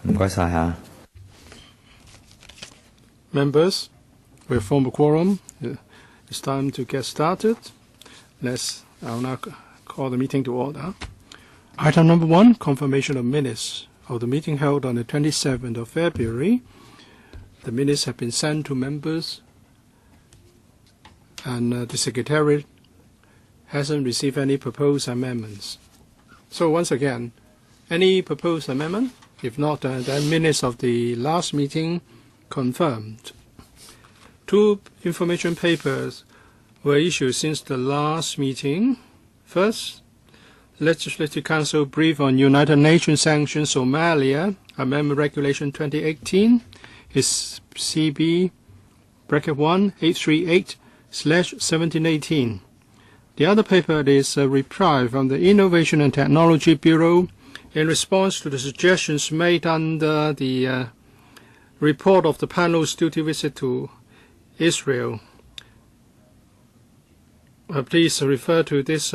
唔該晒嚇。Members, we form a quorum. It's time to get started. I'll now call the meeting to order. Item number 1, confirmation of minutes of the meeting held on the 27th of February. The minutes have been sent to members, and the Secretariat hasn't received any proposed amendments. So once again, any proposed amendment? If not, then minutes of the last meeting confirmed. 2 information papers were issued since the last meeting. First, Legislative Council brief on United Nations Sanctions Somalia, Amendment Regulation 2018, is CB (1) 838/1718. The other paper is a reply from the Innovation and Technology Bureau in response to the suggestions made under the report of the panel's duty visit to Israel. Please refer to this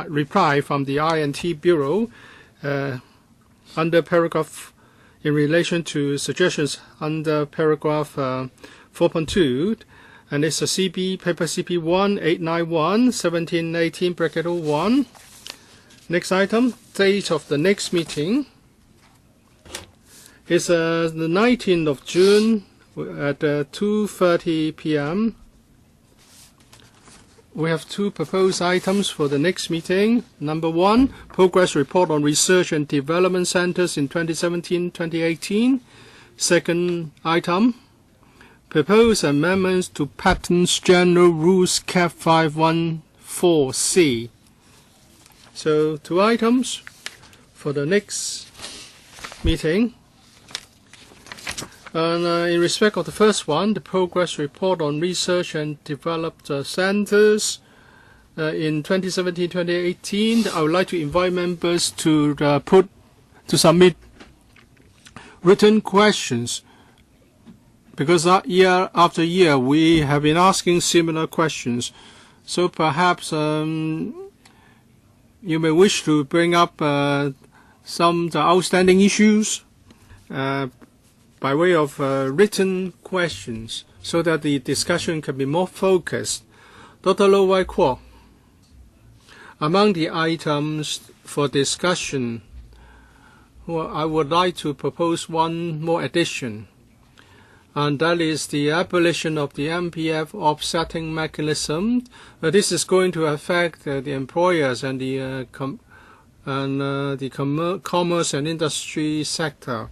reply from the I&T Bureau under paragraph in relation to suggestions under paragraph 4.2, and it's a paper CP1 891/1718 Next item, date of the next meeting is the 19th of June at 2:30 p.m. We have 2 proposed items for the next meeting. Number 1, progress report on research and development centers in 2017-2018. Second item, proposed amendments to Patents General Rules Cap 514C. So 2 items for the next meeting. And in respect of the first one, the progress report on research and developed centers in 2017-2018, I would like to invite members to submit written questions, because year after year we have been asking similar questions. So perhaps you may wish to bring up some outstanding issues by way of written questions, so that the discussion can be more focused. Dr. Lo Wai Kuo, among the items for discussion, I would like to propose one more addition, and that is the abolition of the MPF offsetting mechanism. This is going to affect the employers and the commerce and industry sector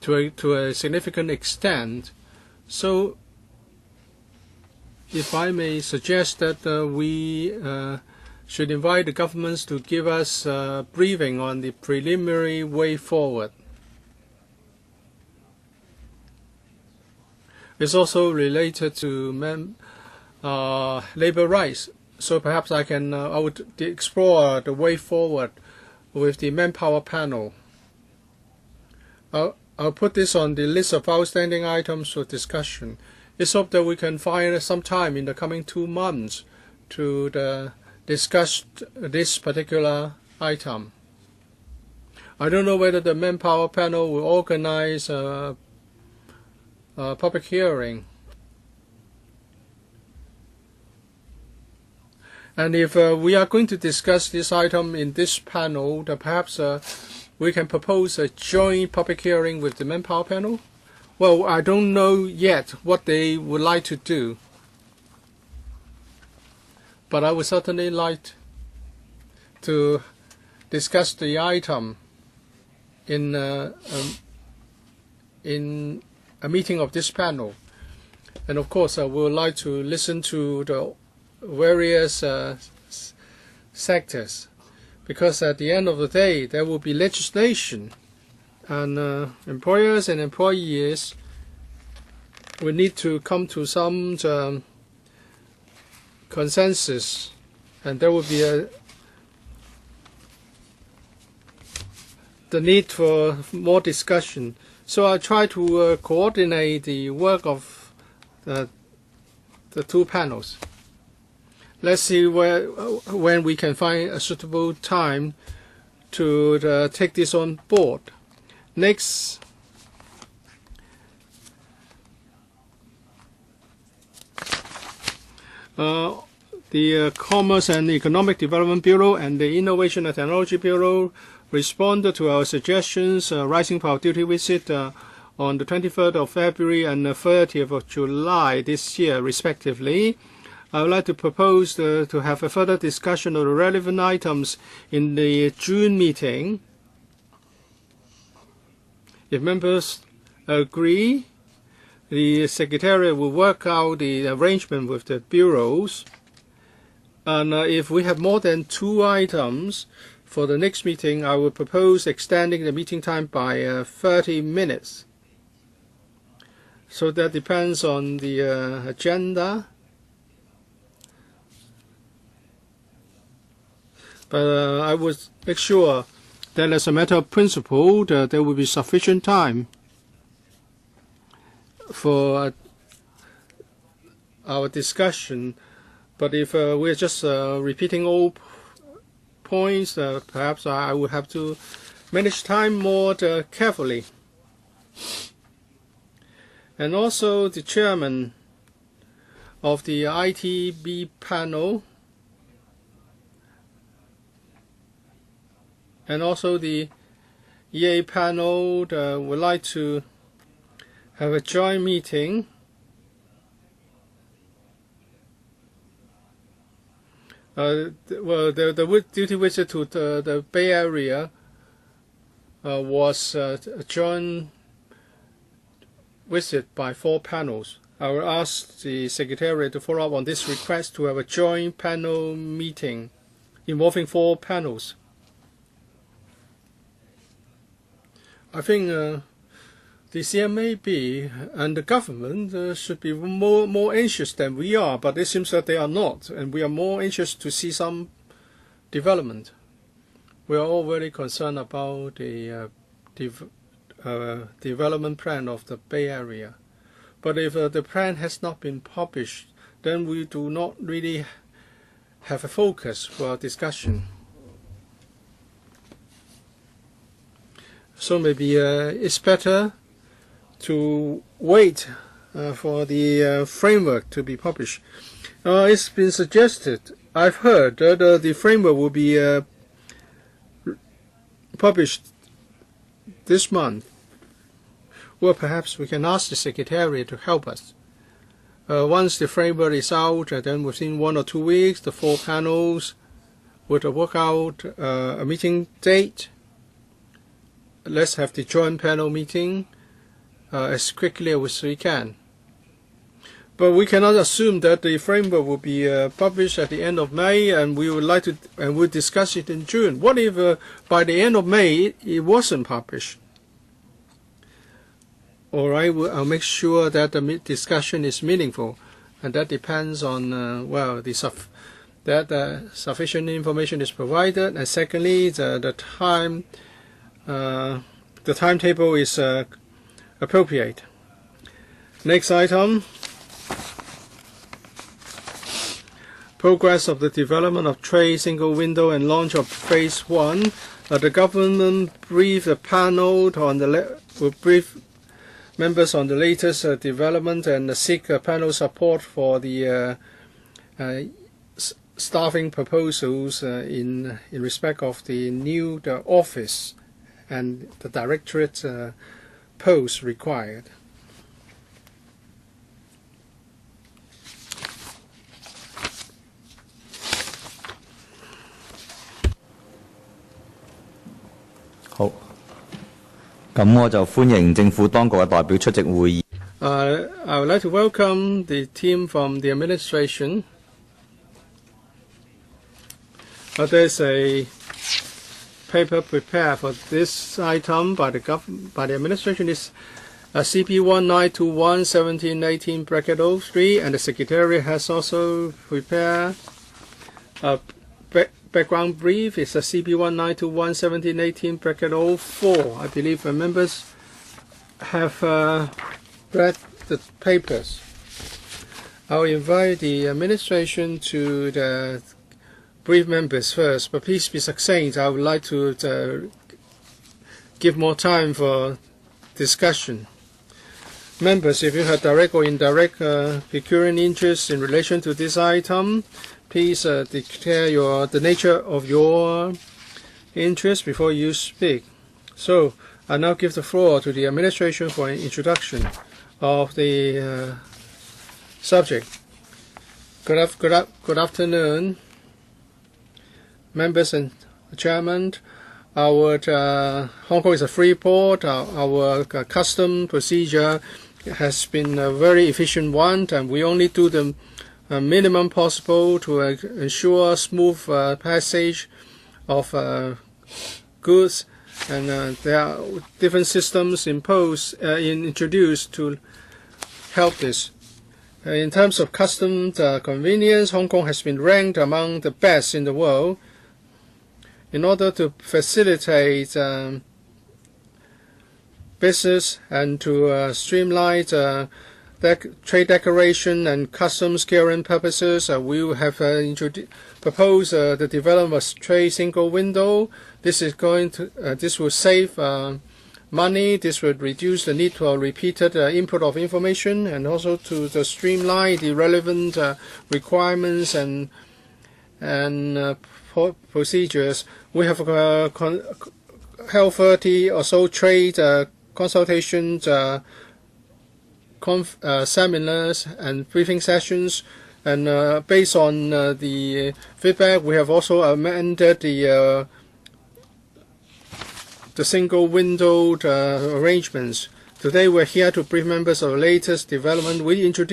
to a significant extent. So if I may suggest that we should invite the governments to give us a briefing on the preliminary way forward. It's also related to labor rights. So perhaps I would explore the way forward with the manpower panel. I'll put this on the list of outstanding items for discussion. It's hoped that we can find some time in the coming 2 months to discuss this particular item. I don't know whether the manpower panel will organize a public hearing. And if we are going to discuss this item in this panel, then perhaps we can propose a joint public hearing with the manpower panel. Well, I don't know yet what they would like to do, but I would certainly like to discuss the item in a meeting of this panel. And of course, we would like to listen to the various sectors, because at the end of the day there will be legislation, and employers and employees will need to come to some consensus, and there will be the need for more discussion. So I try to coordinate the work of the 2 panels. let's see when we can find a suitable time to take this on board. Next, the Commerce and Economic Development Bureau and the Innovation and Technology Bureau responded to our suggestions, rising for our duty visit on the 23rd of February and the 30th of July this year, respectively. I would like to propose to have a further discussion of the relevant items in the June meeting. If members agree, the Secretariat will work out the arrangement with the bureaus. And if we have more than 2 items for the next meeting, I will propose extending the meeting time by 30 minutes. So that depends on the agenda. But I would make sure that as a matter of principle, there will be sufficient time for our discussion. But if we're just repeating old points, perhaps I will have to manage time more carefully. And also the chairman of the ITB panel and also the EA panel would like to have a joint meeting the duty visit to the Bay Area was a joint visit by 4 panels. I will ask the Secretariat to follow up on this request to have a joint panel meeting involving 4 panels. I think the CMAB and the government should be more anxious than we are, but it seems that they are not, and we are more anxious to see some development. We are all very concerned about the development plan of the Bay Area. But if the plan has not been published, then we do not really have a focus for our discussion. So maybe it's better to wait for the framework to be published. It's been suggested, I've heard, that the framework will be published this month. Well, perhaps we can ask the Secretariat to help us. Once the framework is out, then within 1 or 2 weeks, the 4 panels would work out a meeting date. Let's have the joint panel meeting as quickly as we can. But we cannot assume that the framework will be published at the end of May, and we would like to, and we'll discuss it in June. What if by the end of May it wasn't published? All right, I'll make sure that the discussion is meaningful, and that depends on that sufficient information is provided, and secondly, the timetable is appropriate. Next item: progress of the development of trade single window and launch of phase 1. The government briefed the panel will brief members on the latest development and seek panel support for the staffing proposals in respect of the new office and the directorate posts required.好，咁我就歡迎政府當局嘅代表出席會議。I would like to welcome the team from the administration. There's a paper prepared for this item by the administration. Is CP 1921-1718-03, and the Secretariat has also prepared a background brief. It's a CP 1921-1718-04. I believe the members have read the papers. I'll invite the administration to brief members first, but please be succinct. I would like to give more time for discussion. Members, if you have direct or indirect peculiar interest in relation to this item, please declare the nature of your interest before you speak. So, I now give the floor to the administration for an introduction of the subject. Good afternoon, members and chairman. Our Hong Kong is a free port. Our custom procedure has been a very efficient one, and we only do the minimum possible to ensure smooth passage of goods, and there are different systems introduced to help this. In terms of customs convenience, Hong Kong has been ranked among the best in the world. In order to facilitate business and to streamline trade declaration and customs clearance purposes, we have proposed the development of a trade single window. This will save money. This would reduce the need for repeated input of information, and also to streamline the relevant requirements and procedures. We have held 30 or so trade consultations, seminars and briefing sessions, and based on the feedback, we have also amended the single window arrangements. Today we're here to brief members of the latest development. We to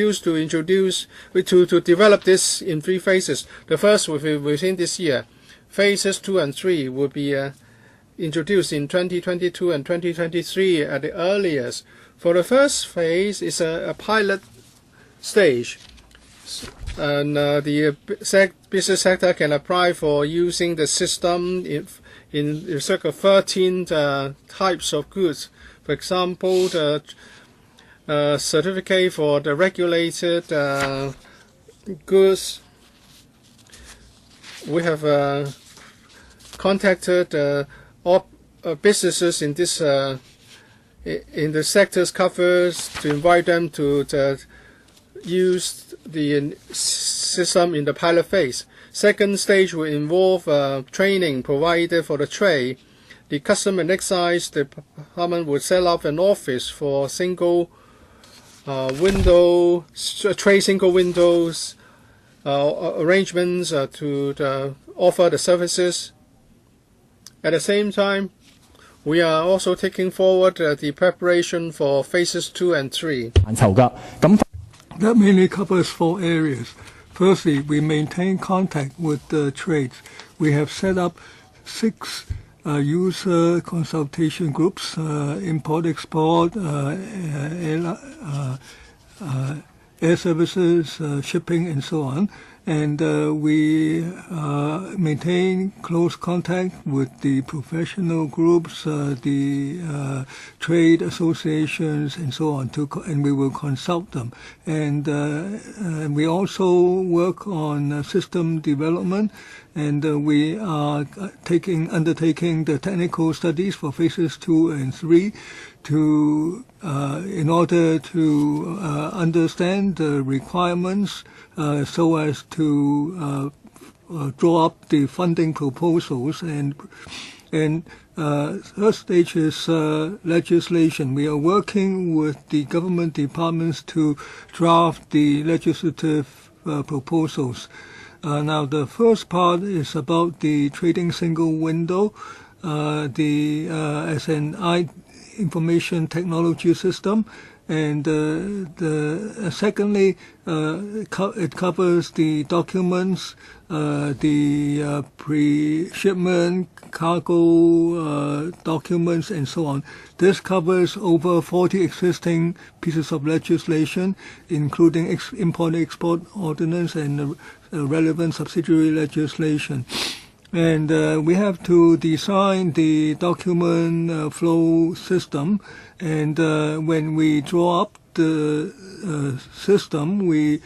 develop this in 3 phases. The first will be within this year. Phases 2 and 3 will be introduced in 2022 and 2023 at the earliest. For the first phase, it's a pilot stage, and the business sector can apply for using the system in circa 13 types of goods. For example, the certificate for the regulated goods. We have contacted all businesses in this in the sectors covered to invite them to use the system in the pilot phase. Second stage will involve training provided for the trade. The Custom and Excise Department will set up an office for single window trade single windows arrangements to offer the services. At the same time, we are also taking forward the preparation for phases 2 and 3. That mainly covers 4 areas. Firstly, we maintain contact with the trades. We have set up 6 user consultation groups, import-export, air services, shipping, and so on. And we maintain close contact with the professional groups, the trade associations, and so on, and we will consult them. And we also work on system development, and we are undertaking the technical studies for phases 2 and 3 in order to understand the requirements so as to draw up the funding proposals. And third stage is legislation. We are working with the government departments to draft the legislative proposals. Now, the first part is about the trading single window, as an information technology system, and secondly, it covers the documents, the pre-shipment cargo documents, and so on. This covers over 40 existing pieces of legislation, including import-export ordinance and relevant subsidiary legislation. And we have to design the document flow system, and when we draw up the system, we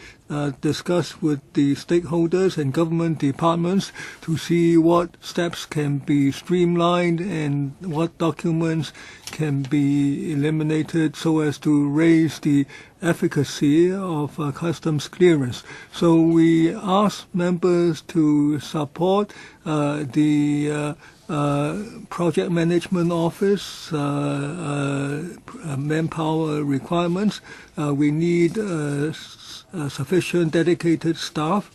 discuss with the stakeholders and government departments to see what steps can be streamlined and what documents can be eliminated so as to raise the efficacy of customs clearance. So we ask members to support the project management office manpower requirements. We need sufficient dedicated staff.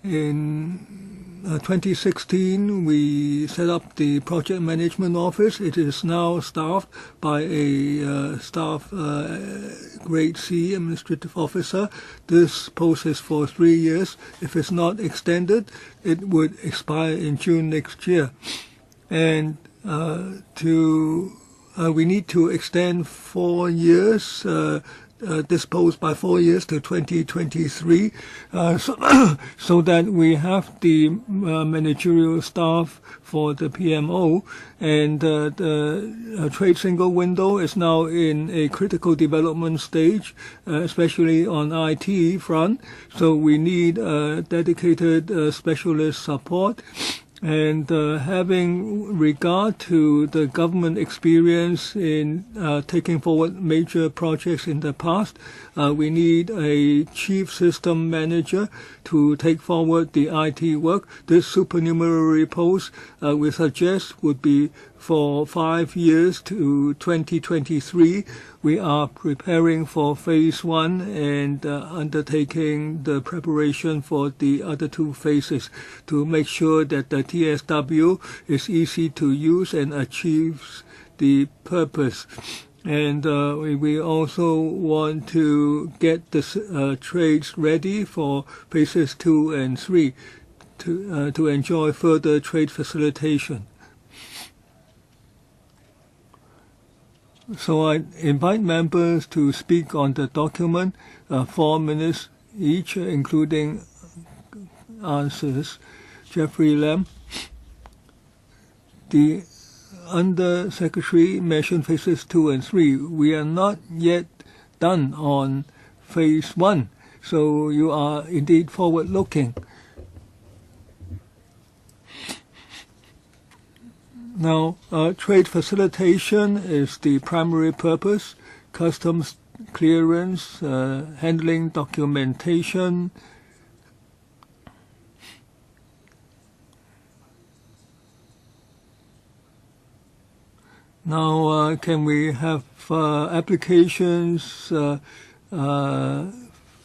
In 2016, we set up the project management office. It is now staffed by a staff grade C administrative officer. This post is for 3 years. If it's not extended, it would expire in June next year. And we need to extend 4 years, this post by 4 years to 2023, so that we have the managerial staff for the PMO, and the trade single window is now in a critical development stage, especially on IT front. So we need dedicated specialist support. And having regard to the government experience in taking forward major projects in the past, we need a chief system manager to take forward the IT work. This supernumerary post we suggest would be for 5 years to 2023. We are preparing for phase 1 and undertaking the preparation for the other 2 phases to make sure that the TSW is easy to use and achieves the purpose. And we also want to get the trades ready for phases 2 and 3 to enjoy further trade facilitation. So I invite members to speak on the document, 4 minutes each, including answers. Jeffrey Lam. The Under Secretary mentioned phases 2 and 3. We are not yet done on phase 1, so you are indeed forward-looking. Now, trade facilitation is the primary purpose. Customs clearance, handling documentation. Now, can we have applications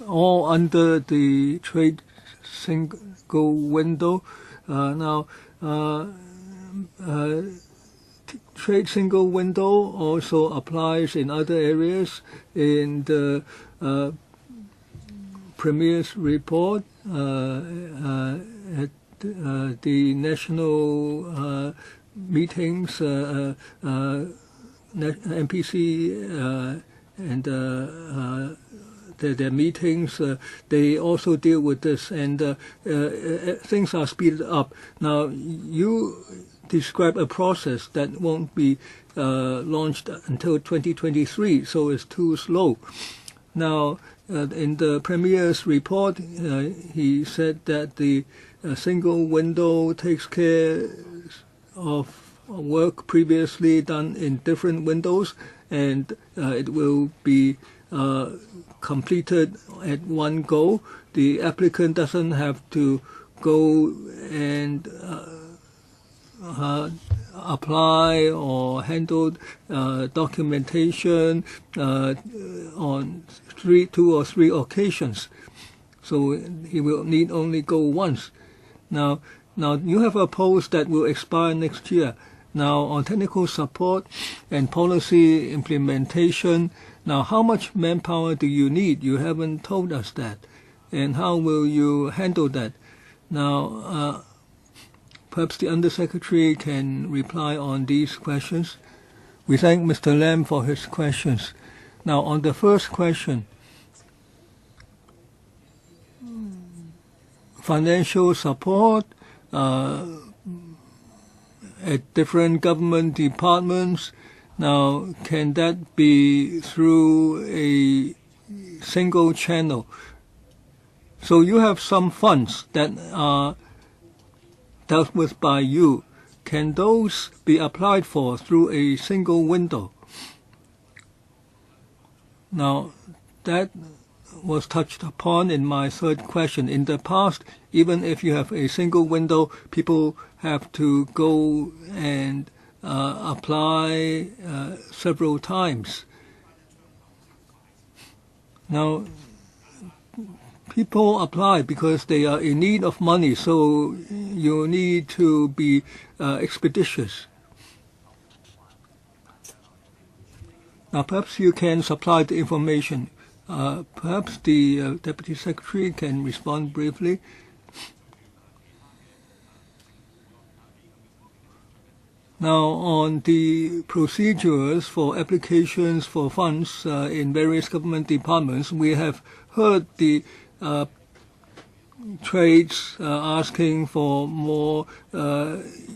all under the trade single window? Trade single window also applies in other areas. In the Premier's report at the national meetings, MPC and their meetings, they also deal with this, and things are speeded up. Now, you describe a process that won't be launched until 2023, so it's too slow. Now, in the Premier's report, he said that the single window takes care of work previously done in different windows, and it will be completed at one go. The applicant doesn't have to go and apply or handle documentation on 2 or 3 occasions. So he will need only go once. Now you have a post that will expire next year. Now, on technical support and policy implementation, now how much manpower do you need? You haven't told us that. And how will you handle that? Now, perhaps the Undersecretary can reply on these questions. We thank Mr. Lam for his questions. Now, on the first question, financial support at different government departments. Now, can that be through a single channel? So you have some funds that are dealt with by you. Can those be applied for through a single window? Now, that was touched upon in my third question. In the past, even if you have a single window, people have to go and apply several times. Now, people apply because they are in need of money, so you need to be expeditious. Now, perhaps you can supply the information. Perhaps the Deputy Secretary can respond briefly. Now, on the procedures for applications for funds in various government departments, we have heard the trades asking for more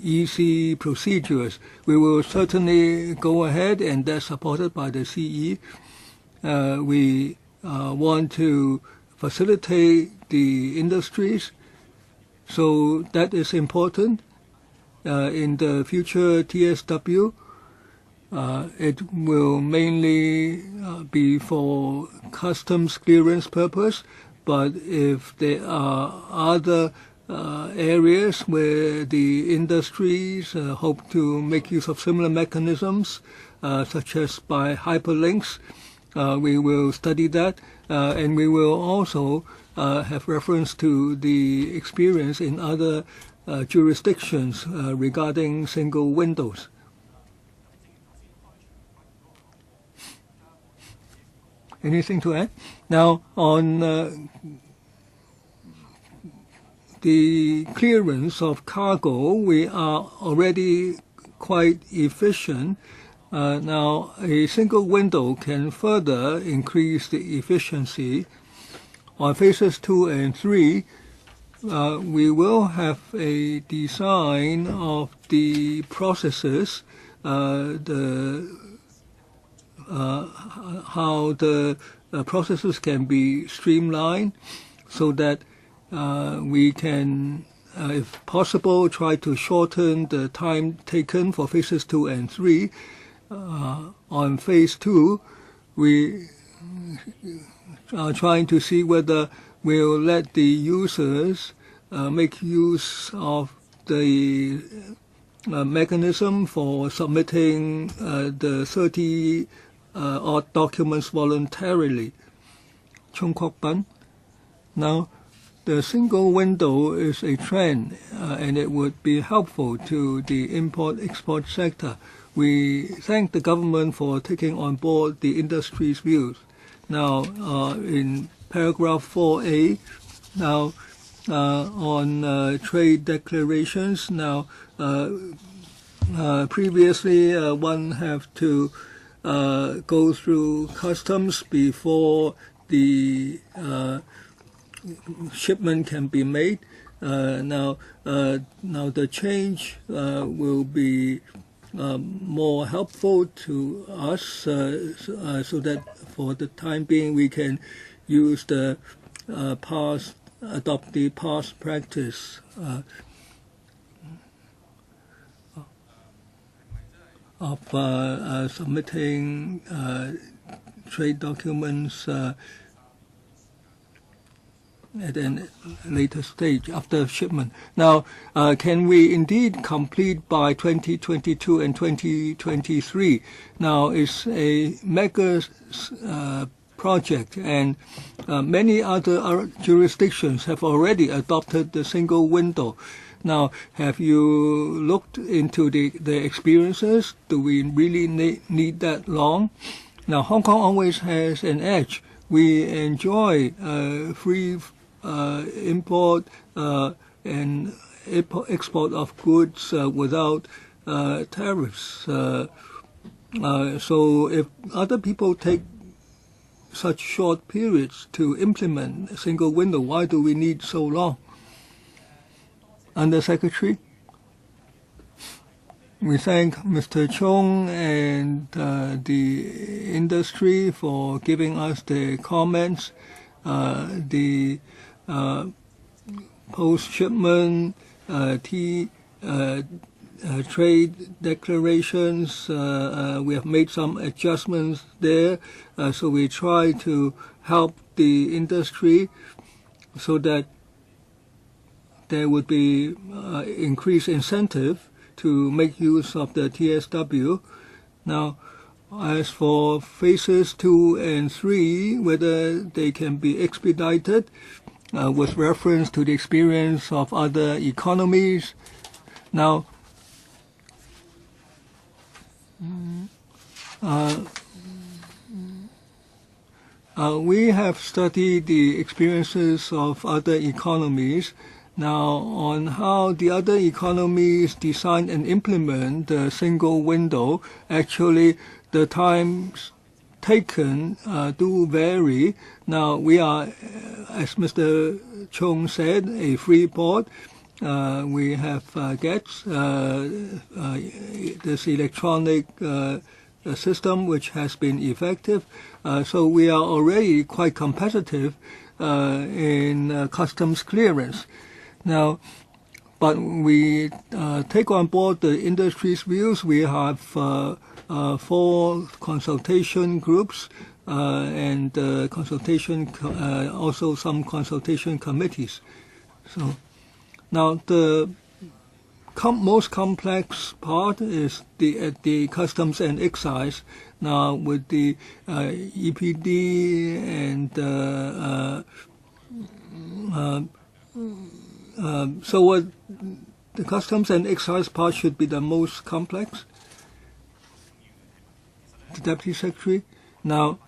easy procedures. We will certainly go ahead, and that's supported by the CE. We want to facilitate the industries, so that is important. In the future TSW, it will mainly be for customs clearance purpose, but if there are other areas where the industries hope to make use of similar mechanisms, such as by hyperlinks, we will study that, and we will also have reference to the experience in other jurisdictions regarding single windows. Anything to add? Now, on the clearance of cargo, we are already quite efficient. Now, a single window can further increase the efficiency. On phases 2 and 3, we will have a design of the processes, how the processes can be streamlined so that we can, if possible, try to shorten the time taken for phases 2 and 3. On phase 2, we are trying to see whether we'll let the users make use of the mechanism for submitting the 30 odd documents voluntarily. Chung Kok Ban. Now, the single window is a trend, and it would be helpful to the import-export sector. We thank the government for taking on board the industry's views. Now, in paragraph 4A, now on trade declarations, now previously one have to go through customs before the shipment can be made. Now the change will be more helpful to us, so that for the time being we can use the adopt the past practice of submitting trade documents at a later stage after shipment. Now, can we indeed complete by 2022 and 2023? Now, it's a mega project, and many other jurisdictions have already adopted the single window. Now, have you looked into the experiences? Do we really need that long? Now, Hong Kong always has an edge. We enjoy free import and export of goods without tariffs. So if other people take such short periods to implement a single window, why do we need so long? Under Secretary, we thank Mr. Chung and the industry for giving us the comments. The post-shipment, trade declarations. We have made some adjustments there, so we try to help the industry so that there would be increased incentive to make use of the TSW. Now, as for phases 2 and 3, whether they can be expedited with reference to the experience of other economies. Now, we have studied the experiences of other economies. Now, on how the other economies design and implement the single window, actually the times taken do vary. Now, we are, as Mr. Chung said, a free board. We have GETS, this electronic system which has been effective. So we are already quite competitive in customs clearance. Now, but we take on board the industry's views. We have 4 consultation groups and also some consultation committees. So now the most complex part is the customs and excise. Now with the EPD and so what the customs and excise part should be the most complex. The Deputy Secretary. Now,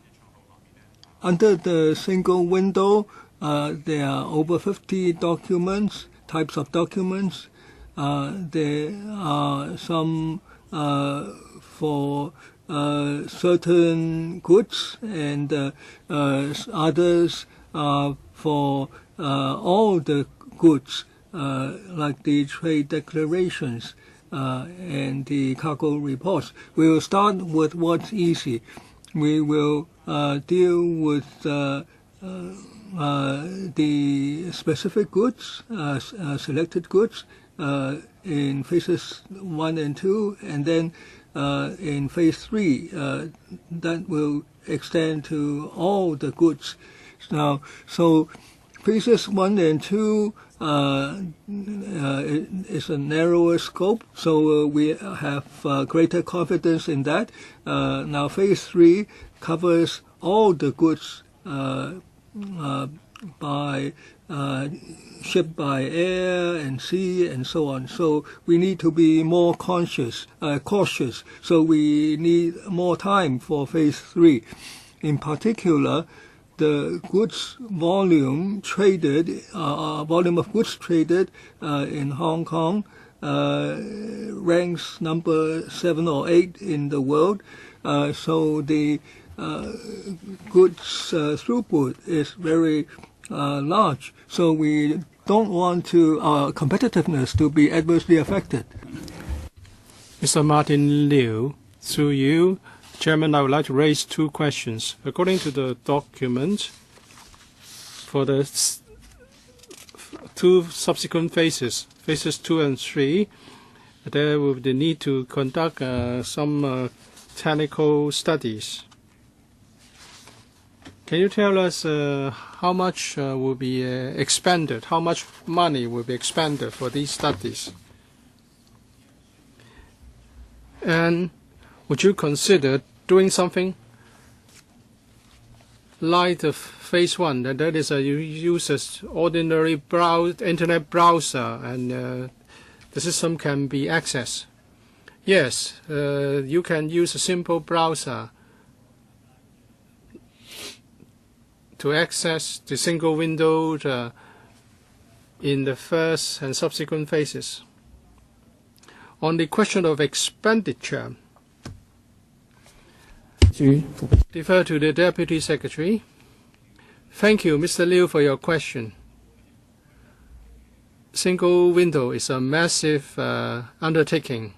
under the single window, there are over 50 documents, types of documents. There are some for certain goods and others for all the goods, like the trade declarations and the cargo reports. We will start with what's easy. We will deal with the specific goods, selected goods, in phases 1 and 2, and then in phase 3, that will extend to all the goods. Now, so phases 1 and 2 is a narrower scope, so we have greater confidence in that. Now, phase 3 covers all the goods by shipped by air and sea and so on. So we need to be more cautious. So we need more time for phase 3. In particular, the goods volume traded, volume of goods traded in Hong Kong ranks number 7 or 8 in the world. So the goods throughput is very large. So we don't want to our competitiveness to be adversely affected. Mr. Martin Liu, through you, Chairman, I would like to raise 2 questions. According to the document, for the 2 subsequent phases, phases 2 and 3, there will be the need to conduct some technical studies. Can you tell us how much will be expended, how much money will be expended for these studies? And would you consider doing something like the phase 1, that is you use an ordinary internet browser and the system can be accessed? Yes, you can use a simple browser to access the single window in the first and subsequent phases. On the question of expenditure, defer to the Deputy Secretary. Thank you, Mr. Liu, for your question. Single window is a massive undertaking.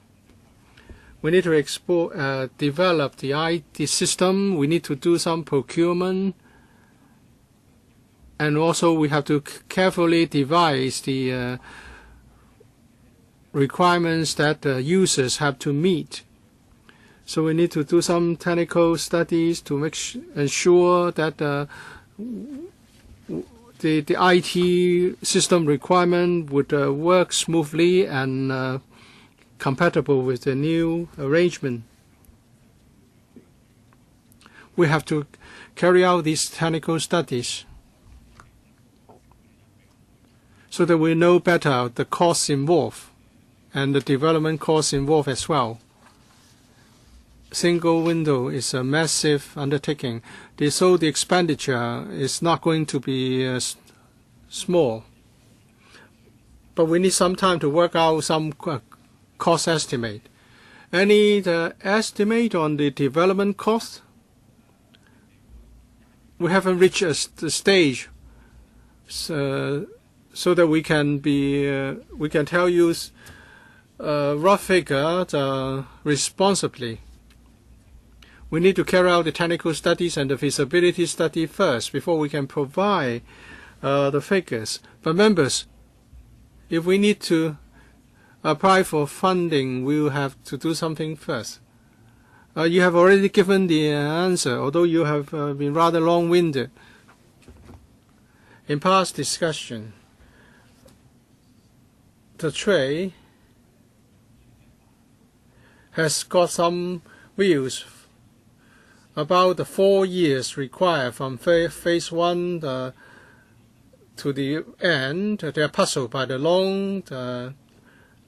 We need to develop the IT system. We need to do some procurement. And also we have to carefully devise the requirements that users have to meet. So we need to do some technical studies to ensure that the IT system requirement would work smoothly and compatible with the new arrangement. We have to carry out these technical studies so that we know better the costs involved and the development costs involved as well. Single window is a massive undertaking, so the expenditure is not going to be small. But we need some time to work out some cost estimate. Any estimate on the development cost? We haven't reached the stage so that we can tell you rough figure responsibly. We need to carry out the technical studies and the feasibility study first before we can provide the figures. But members, if we need to apply for funding, we will have to do something first. You have already given the answer, although you have been rather long-winded. In past discussion, the tray has got some views about the 4 years required from phase 1 to the end. They are puzzled by the long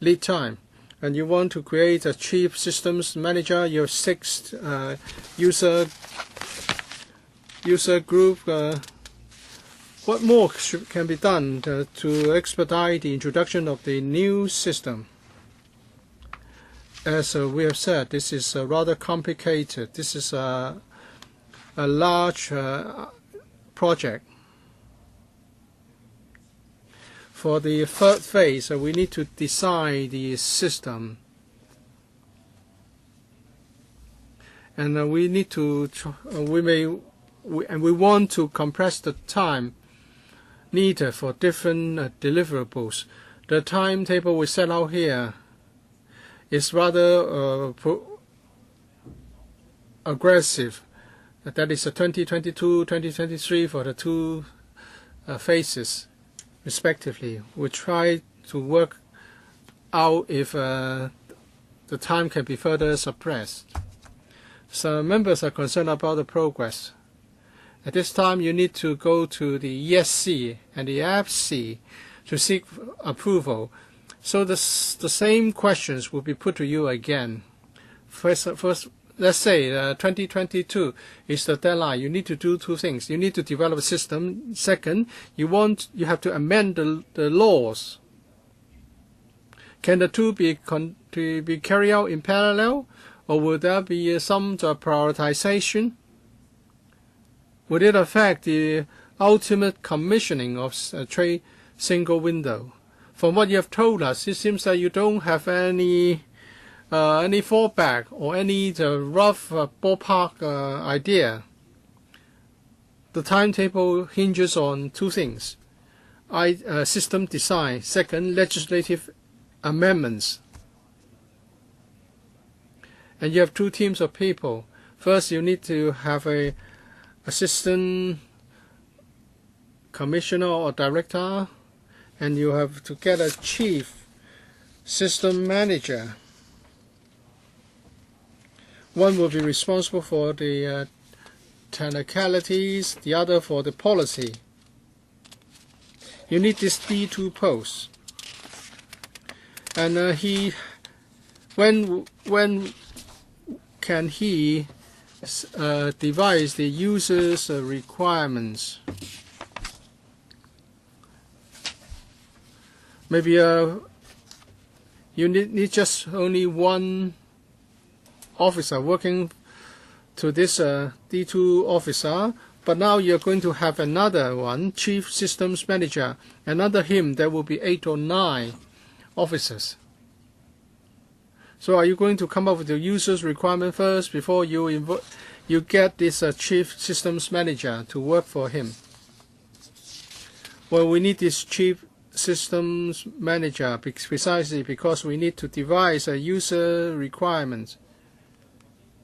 lead time. And you want to create a chief systems manager, your 6 user group. What more can be done to expedite the introduction of the new system? As we have said, this is rather complicated. This is a large project. For the third phase, we need to design the system, and we need to we want to compress the time needed for different deliverables. The timetable we set out here is rather aggressive. That is 2022, 2023 for the 2 phases, respectively. We try to work out if the time can be further suppressed. So members are concerned about the progress. At this time, you need to go to the ESC and the AFC to seek approval. So the same questions will be put to you again. First, let's say 2022 is the deadline. You need to do 2 things. You need to develop a system. Second, you have to amend the laws. Can the 2 be carried out in parallel, or will there be some prioritization? Would it affect the ultimate commissioning of a trade single window? From what you have told us, it seems that you don't have any fallback or any rough ballpark idea. The timetable hinges on 2 things: system design. Second, legislative amendments. And you have 2 teams of people. First, you need to have a assistant commissioner or director, and you have to get a chief system manager. One will be responsible for the technicalities, the other for the policy. You need these D2 posts. And when can he devise the user's requirements? Maybe you need just only 1 officer working to this D2 officer, but now you're going to have another one, chief systems manager, and under him there will be 8 or 9 officers. So are you going to come up with the user's requirement first before you get this chief systems manager to work for him? Well, we need this chief systems manager precisely because we need to devise a user requirement.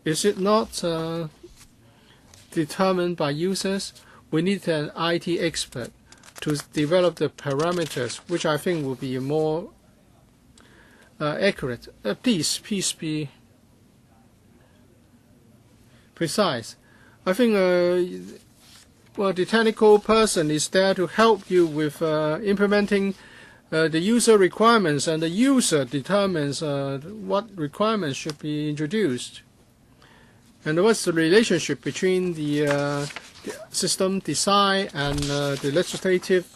Is it not determined by users? We need an IT expert to develop the parameters, which I think will be more accurate. Please be precise. I think well, the technical person is there to help you with implementing the user requirements, and the user determines what requirements should be introduced. And what's the relationship between the system design and the legislative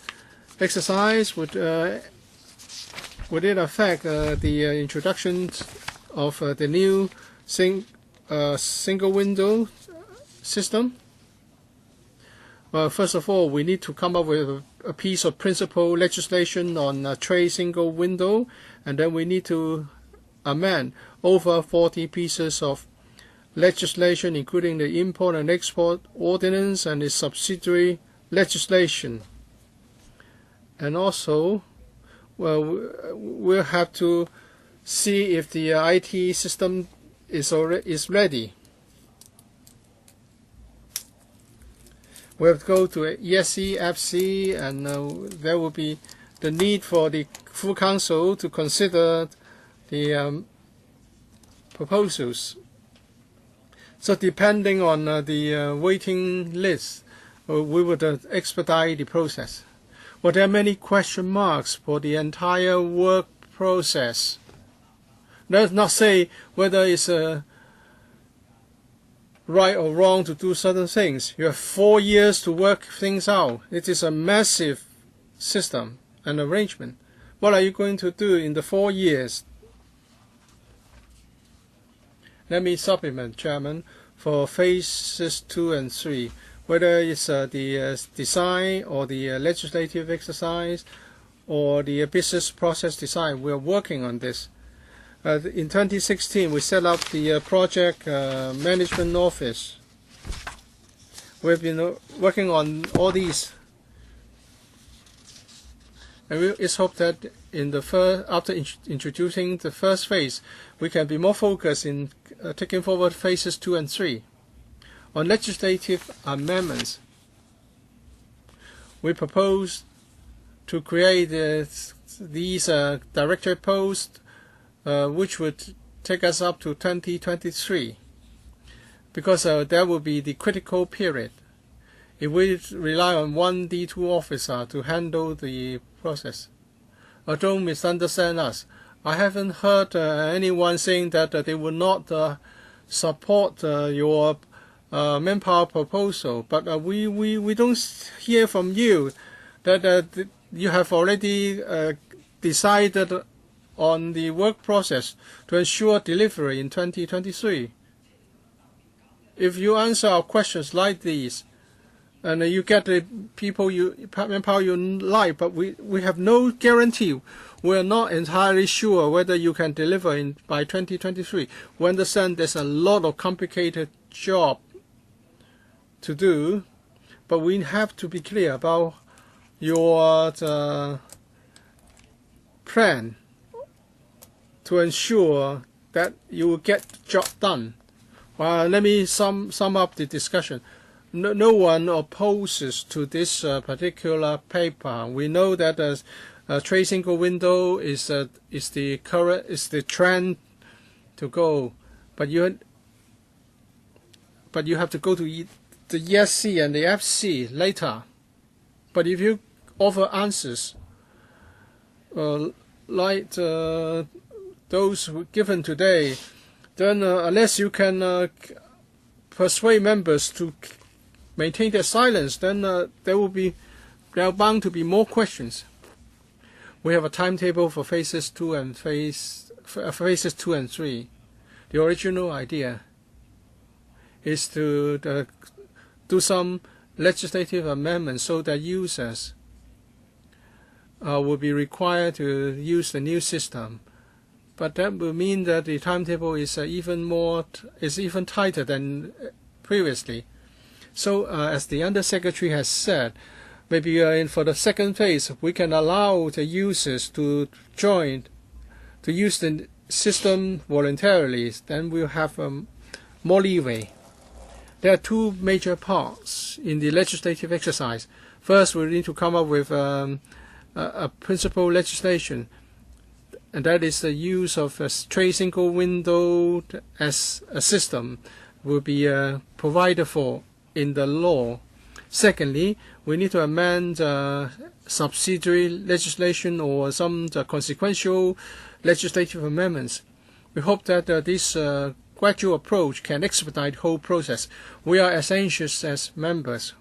exercise? Would it affect the introduction of the new single window system? Well, first of all, we need to come up with a piece of principle legislation on trade single window, and then we need to amend over 40 pieces of legislation, including the Import and Export Ordinance and its subsidiary legislation. And also, well, we'll have to see if the IT system is ready. We have to go to ESC, FC, and there will be the need for the full council to consider the proposals. So depending on the waiting list, we would expedite the process. Well, there are many question marks for the entire work process. Let's not say whether it's right or wrong to do certain things. You have 4 years to work things out. It is a massive system and arrangement. What are you going to do in the 4 years? Let me supplement, Chairman, for phases 2 and 3, whether it's the design or the legislative exercise or the business process design. We are working on this. In 2016, we set up the project management office. We've been working on all these. And it's hoped that in the after introducing the first phase, we can be more focused in taking forward phases 2 and 3. On legislative amendments, we propose to create these directorate posts, which would take us up to 2023, because that will be the critical period. If we rely on one D2 officer to handle the process. Don't misunderstand us. I haven't heard anyone saying that they will not support your manpower proposal, but we don't hear from you that you have already decided on the work process to ensure delivery in 2023. If you answer our questions like these, and you get the manpower you like, but we have no guarantee. We're not entirely sure whether you can deliver by 2023. We understand there's a lot of complicated job to do, but we have to be clear about your plan to ensure that you will get the job done. Let me sum up the discussion. No one opposes to this particular paper. We know that trade single window is the trend to go, but you have to go to the ESC and the FC later. But if you offer answers like those given today, then unless you can persuade members to maintain their silence, then there are bound to be more questions. We have a timetable for phases 2 and 3. The original idea is to do some legislative amendments so that users will be required to use the new system. But that will mean that the timetable is even tighter than previously. So, as the Undersecretary has said, maybe for the second phase, we can allow the users to use the system voluntarily. Then we'll have more leeway. There are two major parts in the legislative exercise. First, we need to come up with a principal legislation, and that is the use of a trade single window as a system will be provided for in the law. Secondly, we need to amend subsidiary legislation or some consequential legislative amendments. We hope that this gradual approach can expedite the whole process. We are as anxious as members,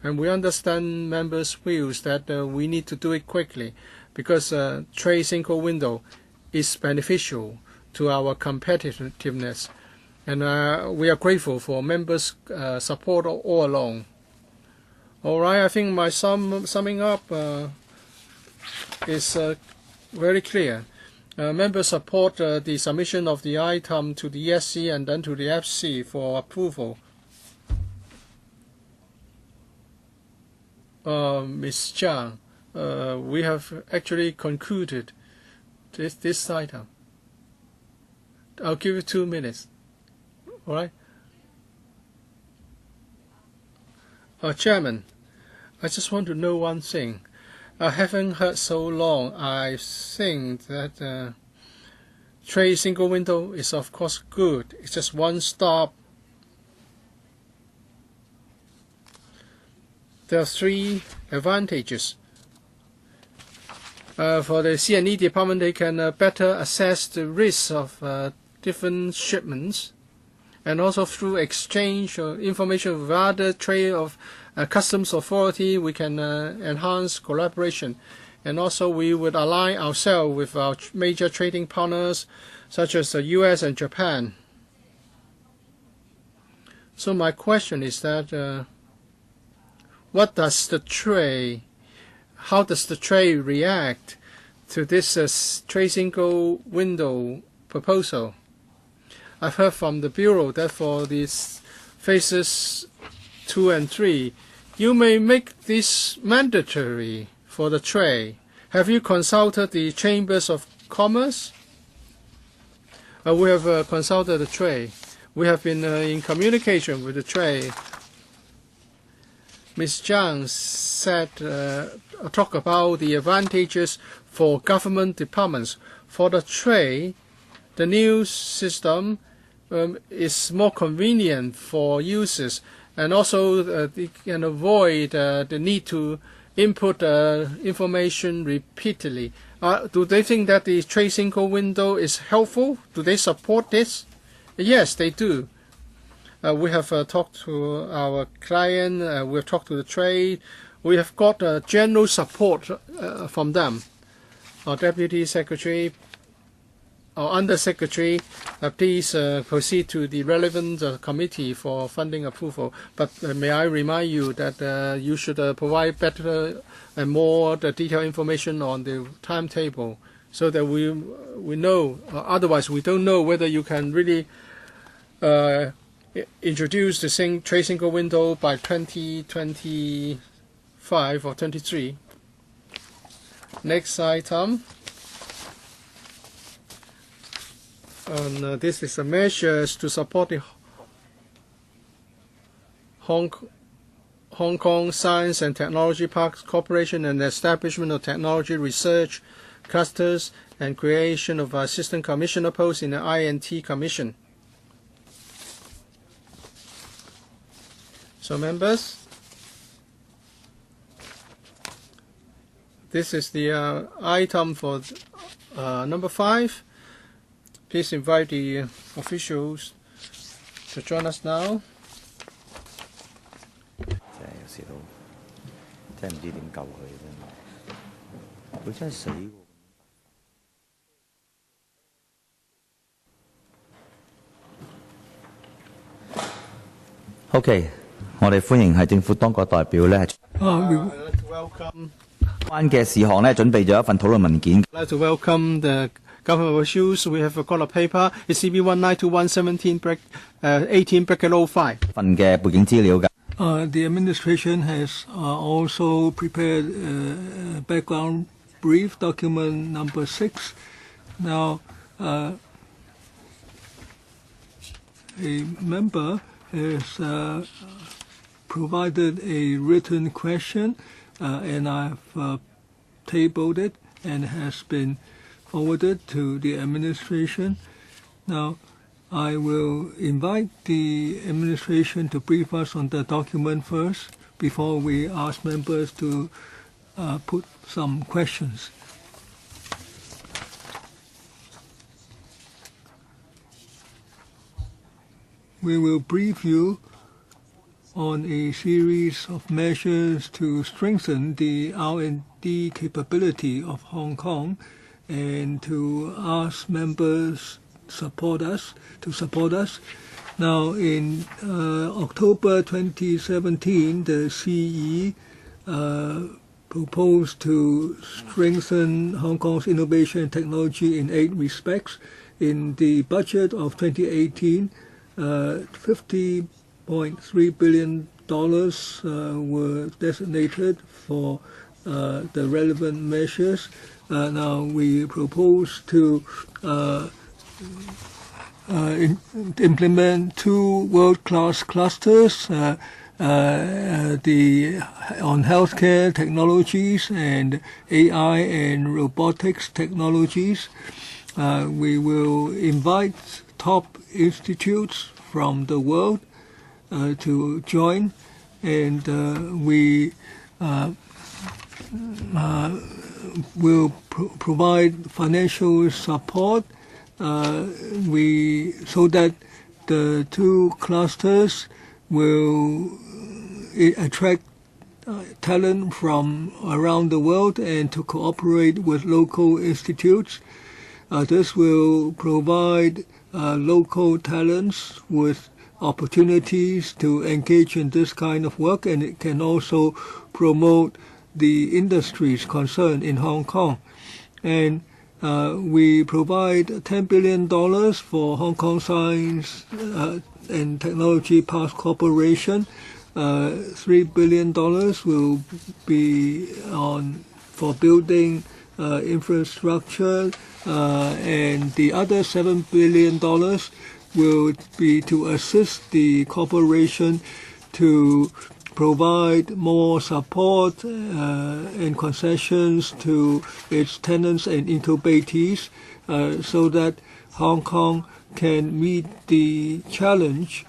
and we understand members' views that we need to do it quickly because trade single window is beneficial to our competitiveness. And we are grateful for members' support all along. All right, I think my summing up is very clear. Members support the submission of the item to the ESC and then to the FC for approval. Ms. Zhang, we have actually concluded this item. I'll give you 2 minutes. All right. Chairman, I just want to know one thing. Having heard so long, I think that trade single window is of course good. It's just one stop. There are 3 advantages. For the C&E department, they can better assess the risks of different shipments, and also through exchange of information with other trade of customs authority, we can enhance collaboration. And also we would align ourselves with our major trading partners such as the US and Japan. So my question is that how does the trade react to this trade single window proposal? I've heard from the Bureau that for these phases 2 and 3, you may make this mandatory for the trade. Have you consulted the Chambers of Commerce? We have consulted the trade. We have been in communication with the trade. Ms. Zhang said, talk about the advantages for government departments. For the trade, the new system is more convenient for users, and also they can avoid the need to input information repeatedly. Do they think that the trade single window is helpful? Do they support this? Yes, they do. We have talked to our client, we have talked to the trade. We have got general support from them. Our Deputy Secretary, our Under-Secretary, please proceed to the relevant committee for funding approval. But may I remind you that you should provide better and more detailed information on the timetable so that we know. Otherwise, we don't know whether you can really introduce the trade single window by 2025 or 23. Next item. This is the measures to support the Hong Kong Science and Technology Parks Corporation and the establishment of technology research clusters and creation of assistant commissioner posts in the INT Commission. So members, this is the item for number 5. Please invite the officials to join us now. OK， 我哋歡迎係政府當局代表咧， welcome. 關嘅事項咧，準備咗一份討論文件。 I'd like to welcome the government officials. We have got a paper. It's CB 192117 18/05. 份嘅背景資料㗎。The administration has also prepared a background brief, document number 6. Now, a member has provided a written question, and I've tabled it and has been forwarded to the administration. Now, I will invite the administration to brief us on the document first before we ask members to put some questions. We will brief you on a series of measures to strengthen the R&D capability of Hong Kong and to ask members to support us. Now, in October 2017, the CE proposed to strengthen Hong Kong's innovation and technology in 8 respects. In the budget of 2018, $50.3 billion were designated for the relevant measures. Now, we propose to implement 2 world-class clusters, on healthcare technologies and AI and robotics technologies. We will invite top institutes from the world to join, and we will provide financial support so that the 2 clusters will attract talent from around the world and to cooperate with local institutes. This will provide local talents with opportunities to engage in this kind of work, and it can also promote the industries concerned in Hong Kong. And we provide $10 billion for Hong Kong Science and Technology Parks Corporation. $3 billion will be for building infrastructure, and the other $7 billion will be to assist the corporation to provide more support and concessions to its tenants and incubatees, so that Hong Kong can meet the challenge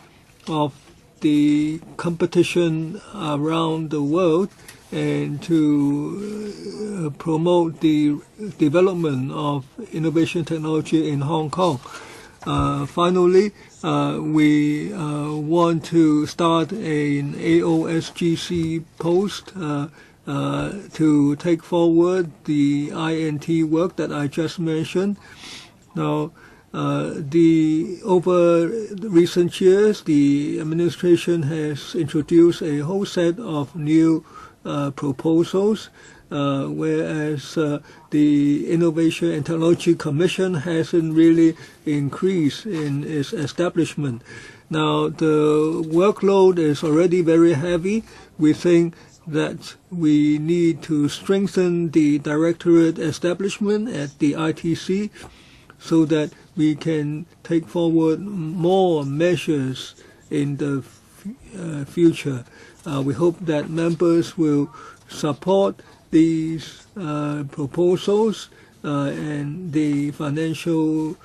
of the competition around the world and to promote the development of innovation technology in Hong Kong. Finally, we want to start an AOSGC post to take forward the INT work that I just mentioned. Now, over recent years, the administration has introduced a whole set of new proposals, whereas the Innovation and Technology Commission hasn't really increased in its establishment. Now, the workload is already very heavy. We think that we need to strengthen the directorate establishment at the ITC so that we can take forward more measures in the future. We hope that members will support these proposals and the financial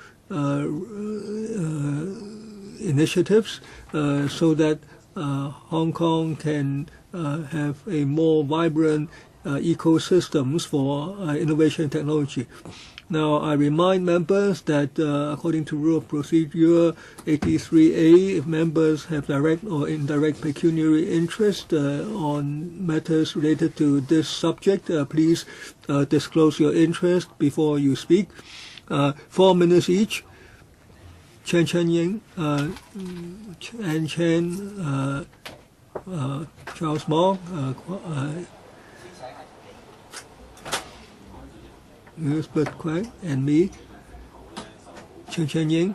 initiatives so that Hong Kong can have a more vibrant ecosystems for innovation and technology. Now, I remind members that according to Rule of Procedure 83A, if members have direct or indirect pecuniary interest on matters related to this subject, please disclose your interest before you speak. 4 minutes each. Chen Ying, Ann Chen, Charles Mong, Elizabeth Quang, and me, Chen Ying.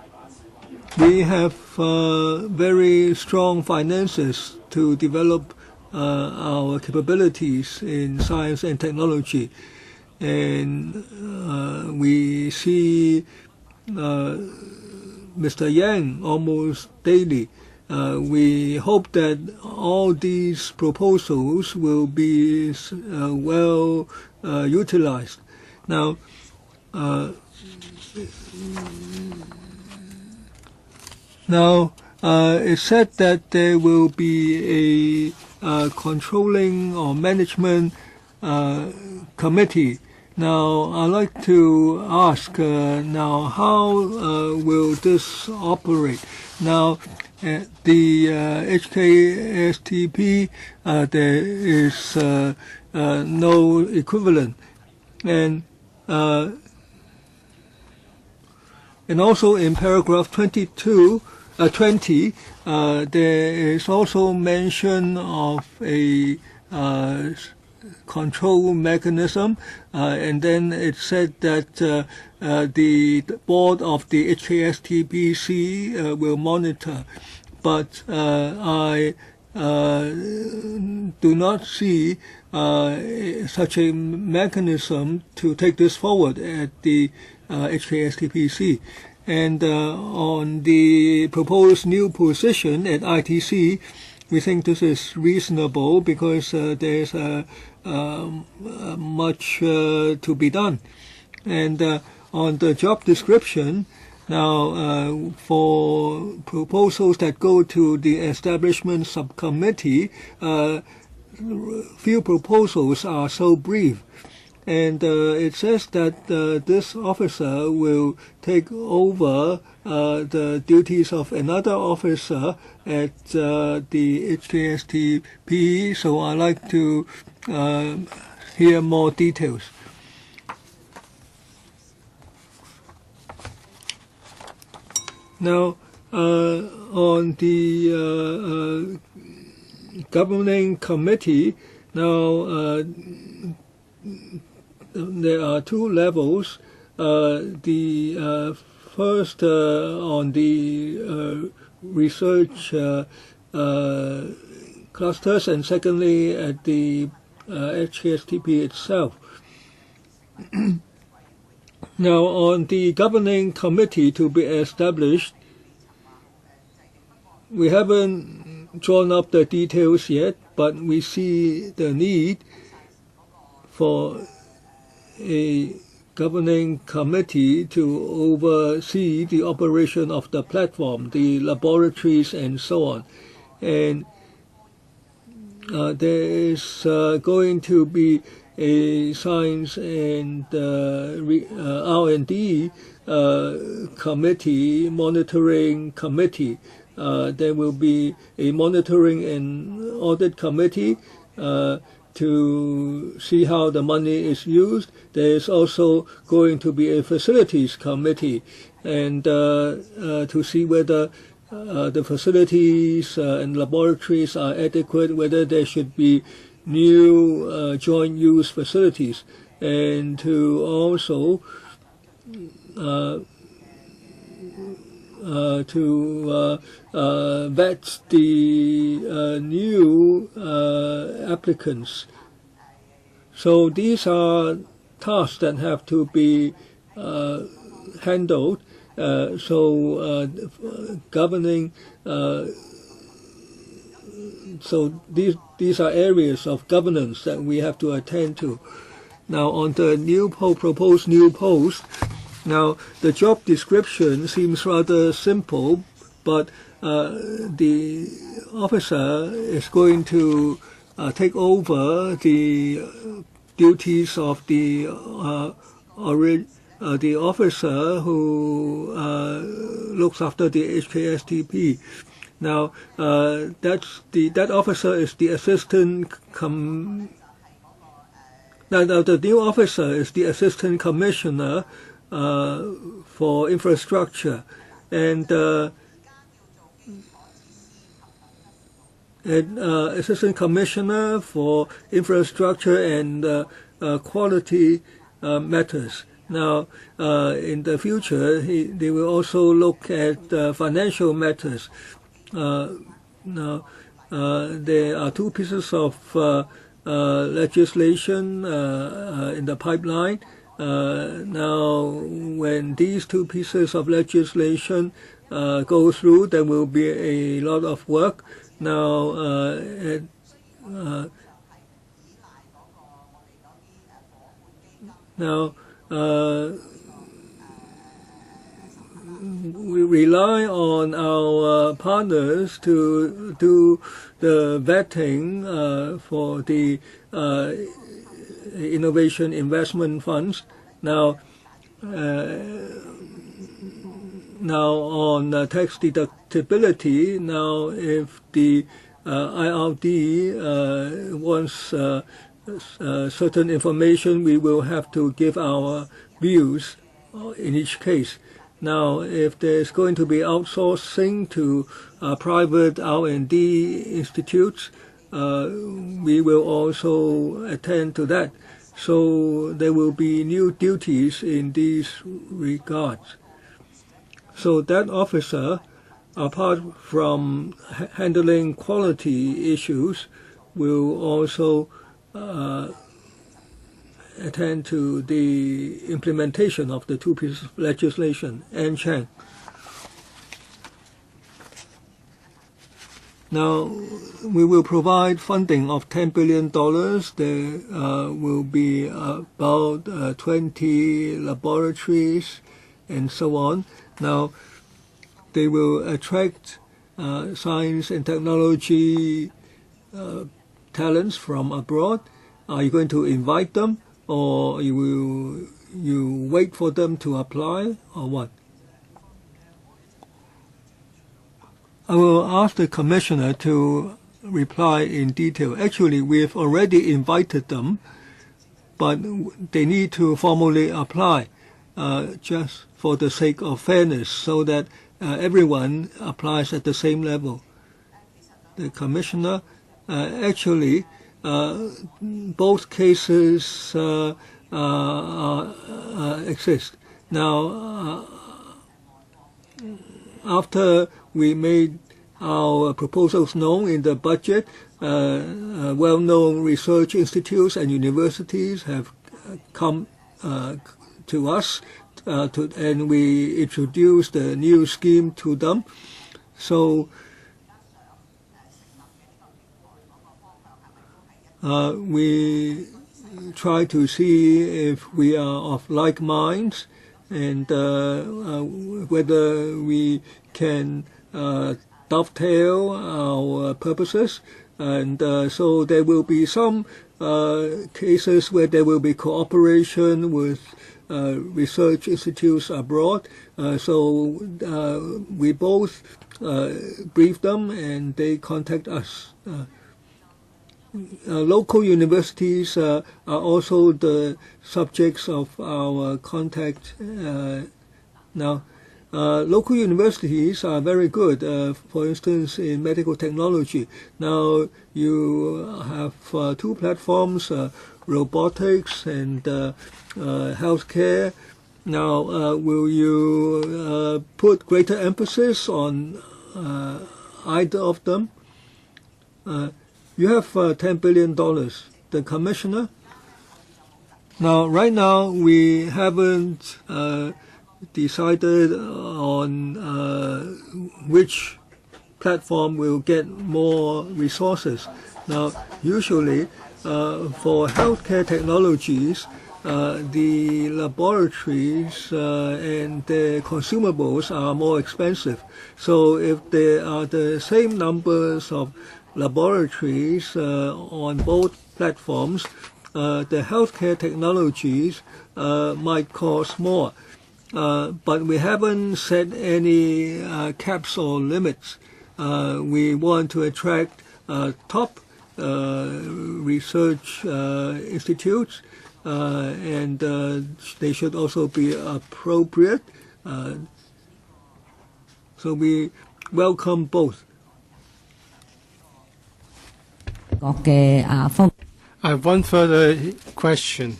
we have very strong finances to develop our capabilities in science and technology. And we see Mr. Yang almost daily. We hope that all these proposals will be well utilized. Now, it's said that there will be a controlling or management committee. Now, I'd like to ask now, how will this operate? Now, the HKSTP, there is no equivalent. And also in paragraph 20, there is also mention of a control mechanism, and then it said that the board of the HKSTBC will monitor. But I do not see such a mechanism to take this forward at the HKSTPC. And on the proposed new position at ITC, we think this is reasonable because there's much to be done. And on the job description, now for proposals that go to the establishment subcommittee, few proposals are so brief. And it says that this officer will take over the duties of another officer at the HKSTP, so I'd like to hear more details. Now, on the governing committee, now there are two levels. The first on the research clusters, and secondly at the HKSTP itself. Now, on the governing committee to be established, we haven't drawn up the details yet, but we see the need for a governing committee to oversee the operation of the platform, the laboratories, and so on. And there is going to be a science and R&D committee, monitoring committee. There will be a monitoring and audit committee to see how the money is used. There is also going to be a facilities committee, and to see whether the facilities and laboratories are adequate, whether there should be new joint use facilities, and to also vet the new applicants. So these are tasks that have to be handled. Governing. So these are areas of governance that we have to attend to. Now, on the proposed new post. Now, the job description seems rather simple, but the officer is going to take over the duties of the officer who looks after the HKSTP. Now, that officer is the assistant. The new officer is the assistant commissioner for infrastructure, and assistant commissioner for infrastructure and quality matters. Now, in the future, they will also look at financial matters. Now, there are two pieces of legislation in the pipeline. Now, when these two pieces of legislation go through, there will be a lot of work. Now, we rely on our partners to do the vetting for the innovation investment funds. Now on tax deductibility, now if the IRD wants certain information, we will have to give our views in each case. Now, if there's going to be outsourcing to private R&D institutes, we will also attend to that. So there will be new duties in these regards. So that officer, apart from handling quality issues, will also attend to the implementation of the two pieces of legislation. Ann Chang. Now, we will provide funding of $10 billion. There will be about 20 laboratories and so on. Now, they will attract science and technology talents from abroad. Are you going to invite them, or you wait for them to apply, or what? I will ask the Commissioner to reply in detail. Actually, we have already invited them, but they need to formally apply just for the sake of fairness, so that everyone applies at the same level. The Commissioner, actually, both cases exist. Now, after we made our proposals known in the budget, well-known research institutes and universities have come to us, and we introduced a new scheme to them. So we try to see if we are of like minds, and whether we can dovetail our purposes. And so there will be some cases where there will be cooperation with research institutes abroad. So we both brief them, and they contact us. Local universities are also the subjects of our contact now. Local universities are very good, for instance, in medical technology. Now you have two platforms, robotics and healthcare. Now, will you put greater emphasis on either of them? You have $10 billion. The Commissioner? Now, right now, we haven't decided on which platform will get more resources. Now, usually, for healthcare technologies, the laboratories and the consumables are more expensive. So if there are the same numbers of laboratories on both platforms, the healthcare technologies might cost more. But we haven't set any caps or limits. We want to attract top research institutes, and they should also be appropriate. So we welcome both. I have one further question.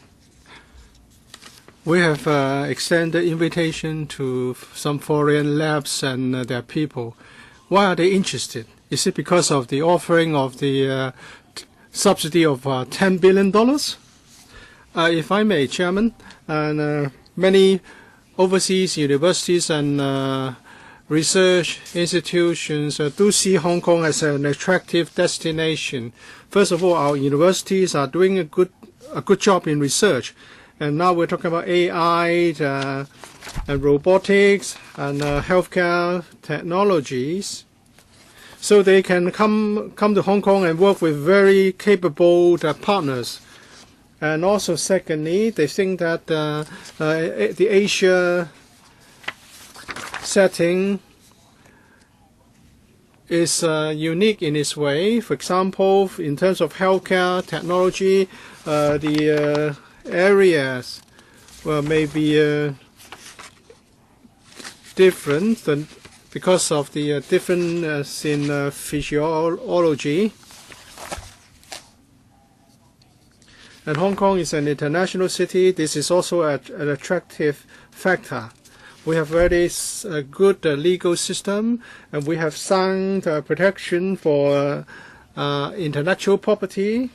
We have extended invitation to some foreign labs and their people. Why are they interested? Is it because of the offering of the subsidy of $10 billion? If I may, Chairman, and many overseas universities and research institutions do see Hong Kong as an attractive destination. First of all, our universities are doing a good job in research. And now we're talking about AI and robotics and healthcare technologies. So they can come to Hong Kong and work with very capable partners. And also, secondly, they think that the Asia setting is unique in its way. For example, in terms of healthcare technology, the areas may be different because of the difference in physiology. And Hong Kong is an international city. This is also an attractive factor. We have very good legal system, and we have sound protection for intellectual property.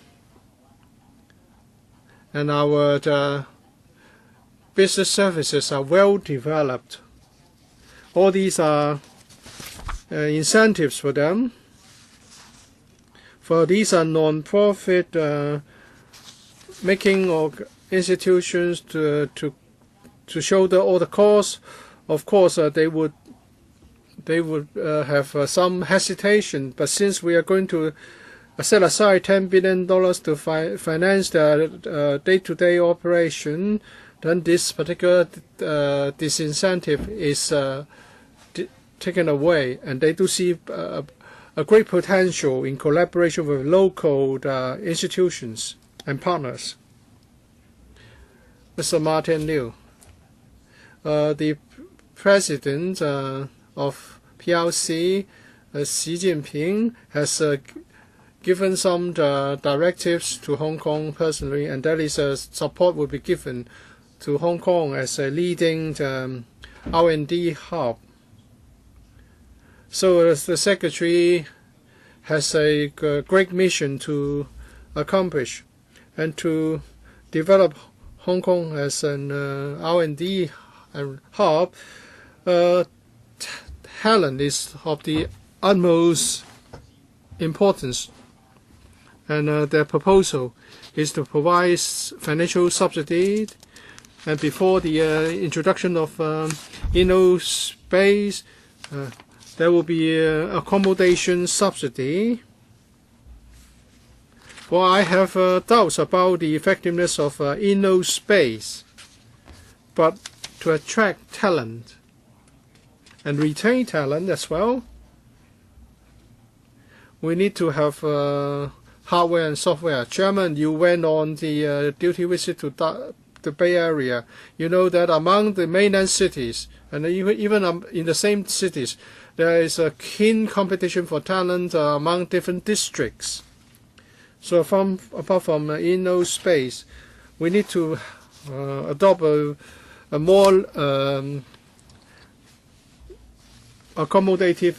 And our business services are well developed. All these are incentives for them. For these are non-profit making institutions to shoulder all the costs. Of course, they would have some hesitation. But since we are going to set aside $10 billion to finance the day-to-day operation, then this particular disincentive is taken away, and they do see a great potential in collaboration with local institutions and partners. Mr. Martin Liu, the president of PRC, Xi Jinping, has given some directives to Hong Kong personally, and that is support will be given to Hong Kong as a leading R&D hub. So the Secretary has a great mission to accomplish, and to develop Hong Kong as an R&D hub. Talent is of the utmost importance, and their proposal is to provide financial subsidy. And before the introduction of InnoSpace, there will be accommodation subsidy. Well, I have doubts about the effectiveness of InnoSpace, but to attract talent and retain talent as well, we need to have hardware and software. Chairman, you went on the duty visit to the Bay Area. You know that among the mainland cities, and even in the same cities, there is a keen competition for talent among different districts. So apart from InnoSpace, we need to adopt a more accommodative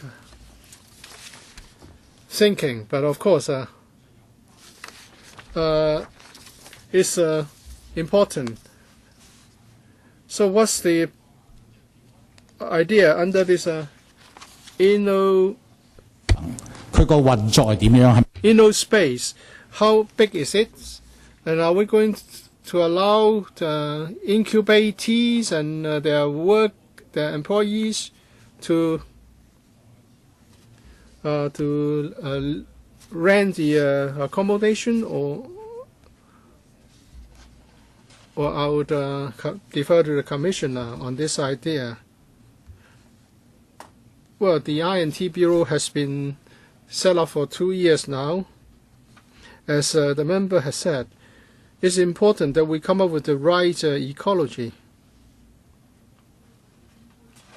thinking. But of course, it's important. So what's the idea under this InnoSpace? How big is it? And are we going to allow the incubatees and their employees to rent the accommodation, or I would defer to the Commissioner on this idea. Well, the I&T Bureau has been set up for 2 years now. As the member has said, it's important that we come up with the right ecology.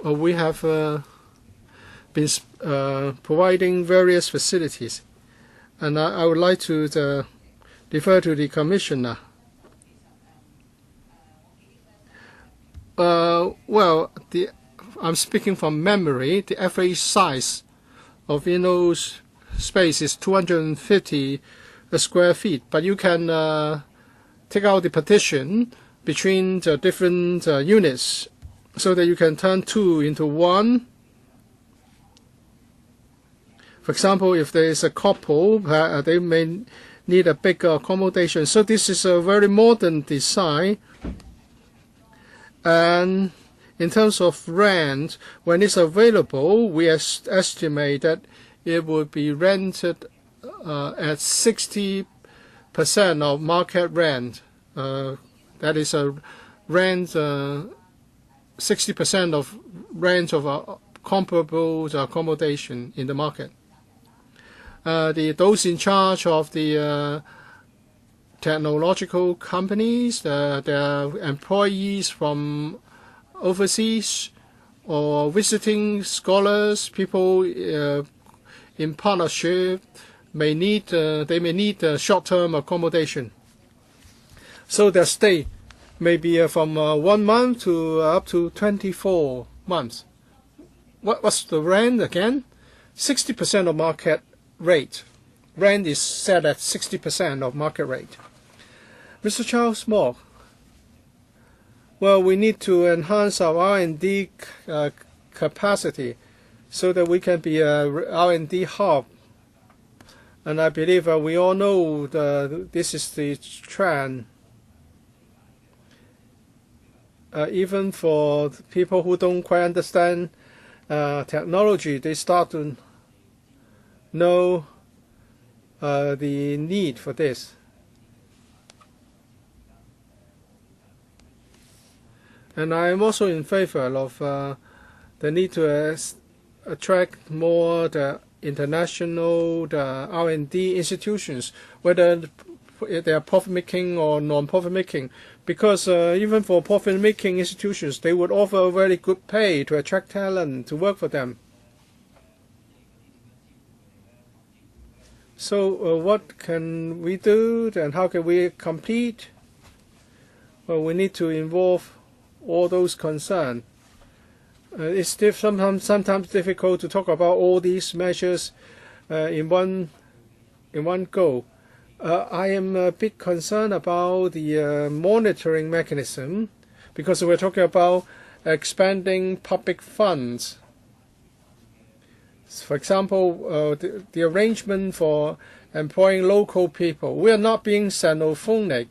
We have been providing various facilities, and I would like to defer to the Commissioner. Well, I'm speaking from memory. The average size of Inno's space is 250 square feet, but you can take out the partition between the different units so that you can turn two into one. For example, if there is a couple, they may need a bigger accommodation. So this is a very modern design. And in terms of rent, when it's available, we estimate that it would be rented at 60% of market rent. That is a rent, 60% of rent of comparable accommodation in the market. Those in charge of the technological companies, the employees from overseas, or visiting scholars, people in partnership may need short-term accommodation. So their stay may be from 1 month to up to 24 months. What's the rent again? 60% of market rate. Rent is set at 60% of market rate. Mr. Charles Moore, well, we need to enhance our R&D capacity so that we can be a R&D hub. And I believe we all know this is the trend. Even for people who don't quite understand technology, they start to know the need for this. And I am also in favor of the need to attract more the international R&D institutions, whether they are profit-making or non-profit-making, because even for profit-making institutions, they would offer a very good pay to attract talent to work for them. So what can we do and how can we compete? Well, we need to involve all those concerned. It's sometimes difficult to talk about all these measures in one go. I am a bit concerned about the monitoring mechanism, because we're talking about expanding public funds. For example, the arrangement for employing local people. We are not being xenophobic.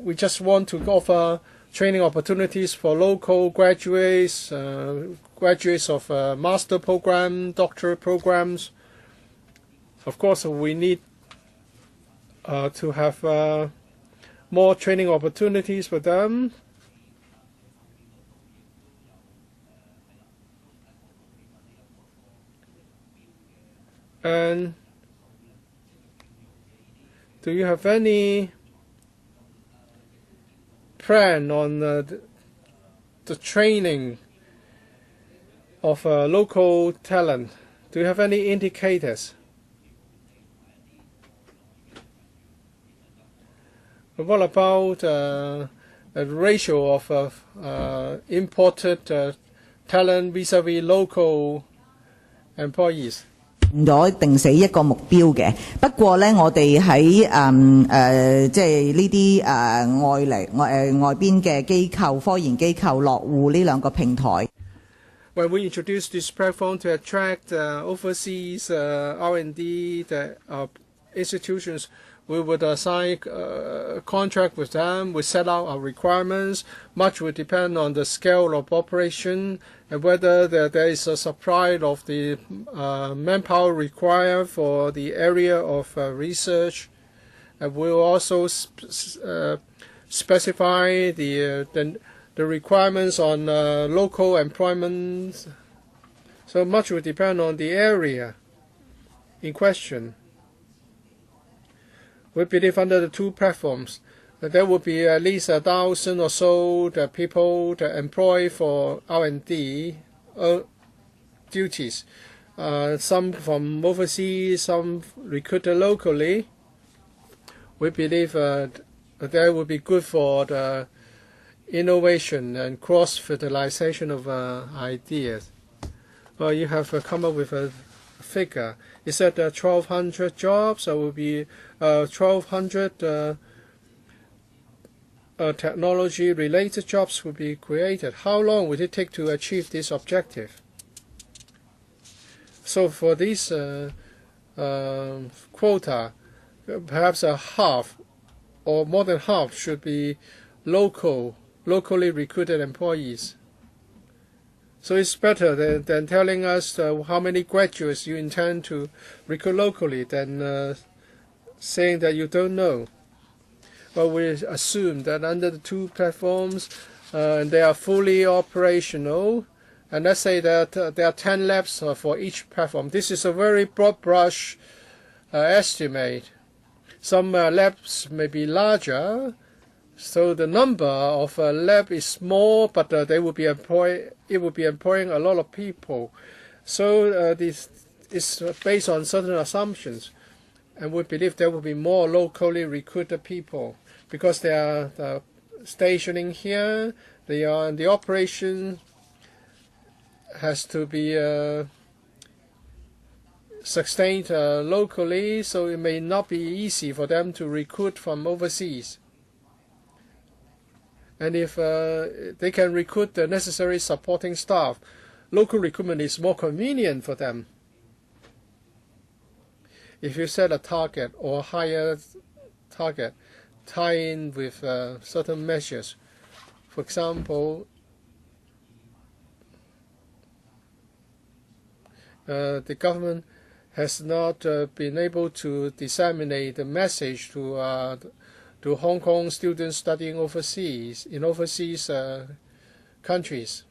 We just want to offer training opportunities for local graduates, graduates of master program, doctorate programs. Of course, we need to have more training opportunities for them. And do you have any plan on the training of local talent? Do you have any indicators? What about the ratio of imported talent vis-à-vis local employees? 咗定死一個目標嘅，不過咧，我哋喺即係呢啲外邊嘅機構、科研機構落戶呢兩個平台。When we introduced this platform to attract overseas R&D institutions, we would sign a contract with them. We set out our requirements. Much would depend on the scale of operation and whether there is a supply of the manpower required for the area of research. And we'll also specify the requirements on local employment. So much will depend on the area in question. We believe under the two platforms that there will be at least 1,000 or so people employed for R&D duties. Some from overseas, some recruited locally. We believe that will be good for the innovation and cross-fertilization of ideas. Well, you have come up with a figure. It said 1,200 jobs, so will be 1,200 technology-related jobs will be created. How long would it take to achieve this objective? So for this quota, perhaps a half or more than half should be locally recruited employees. So it's better than telling us how many graduates you intend to recruit locally than saying that you don't know. But we assume that under the two platforms, they are fully operational. And let's say that there are 10 labs for each platform. This is a very broad brush estimate. Some labs may be larger, so the number of lab is small, but it will be employing a lot of people. So this is based on certain assumptions, and we believe there will be more locally recruited people because they are stationing here. They are in the operation has to be sustained locally, so it may not be easy for them to recruit from overseas. And if they can recruit the necessary supporting staff, local recruitment is more convenient for them. If you set a target or higher target, tie in with certain measures. For example, the government has not been able to disseminate the message to Hong Kong students studying overseas in overseas countries.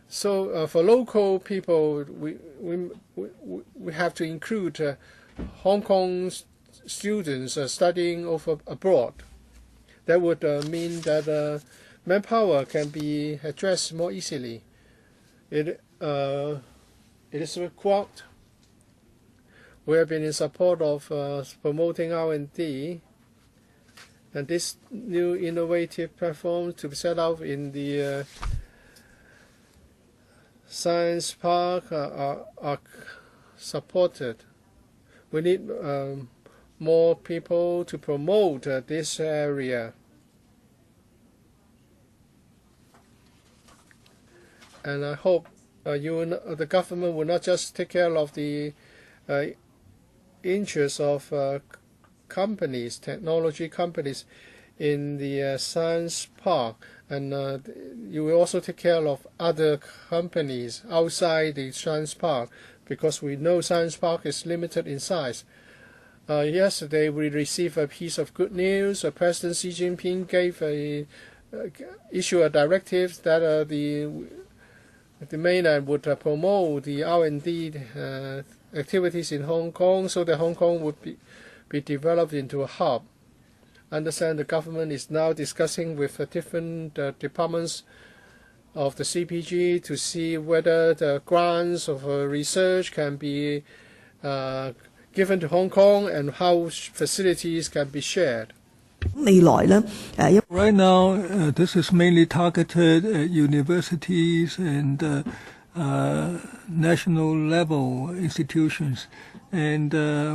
So for local people, we have to include Hong Kong students studying abroad. That would mean that manpower can be addressed more easily. It is a quote. We have been in support of promoting R&D, and this new innovative platform to be set up in the Science Park are supported. We need more people to promote this area. And I hope the government will not just take care of the interests of companies, technology companies in the science park, and you will also take care of other companies outside the science park, because we know science park is limited in size. Yesterday we received a piece of good news. President Xi Jinping issued a directive that the mainland would promote the R&D activities in Hong Kong, so that Hong Kong would be developed into a hub. I understand the government is now discussing with different departments of the CPG to see whether the grants of research can be given to Hong Kong and how facilities can be shared. Right now, this is mainly targeted at universities and national level institutions, and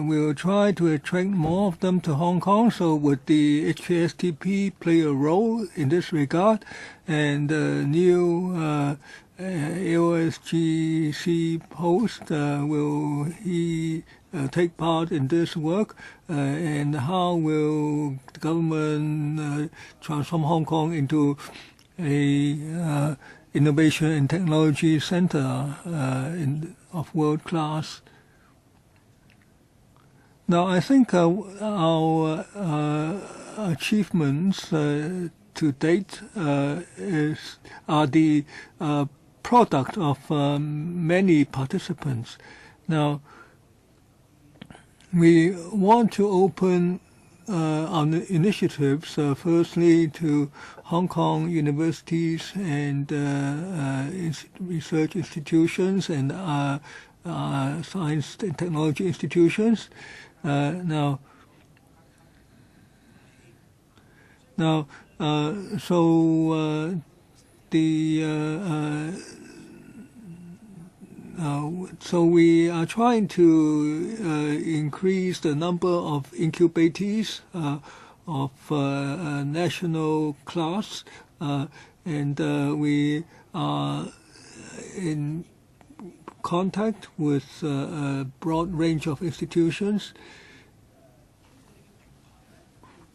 we'll try to attract more of them to Hong Kong. So would the HKSTP play a role in this regard? And new AOSGC post, will he take part in this work? And how will the government transform Hong Kong into a innovation and technology center of world class? Now, I think our achievements to date are the product of many participants. Now, we want to open our initiatives firstly to Hong Kong universities and research institutions and science and technology institutions. Now, So we are trying to increase the number of incubators of national class, and we are in contact with a broad range of institutions.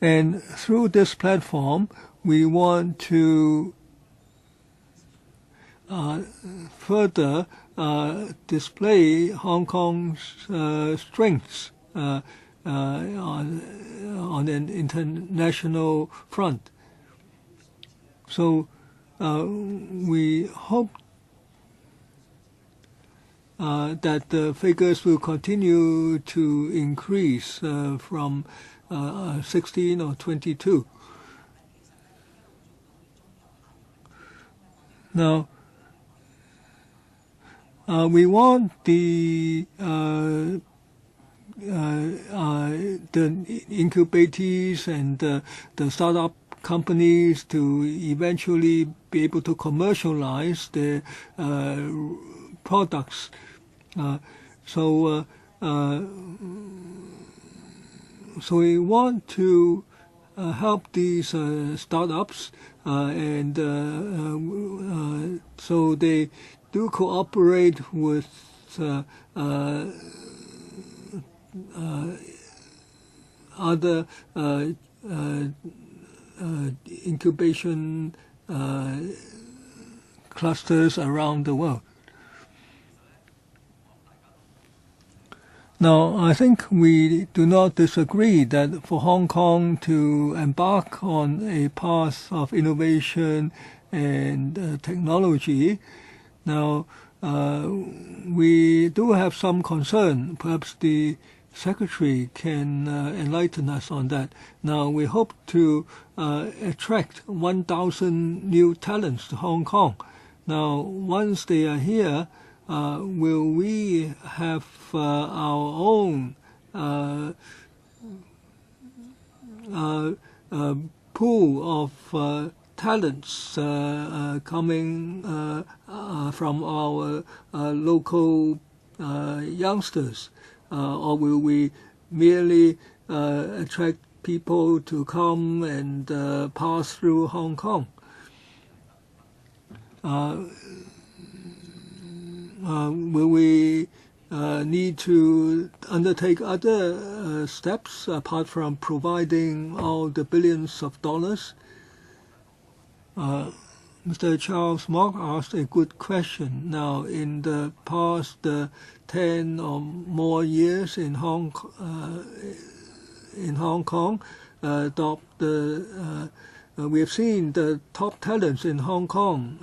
And through this platform, we want to further display Hong Kong's strengths on an international front. So we hope that the figures will continue to increase from 16 or 22. Now, we want the incubators and the startup companies to eventually be able to commercialize their products. So we want to help these startups, and so they do cooperate with other incubation clusters around the world. Now, I think we do not disagree that for Hong Kong to embark on a path of innovation and technology, now we do have some concern. Perhaps the Secretary can enlighten us on that. Now, we hope to attract 1,000 new talents to Hong Kong. Now, once they are here, will we have our own pool of talents coming from our local youngsters, or will we merely attract people to come and pass through Hong Kong? Will we need to undertake other steps apart from providing all the billions of dollars? Mr. Charles Mok asked a good question. Now, in the past 10 or more years in Hong Kong, we have seen the top talents in Hong Kong,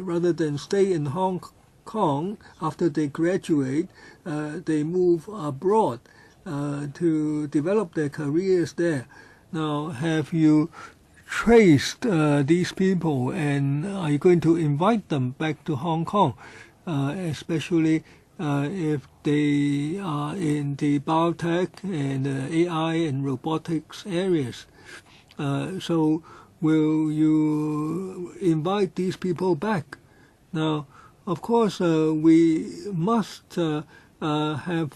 rather than stay in Hong Kong after they graduate, they move abroad to develop their careers there. Now, have you traced these people, and are you going to invite them back to Hong Kong, especially if they are in the biotech and AI and robotics areas? So will you invite these people back? Now, of course, we must have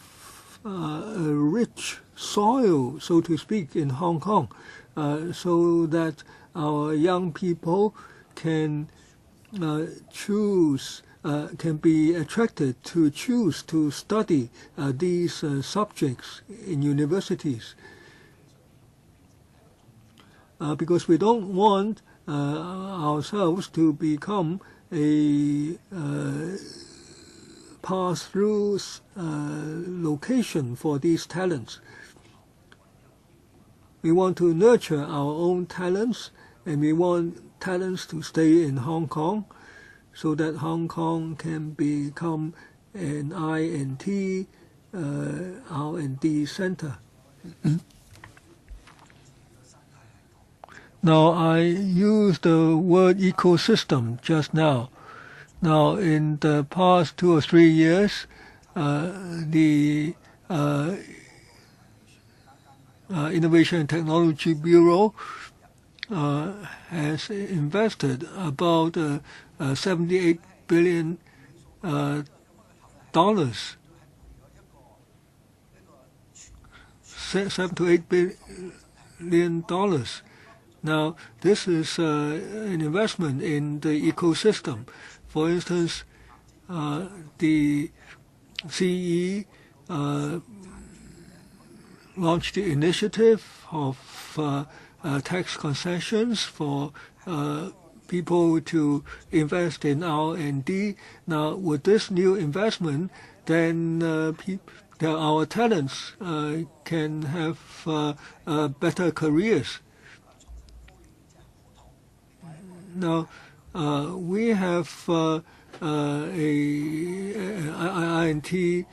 a rich soil, so to speak, in Hong Kong, so that our young people can can be attracted to choose to study these subjects in universities. Because we don't want ourselves to become a pass-through location for these talents. We want to nurture our own talents, and we want talents to stay in Hong Kong so that Hong Kong can become an R&D center. Now, I used the word ecosystem just now. Now, in the past 2 or 3 years, the Innovation and Technology Bureau has invested about $78 billion dollars, $7 to $8 billion dollars. Now, this is an investment in the ecosystem. For instance, the CE launched the initiative of tax concessions for people to invest in R&D. Now, with this new investment, then our talents can have better careers. Now, we have a I&T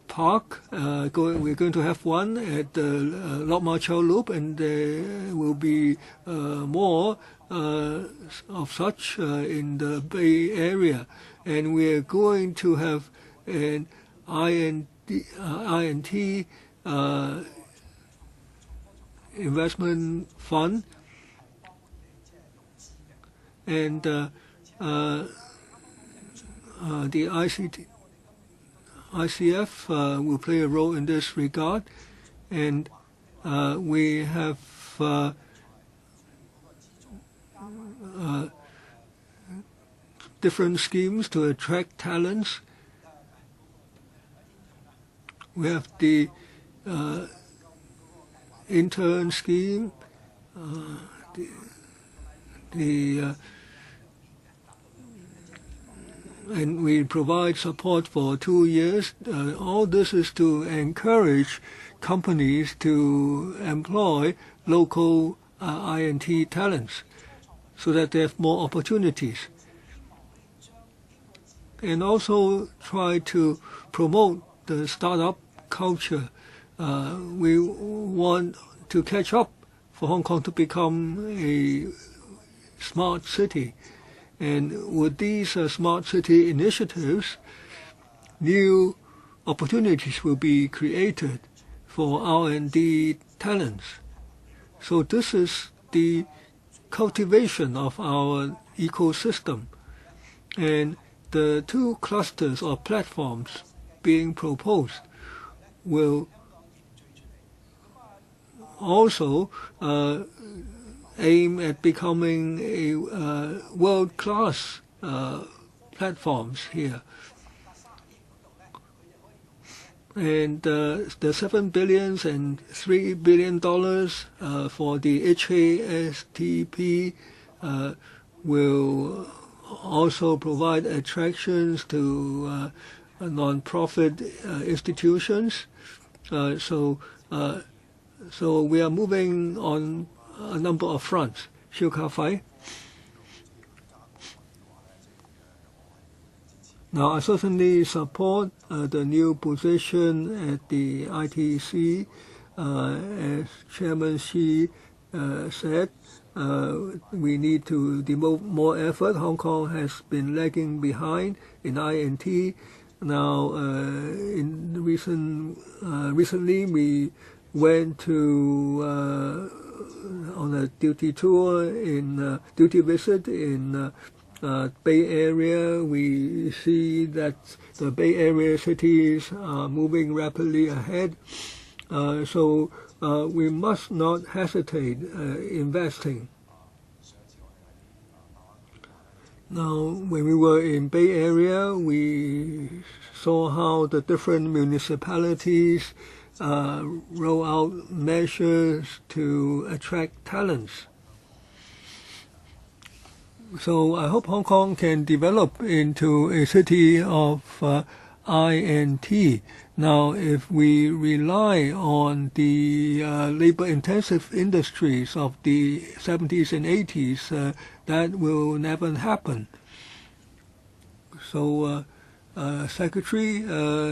park. We're going to have one at the Lok Ma Chau Loop, and there will be more of such in the Bay Area. And we're going to have an I&T investment fund, and the ICF will play a role in this regard, and we have different schemes to attract talents. We have the intern scheme, and we provide support for 2 years. All this is to encourage companies to employ local I&T talents so that they have more opportunities. And also try to promote the startup culture. We want to catch up for Hong Kong to become a smart city. And with these smart city initiatives, new opportunities will be created for R&D talents. So this is the cultivation of our ecosystem. And the two clusters or platforms being proposed will also aim at becoming a world-class platforms here. And the $7 billion and $3 billion for the HKSTP will also provide attractions to non-profit institutions. So we are moving on a number of fronts. Xiu Ka-fai. Now, I certainly support the new position at the ITC. As Chairman Xi said, we need to devote more effort. Hong Kong has been lagging behind in I&T. Now, recently we went to on a duty tour duty visit in Bay Area. We see that the Bay Area cities are moving rapidly ahead. So we must not hesitate investing. Now, when we were in Bay Area, we saw how the different municipalities roll out measures to attract talents. So I hope Hong Kong can develop into a city of I&T. Now, if we rely on the labor-intensive industries of the 70s and 80s, that will never happen. So, Secretary,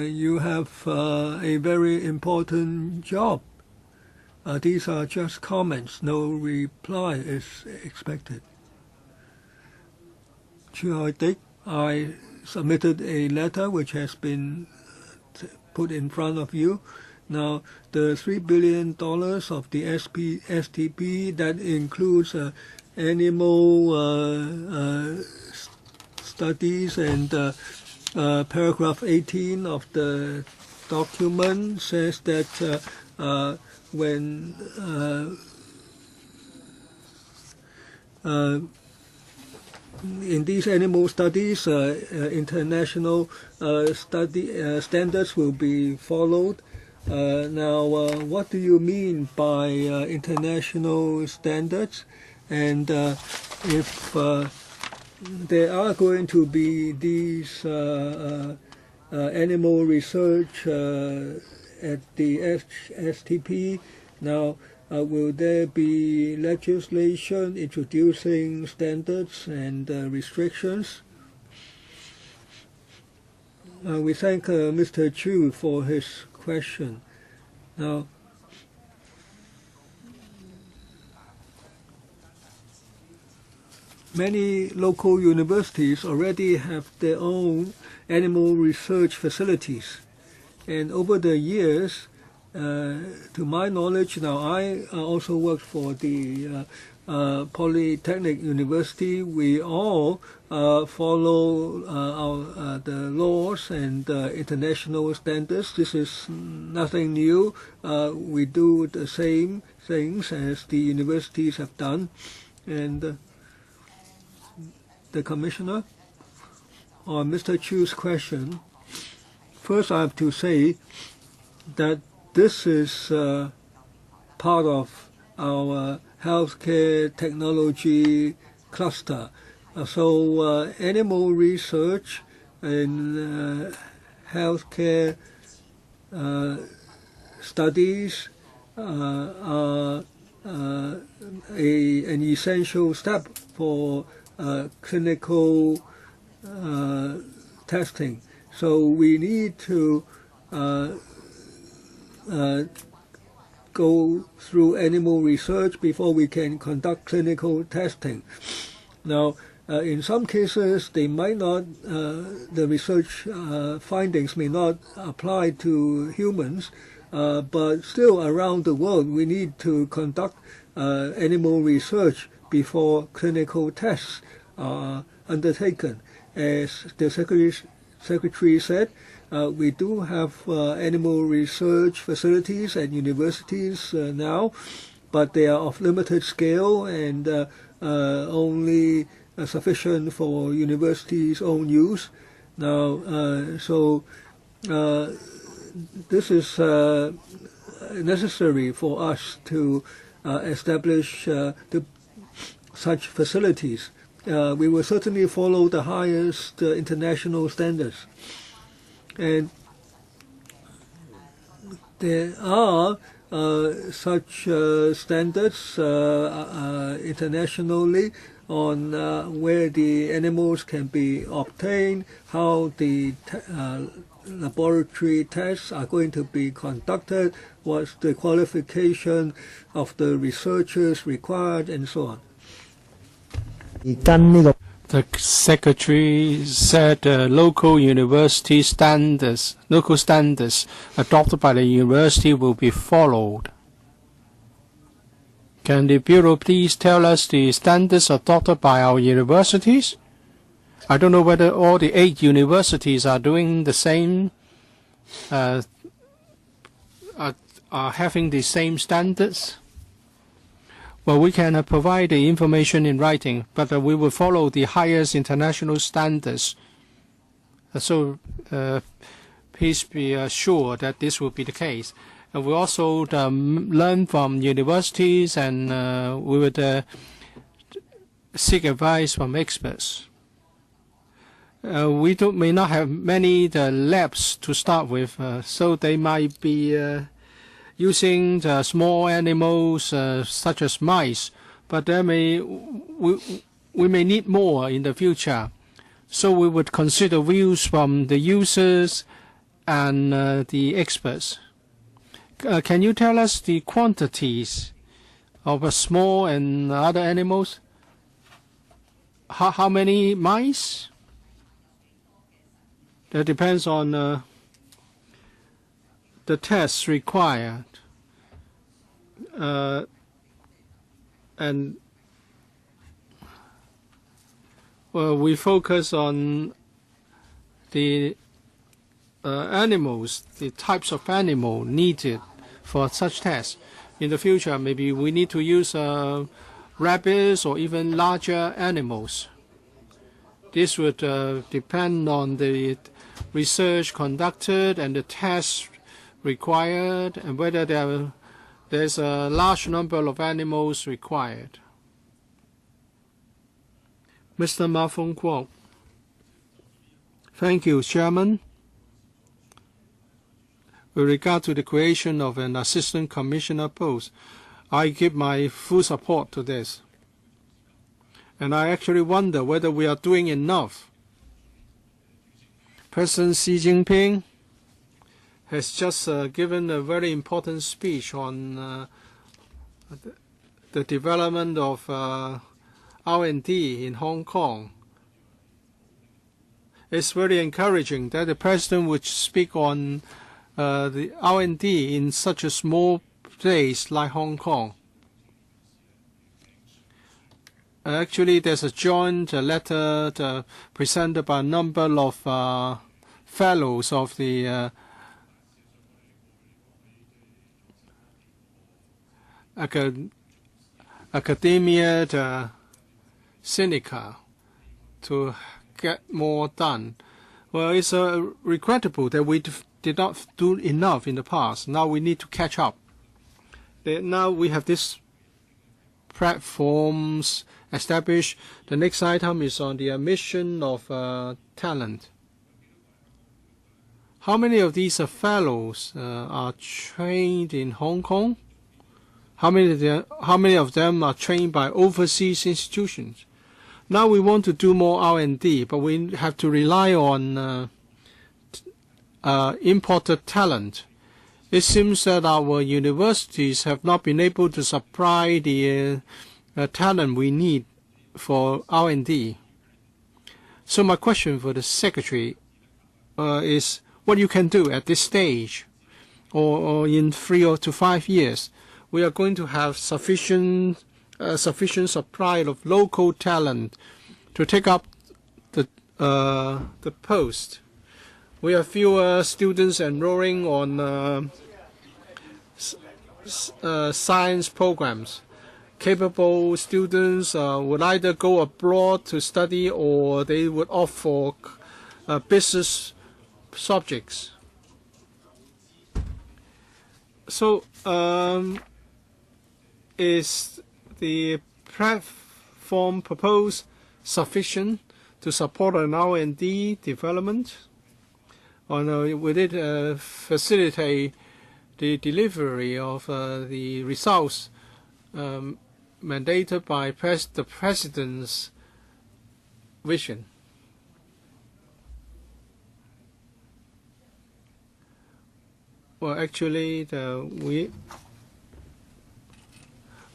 you have a very important job. These are just comments. No reply is expected. I submitted a letter which has been put in front of you, Now, the $3 billion of the STP, that includes animal studies, and paragraph 18 of the document says that when in these animal studies, international standards will be followed. Now, what do you mean by international standards? And if there are going to be these animal research at the STP, now will there be legislation introducing standards and restrictions? We thank Mr. Chu for his question. Now, many local universities already have their own animal research facilities. And over the years, to my knowledge, now I also work for the Polytechnic University. We all follow the laws and international standards. This is nothing new. We do the same things as the universities have done. And the Commissioner, on Mr. Chu's question, first I have to say that this is part of our healthcare technology cluster. So animal research and healthcare studies are an essential step for clinical testing. So we need to go through animal research before we can conduct clinical testing. Now, in some cases, they might not, the research findings may not apply to humans, but still around the world we need to conduct animal research before clinical tests are undertaken. As the Secretary said, we do have animal research facilities at universities now, but they are of limited scale and only sufficient for universities' own use. Now, this is necessary for us to establish such facilities. We will certainly follow the highest international standards. And there are such standards internationally on where the animals can be obtained, how the laboratory tests are going to be conducted, what's the qualification of the researchers required, and so on. The Secretary said local standards adopted by the university will be followed. Can the Bureau please tell us the standards adopted by our universities? I don't know whether all the 8 universities are doing the same, are having the same standards. Well, we can provide the information in writing, but we will follow the highest international standards. So please be assured that this will be the case. And we also learn from universities, and we would seek advice from experts. We may not have many labs to start with, so they might be using the small animals such as mice, but we may need more in the future. So we would consider views from the users and the experts. Can you tell us the quantities of small and other animals? How many mice? That depends on the tests required, and we focus on the animals, the types of animal needed for such tests. In the future, maybe we need to use rabbits or even larger animals. This would depend on the research conducted and the tests required, and whether there's a large number of animals required. Mr. Ma Fung Kwok. Thank you, Chairman. With regard to the creation of an assistant commissioner post, I give my full support to this. And I actually wonder whether we are doing enough. President Xi Jinping has just given a very important speech on the development of R&D in Hong Kong. It's very encouraging that the president would speak on the R&D in such a small place like Hong Kong. Actually, there's a joint letter presented by a number of fellows of the Academia Sinica to get more done. Well, it's regrettable that we did not do enough in the past. Now we need to catch up. Now we have these platforms established. The next item is on the admission of talent. How many of these fellows are trained in Hong Kong? How many of them are trained by overseas institutions? Now we want to do more R&D, but we have to rely on imported talent. It seems that our universities have not been able to supply the talent we need for R&D. So my question for the Secretary is what you can do at this stage or in 3 to 5 years. We are going to have sufficient supply of local talent to take up the post. We have fewer students enrolling on science programs. Capable students would either go abroad to study or they would opt for business subjects. So is the platform proposed sufficient to support an R&D development? Or would it facilitate the delivery of the results mandated by the President's vision? Well, actually,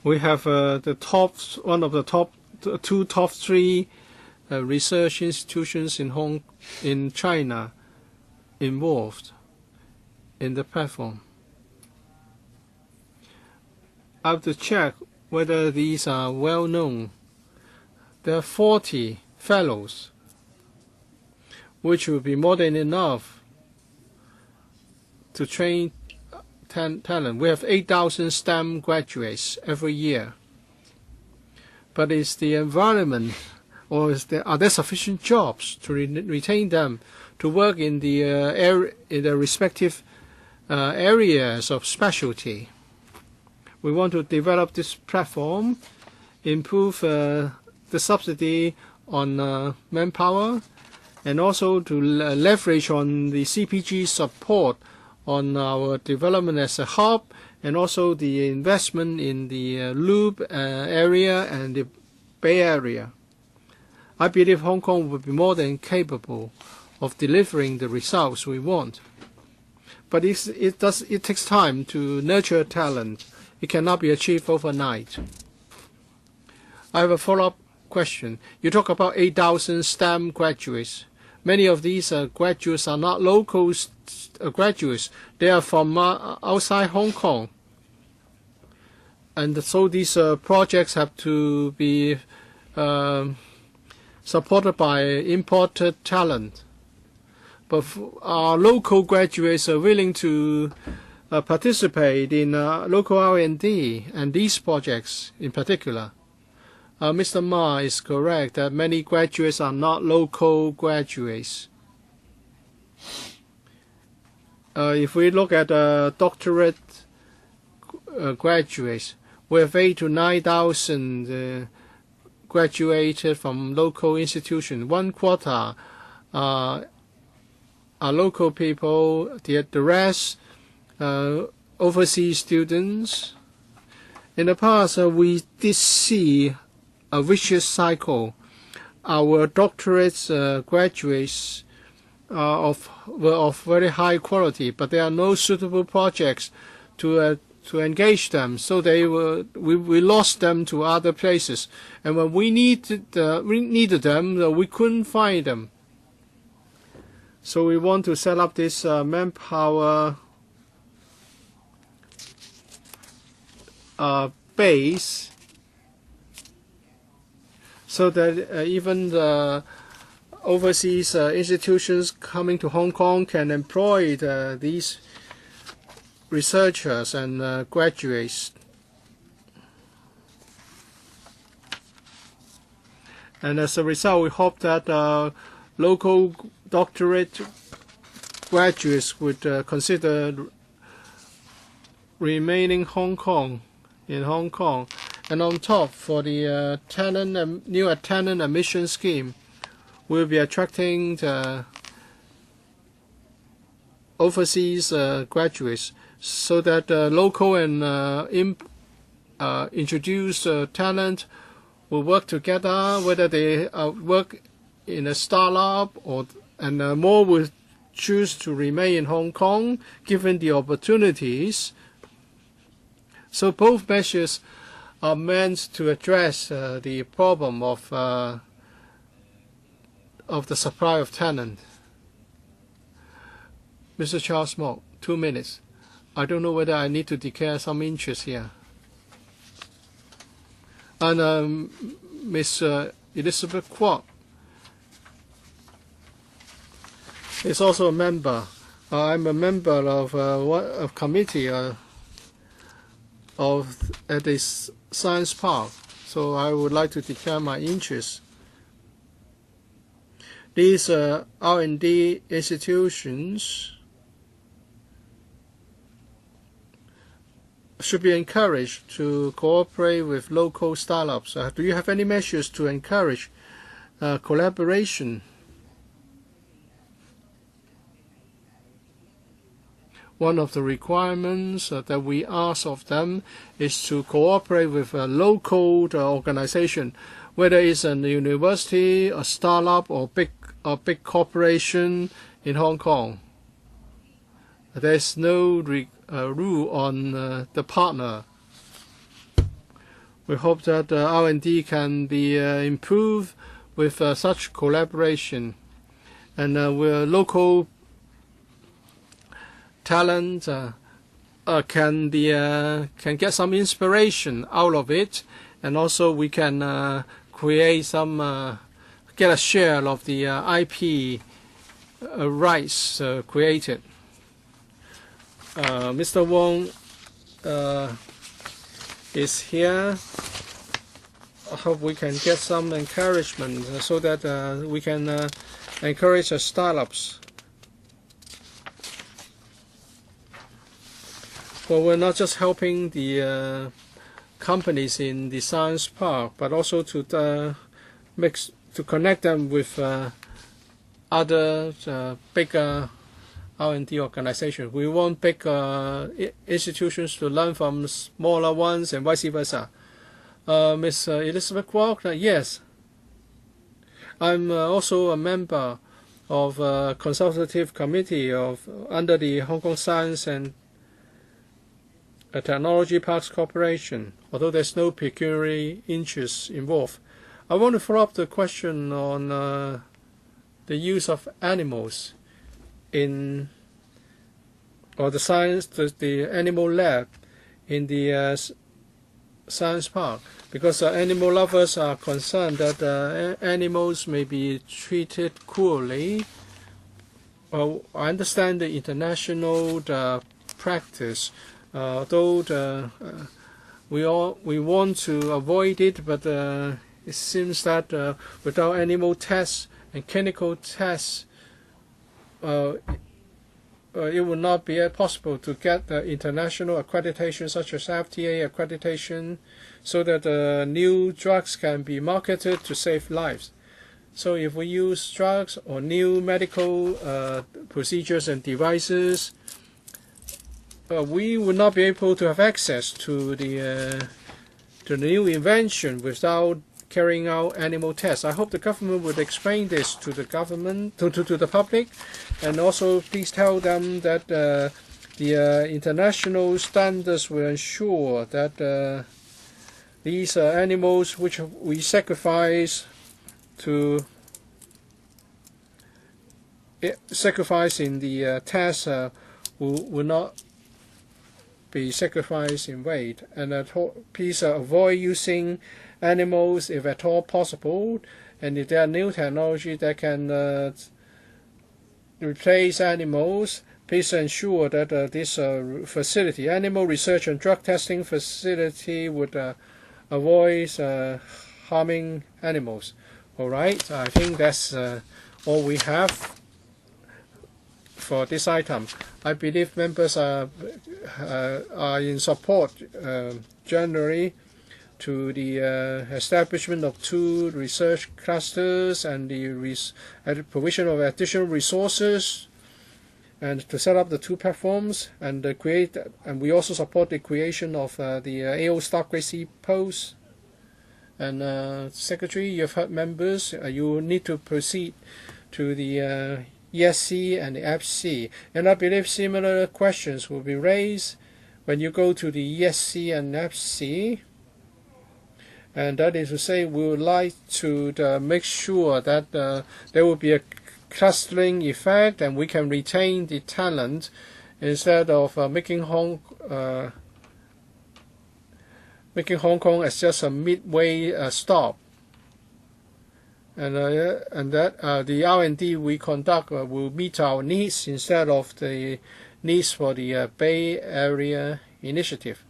we have one of the top three research institutions in China involved in the platform. I have to check whether these are well known. There are 40 fellows, which will be more than enough to train talent. We have 8,000 STEM graduates every year. But is the environment, or are there sufficient jobs to retain them to work in the respective areas of specialty? We want to develop this platform, improve the subsidy on manpower, and also to leverage on the CPG support on our development as a hub, and also the investment in the Loop area and the Bay Area. I believe Hong Kong will be more than capable of delivering the results we want. But it takes time to nurture talent. It cannot be achieved overnight. I have a follow-up question. You talk about 8,000 STEM graduates, many of these graduates are not local graduates. They are from outside Hong Kong. And so these projects have to be supported by imported talent. But our local graduates are willing to participate in local R&D and these projects in particular. Mr. Ma is correct that many graduates are not local graduates. If we look at doctorate graduates, we have 8,000 to 9,000 graduated from local institutions. 1/4 are local people, the rest overseas students. In the past, we did see a vicious cycle. Our doctorate graduates were of very high quality, but there are no suitable projects to engage them, so we lost them to other places. And when we needed them, we couldn't find them. So we want to set up this manpower base, so that even the overseas institutions coming to Hong Kong can employ these researchers and graduates. And as a result, we hope that local doctorate graduates would consider remaining in Hong Kong. And on top, for the new talent admission scheme, we'll be attracting the overseas graduates, so that local and introduced talent will work together, whether they work in a startup and more will choose to remain in Hong Kong given the opportunities. So both measures are meant to address the problem of the supply of talent. Mr. Charles Mok, 2 minutes. I don't know whether I need to declare some interest here. And Ms. Elizabeth Kwok is also a member. I'm a member of a committee at this science park, so I would like to declare my interest. These R&D institutions should be encouraged to cooperate with local startups. Do you have any measures to encourage collaboration? One of the requirements that we ask of them is to cooperate with a local organization, whether it's a university, a startup, or big corporation in Hong Kong. There's no rule on the partner. We hope that R&D can be improved with such collaboration, and where local talent can get some inspiration out of it, and also we can create some get a share of the IP rights created. Mr. Wong is here. I hope we can get some encouragement so that we can encourage the startups. Well, we're not just helping the companies in the science park, but also to connect them with other bigger R&D organizations. We want big institutions to learn from smaller ones and vice versa. Ms. Elizabeth Kwok, yes. I'm also a member of a consultative committee under the Hong Kong Science and Technology Parks Corporation, although there's no pecuniary interest involved. I want to follow up the question on the use of animals in or the animal lab in the science park, because animal lovers are concerned that animals may be treated cruelly. Well, I understand the international practice, though we want to avoid it, but it seems that without animal tests and clinical tests, it would not be possible to get international accreditation such as FDA accreditation, so that new drugs can be marketed to save lives. So if we use drugs or new medical procedures and devices, we would not be able to have access to the new invention without carrying out animal tests. I hope the government would explain this to the government, to the public, and also please tell them that the international standards will ensure that these animals which we sacrifice in the test will not be sacrificed in vain, and please avoid using animals if at all possible, and if there are new technology that can replace animals, please ensure that this facility, animal research and drug testing facility, would avoid harming animals. All right, I think that's all we have for this item. I believe members are in support generally to the establishment of 2 research clusters and the provision of additional resources, and to set up the 2 platforms and and we also support the creation of the AO staff grade C posts. And Secretary, you've heard members, you need to proceed to the ESC and the FC, and I believe similar questions will be raised when you go to the ESC and FC. And that is to say, we would like to make sure that there will be a clustering effect and we can retain the talent instead of making Hong Kong as just a midway stop. And that the R&D we conduct will meet our needs instead of the needs for the Bay Area initiative.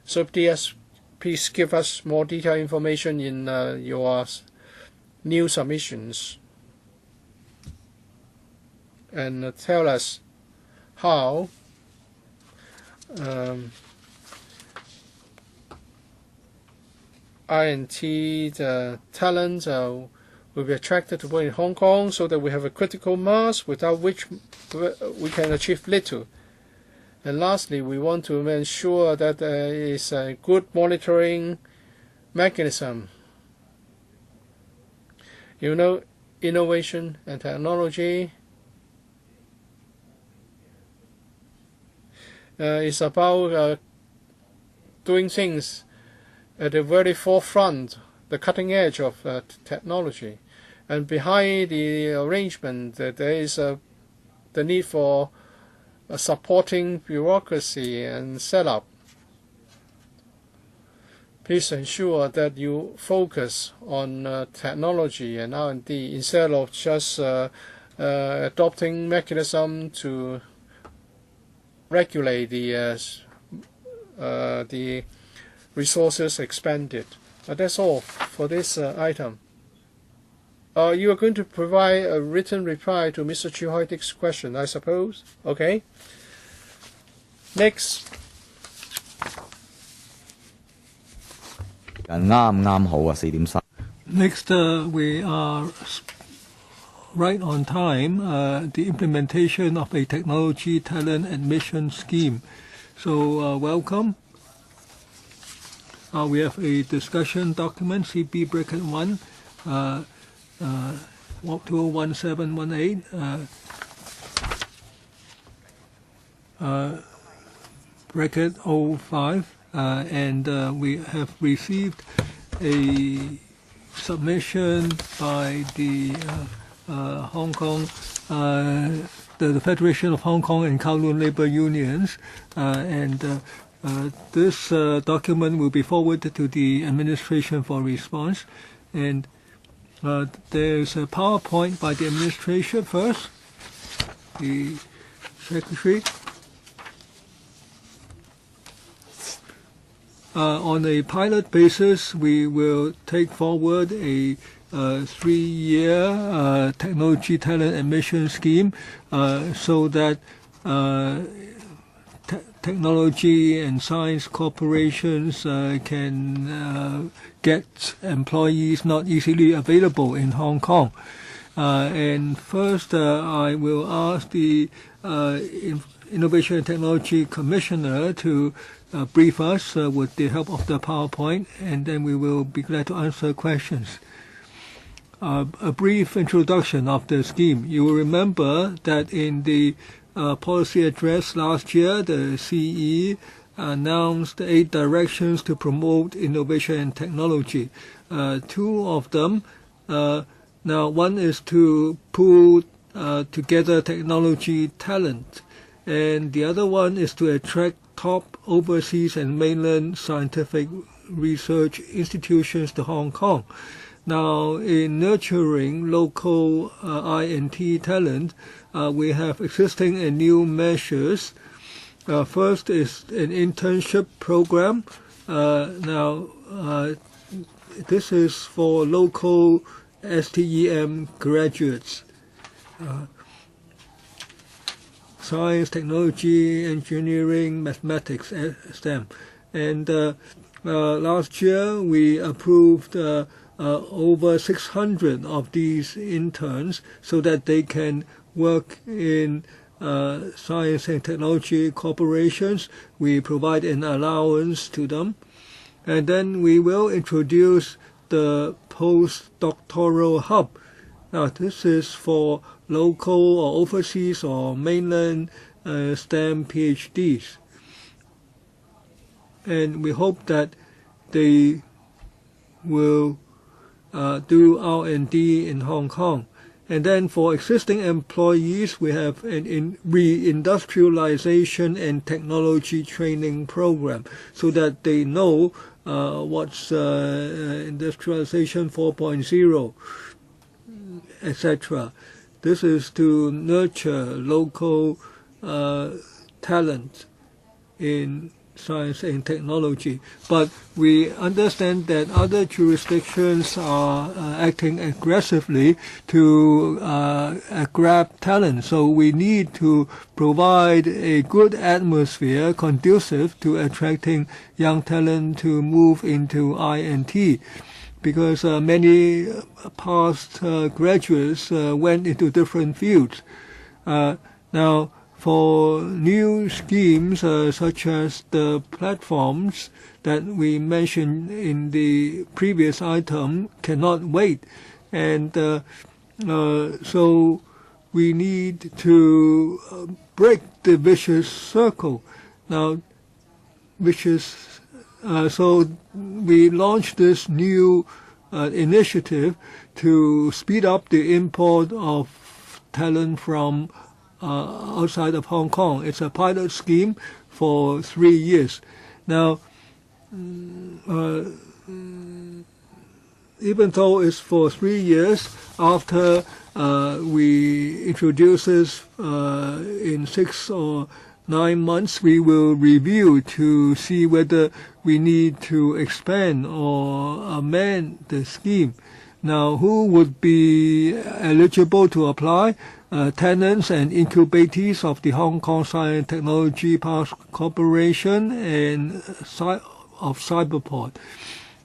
So please give us more detailed information in your new submissions, and tell us how I&T talent will be attracted to work in Hong Kong, so that we have a critical mass without which we can achieve little. And lastly, we want to ensure that there is a good monitoring mechanism. You know, innovation and technology is about doing things at the very forefront, the cutting edge of technology. And behind the arrangement, there is the need for supporting bureaucracy and setup. Please ensure that you focus on technology and R&D instead of just adopting mechanism to regulate the resources expended. That's all for this item. You are going to provide a written reply to Mr. Chiu Hoi Teek's question, I suppose? Okay. Next. 啱好啊，4:3。Next, we are right on time, the implementation of a technology talent admission scheme. So welcome. We have a discussion document, CB bracket 1, 201718, bracket 05, and we have received a submission by the Hong Kong, the Federation of Hong Kong and Kowloon Labour Unions, and this document will be forwarded to the administration for response. And there's a PowerPoint by the administration first, the secretary. On a pilot basis, we will take forward a 3-year technology talent admission scheme so that technology and science corporations can get employees not easily available in Hong Kong. And first, I will ask the Innovation and Technology Commissioner to brief us with the help of the PowerPoint, and then we will be glad to answer questions. A brief introduction of the scheme. You will remember that in the policy address last year, the CE announced 8 directions to promote innovation and technology. 2 of them, now one is to pull together technology talent, and the other one is to attract top overseas and mainland scientific research institutions to Hong Kong. Now, in nurturing local I&T talent, we have existing and new measures. First is an internship program. This is for local STEM graduates. Science, technology, engineering, mathematics, STEM. And last year we approved over 600 of these interns so that they can work in science and technology corporations. We provide an allowance to them. And then we will introduce the postdoctoral hub. Now, this is for local or overseas or mainland STEM PhDs. And we hope that they will do R&D in Hong Kong. And then for existing employees, we have an reindustrialization and technology training program so that they know what's industrialization 4.0, etc. This is to nurture local talent in science and technology. But we understand that other jurisdictions are acting aggressively to grab talent. So we need to provide a good atmosphere conducive to attracting young talent to move into I&T. Because many past graduates went into different fields. Now, for new schemes such as the platforms that we mentioned in the previous item cannot wait. And so we need to break the vicious circle. Now, so we launched this new initiative to speed up the import of talent from outside of Hong Kong. It's a pilot scheme for 3 years. Now, even though it's for 3 years, after we introduce this in 6 or 9 months, we will review to see whether we need to expand or amend the scheme. Now, who would be eligible to apply? Tenants and incubators of the Hong Kong Science and Technology Parks Corporation and of Cyberport.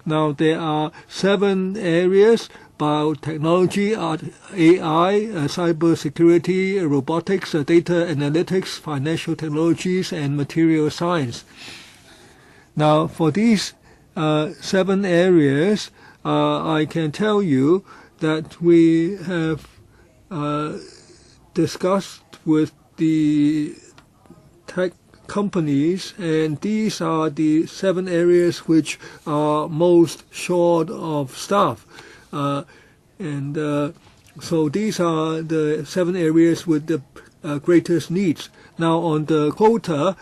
Now, there are 7 areas: biotechnology, AI, cyber security, robotics, data analytics, financial technologies, and material science. Now, for these 7 areas, I can tell you that we have discussed with the tech companies, and these are the 7 areas which are most short of staff. And So these are the 7 areas with the greatest needs. Now on the quota,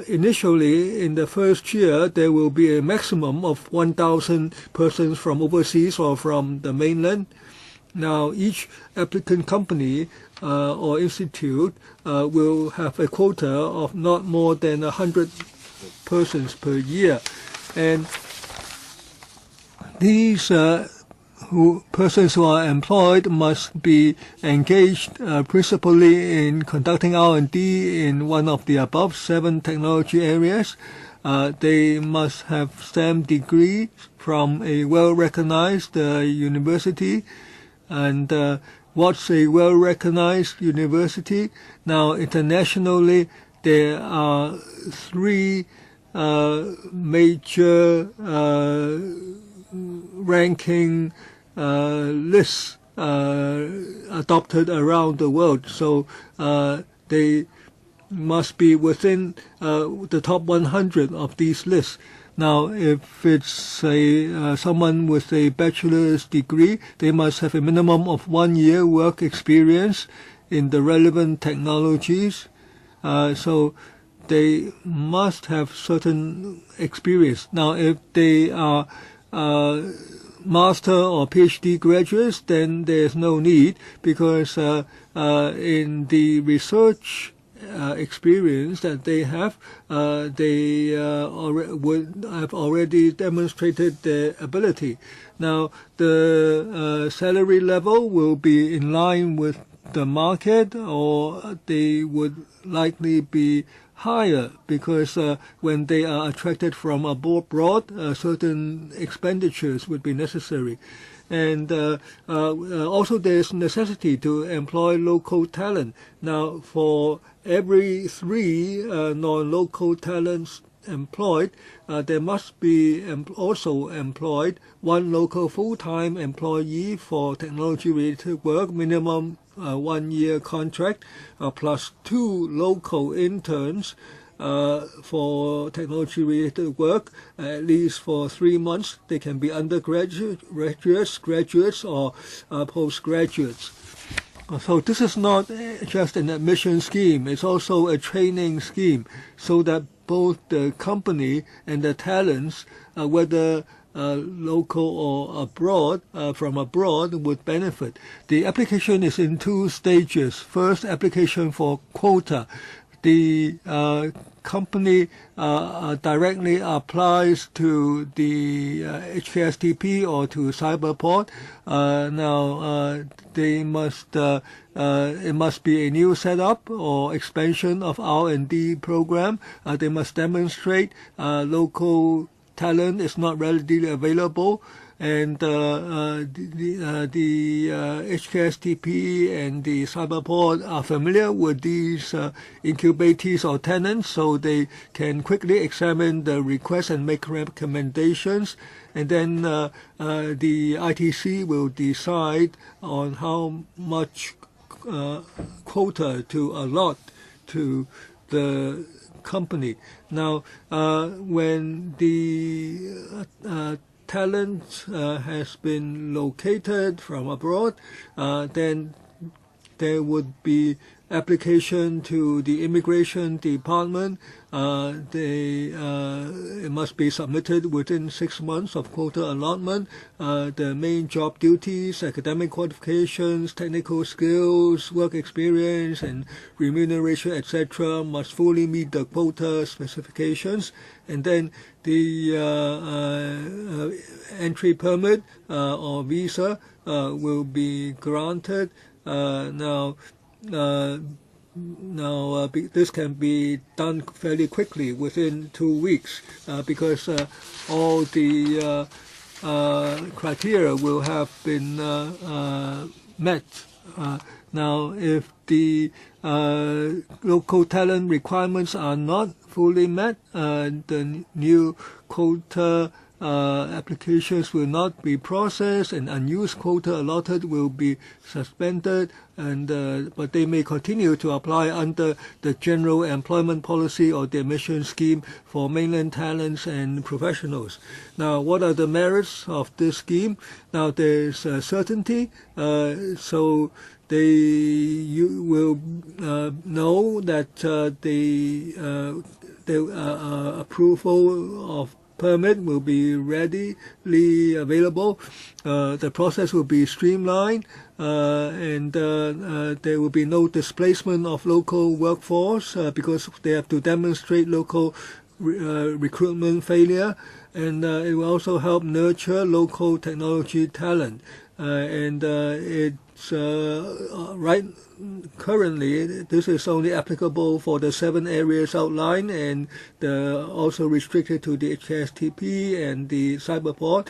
initially in the first year there will be a maximum of 1,000 persons from overseas or from the mainland. Now each applicant company or institute will have a quota of not more than 100 persons per year, and these persons who are employed must be engaged principally in conducting R&D in one of the above 7 technology areas. They must have STEM degree from a well-recognized university. And what's a well-recognized university? Now, internationally, there are 3 major ranking lists adopted around the world. So they must be within the top 100 of these lists. Now, if it's someone with a bachelor's degree, they must have a minimum of 1 year work experience in the relevant technologies. So they must have certain experience. Now, if they are master or PhD graduates, then there's no need, because in the research experience that they have, they would have already demonstrated their ability. Now, the salary level will be in line with the market, or they would likely be higher, because when they are attracted from abroad, certain expenditures would be necessary. And also there's necessity to employ local talent. Now, for every 3 non-local talents employed, there must be also employed 1 local full-time employee for technology-related work, minimum 1 year contract, plus 2 local interns for technology-related work, at least for 3 months. They can be undergraduates, graduates, or postgraduates. So this is not just an admission scheme, it's also a training scheme, so that both the company and the talents, whether local or abroad, from abroad, would benefit. The application is in 2 stages. First, application for quota. The company directly applies to the HKSTP or to Cyberport. Now, they must it must be a new setup or expansion of R&D program. They must demonstrate local talent is not readily available, and the HKSTP and the Cyberport are familiar with these incubators or tenants, so they can quickly examine the request and make recommendations. And then the ITC will decide on how much quota to allot to the company. Now, when the talent has been located from abroad, then there would be application to the immigration department. It must be submitted within 6 months of quota allotment. The main job duties, academic qualifications, technical skills, work experience, and remuneration, etc., must fully meet the quota specifications. And then the entry permit or visa will be granted. This can be done fairly quickly, within 2 weeks, because all the criteria will have been met. Now, if the local talent requirements are not fully met, the new quota applications will not be processed and unused quota allotted will be suspended, and but they may continue to apply under the general employment policy or the admission scheme for mainland talents and professionals. Now, what are the merits of this scheme? Now, there's certainty, so you will know that the approval of permit will be readily available. The process will be streamlined, and there will be no displacement of local workforce because they have to demonstrate local recruitment failure, and it will also help nurture local technology talent. And it's right currently this is only applicable for the 7 areas outlined, and also restricted to the HSTP and the cyberport.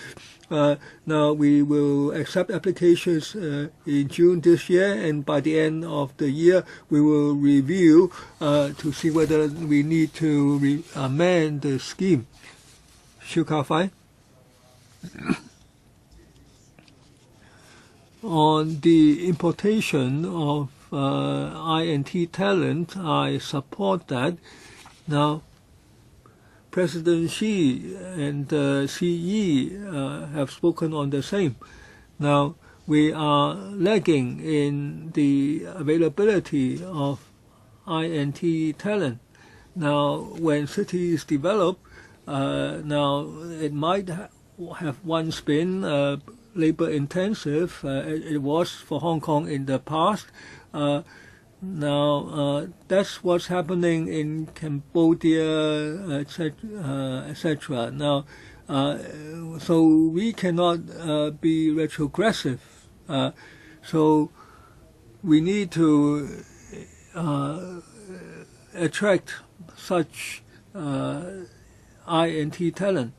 Now we will accept applications in June this year, and by the end of the year we will review to see whether we need to amend the scheme. Shu Kao-fai. On the importation of INT talent, I support that. Now, President Xi and CE have spoken on the same. Now, we are lagging in the availability of INT talent. Now, when cities develop, now it might have once been labor intensive. It was for Hong Kong in the past. Now that's what's happening in Cambodia, etc. Now, so we cannot be retrogressive. So we need to attract such INT talent.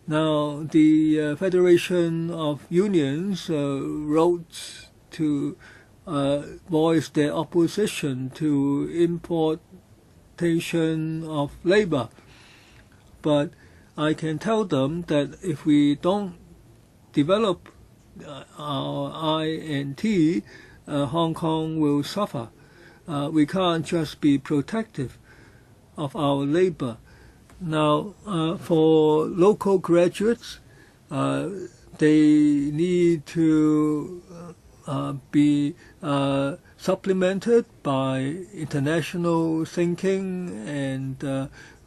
Now, the Federation of Unions wrote to voice their opposition to importation of labor. But I can tell them that if we don't develop our INT, Hong Kong will suffer. We can't just be protective of our labor. Now, for local graduates, they need to be supplemented by international thinking and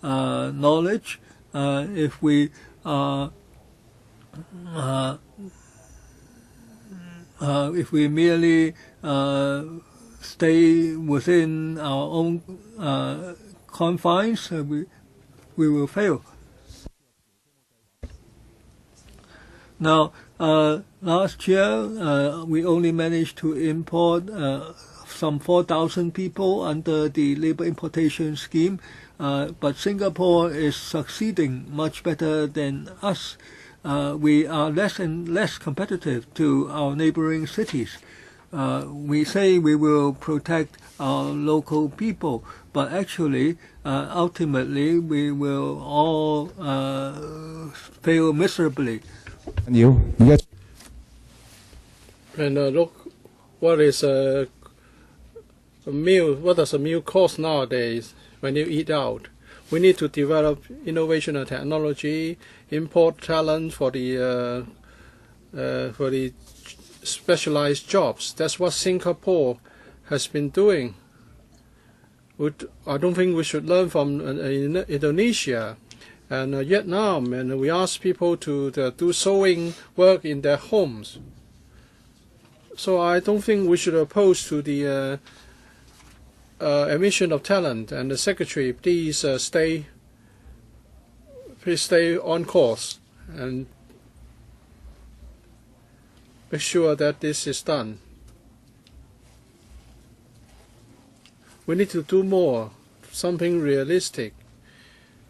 knowledge. If we merely stay within our own confines, we will fail. Now, last year, we only managed to import some 4,000 people under the labor importation scheme, but Singapore is succeeding much better than us. We are less and less competitive to our neighboring cities. We say we will protect our local people, but actually, ultimately, we will all fail miserably. And look, what is a meal? What does a meal cost nowadays when you eat out? We need to develop innovation and technology, import talent for the specialized jobs. That's what Singapore has been doing. I don't think we should learn from Indonesia and Vietnam, and we ask people to do sewing work in their homes. So I don't think we should oppose to the admission of talent. And the Secretary, please stay on course and make sure that this is done. We need to do more, something realistic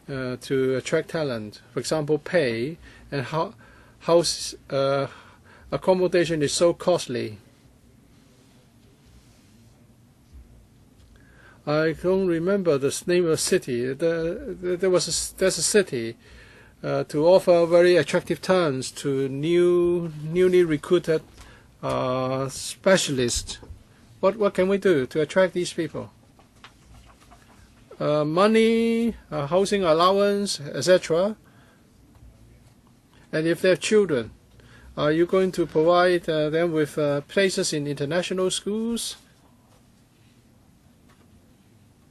to attract talent. For example, pay and house accommodation is so costly. I don't remember the name of the city. There's a city to offer very attractive terms to newly recruited specialists. What can we do to attract these people? Money, housing allowance, etc. And if they have children, are you going to provide them with places in international schools?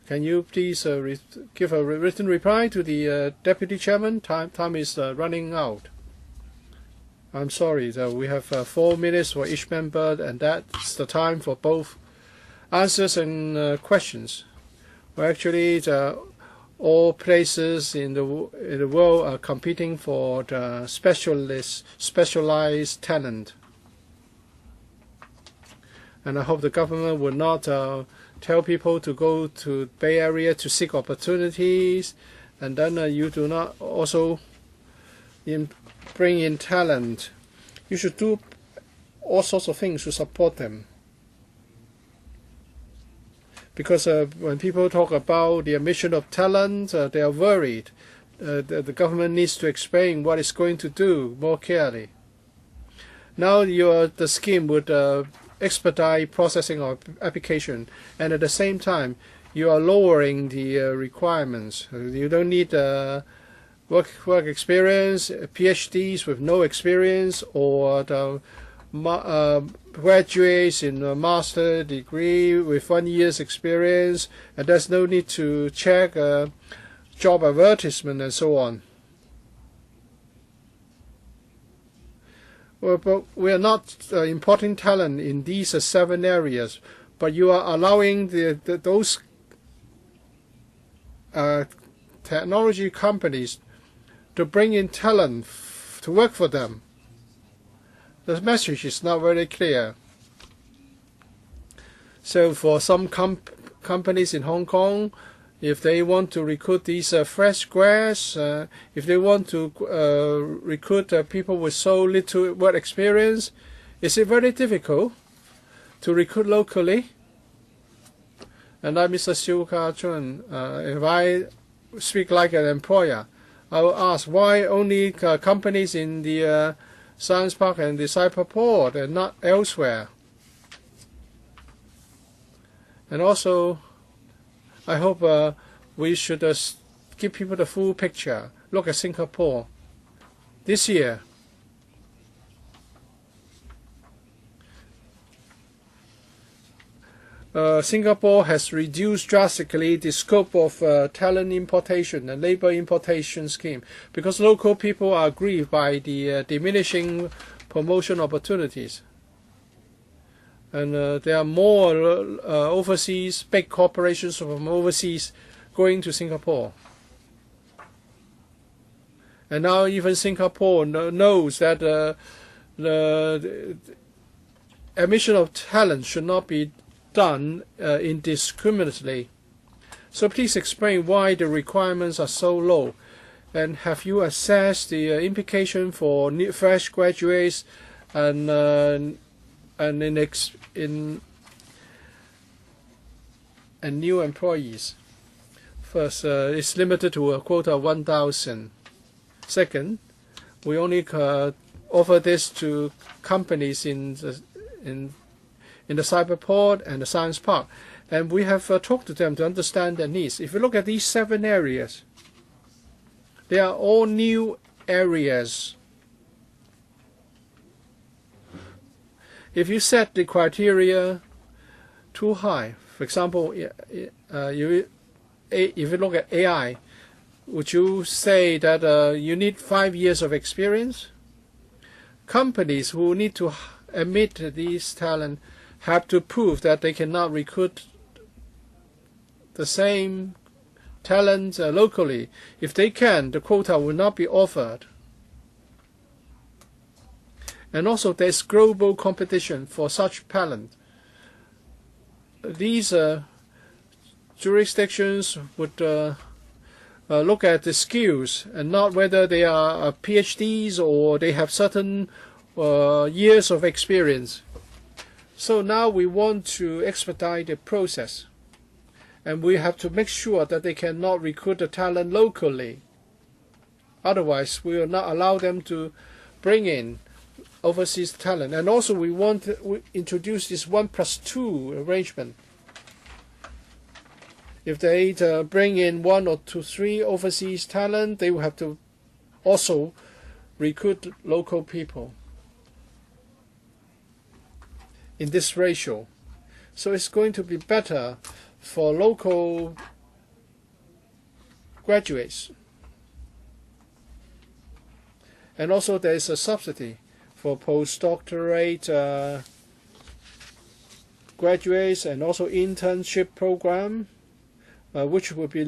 Can you please give a written reply to the Deputy Chairman? Time is running out. I'm sorry, we have 4 minutes for each member, and that's the time for both answers and questions. Well, actually, all places in the world are competing for the specialized talent. And I hope the government will not tell people to go to Bay Area to seek opportunities, and then you do not also bring in talent. You should do all sorts of things to support them. Because when people talk about the admission of talent, they are worried. The government needs to explain what it's going to do more clearly. Now the scheme would expedite processing of application, and at the same time, you are lowering the requirements. You don't need work experience, PhDs with no experience, or the graduates in a master degree with 1 year's experience, and there's no need to check job advertisement and so on. Well, but we are not importing talent in these 7 areas, but you are allowing those technology companies to bring in talent to work for them. The message is not very clear. So for some companies in Hong Kong, if they want to recruit these fresh grads, if they want to recruit people with so little work experience, is it very difficult to recruit locally? And I'm Mr. Siu Ka-chun. If I speak like an employer, I will ask why only companies in the Science Park and the Cyberport and not elsewhere. And also, I hope we should give people the full picture. Look at Singapore. This year, Singapore has reduced drastically the scope of talent importation and labor importation scheme because local people are aggrieved by the diminishing promotion opportunities. And there are more overseas, big corporations from overseas going to Singapore. And now even Singapore knows that the admission of talent should not be done indiscriminately. So please explain why the requirements are so low. And have you assessed the implication for fresh graduates and new employees? First, it's limited to a quota of 1,000. Second, we only offer this to companies in the Cyberport and the Science Park, and we have talked to them to understand their needs. If you look at these 7 areas, they are all new areas. If you set the criteria too high, for example, if you look at AI, would you say that you need 5 years of experience? Companies who need to admit these talent have to prove that they cannot recruit the same talent locally. If they can, the quota will not be offered. And also there's global competition for such talent. These jurisdictions would look at the skills and not whether they are PhDs or they have certain years of experience. So now we want to expedite the process, and we have to make sure that they cannot recruit the talent locally. Otherwise, we will not allow them to bring in overseas talent. And also, we introduce this 1+2 arrangement. If they bring in 1 or 2, 3 overseas talent, they will have to also recruit local people in this ratio. So it's going to be better for local graduates. And also there is a subsidy for postdoctorate graduates and also internship program, which will be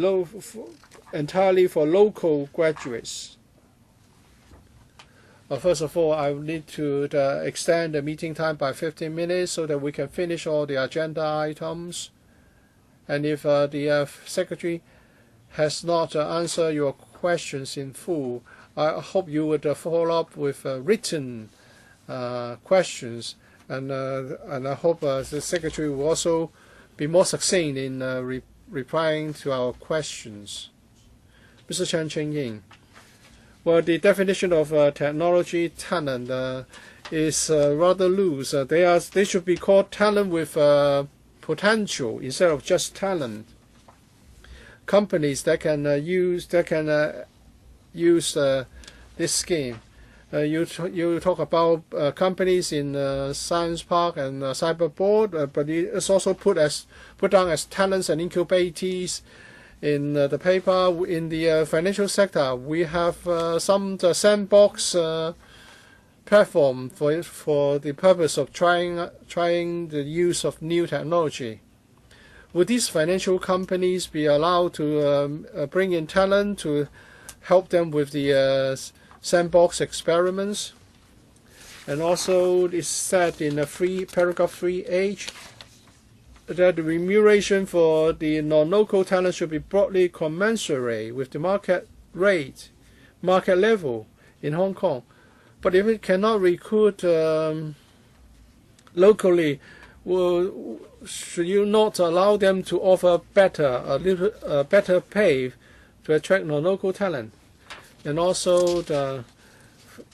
entirely for local graduates. First of all, I need to extend the meeting time by 15 minutes so that we can finish all the agenda items. And if the Secretary has not answered your questions in full, I hope you would follow up with written questions. And I hope the Secretary will also be more succinct in replying to our questions. Mr. Chan Cheng-Ying. Well, the definition of technology talent is rather loose. They should be called talent with potential instead of just talent. Companies that can use this scheme. You talk about companies in Science Park and Cyberboard, but it's also put down as talents and incubators. In the paper, in the financial sector, we have some sandbox platform for the purpose of trying the use of new technology. Would these financial companies be allowed to bring in talent to help them with the sandbox experiments? And also, it's said in paragraph 3H. That the remuneration for the non-local talent should be broadly commensurate with the market level in Hong Kong. But if it cannot recruit locally, should you not allow them to offer better pay to attract non-local talent? And also,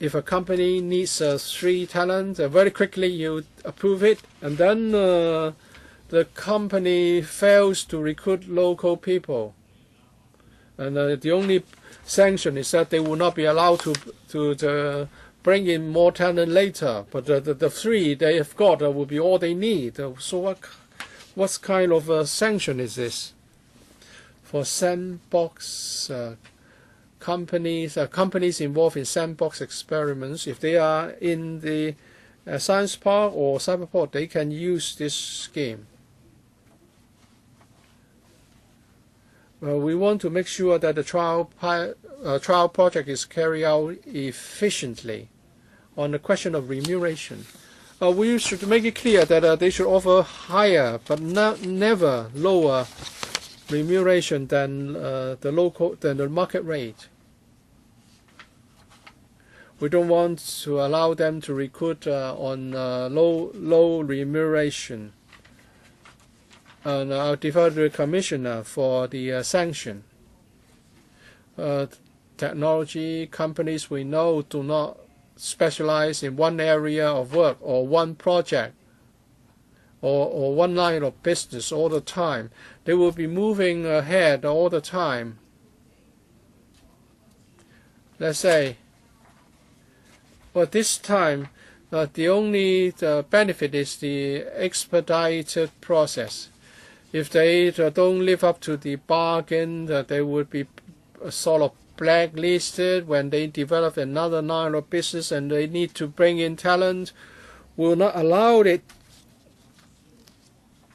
if a company needs 3 talent, very quickly you approve it, and then the company fails to recruit local people, and the only sanction is that they will not be allowed to bring in more talent later. But the 3 they have got will be all they need. So what kind of sanction is this for sandbox companies? Companies involved in sandbox experiments, if they are in the Science Park or Cyberport, they can use this scheme. We want to make sure that the trial project is carried out efficiently. On the question of remuneration, we should make it clear that they should offer higher but never lower remuneration than the market rate. We don't want to allow them to recruit on low remuneration. And I'll defer to the Commissioner for the sanction. Technology companies we know do not specialize in one area of work or one project or one line of business all the time. They will be moving ahead all the time. Let's say, but this time the only benefit is the expedited process. If they don't live up to the bargain, they would be sort of blacklisted when they develop another line of business and they need to bring in talent. We will not allow it.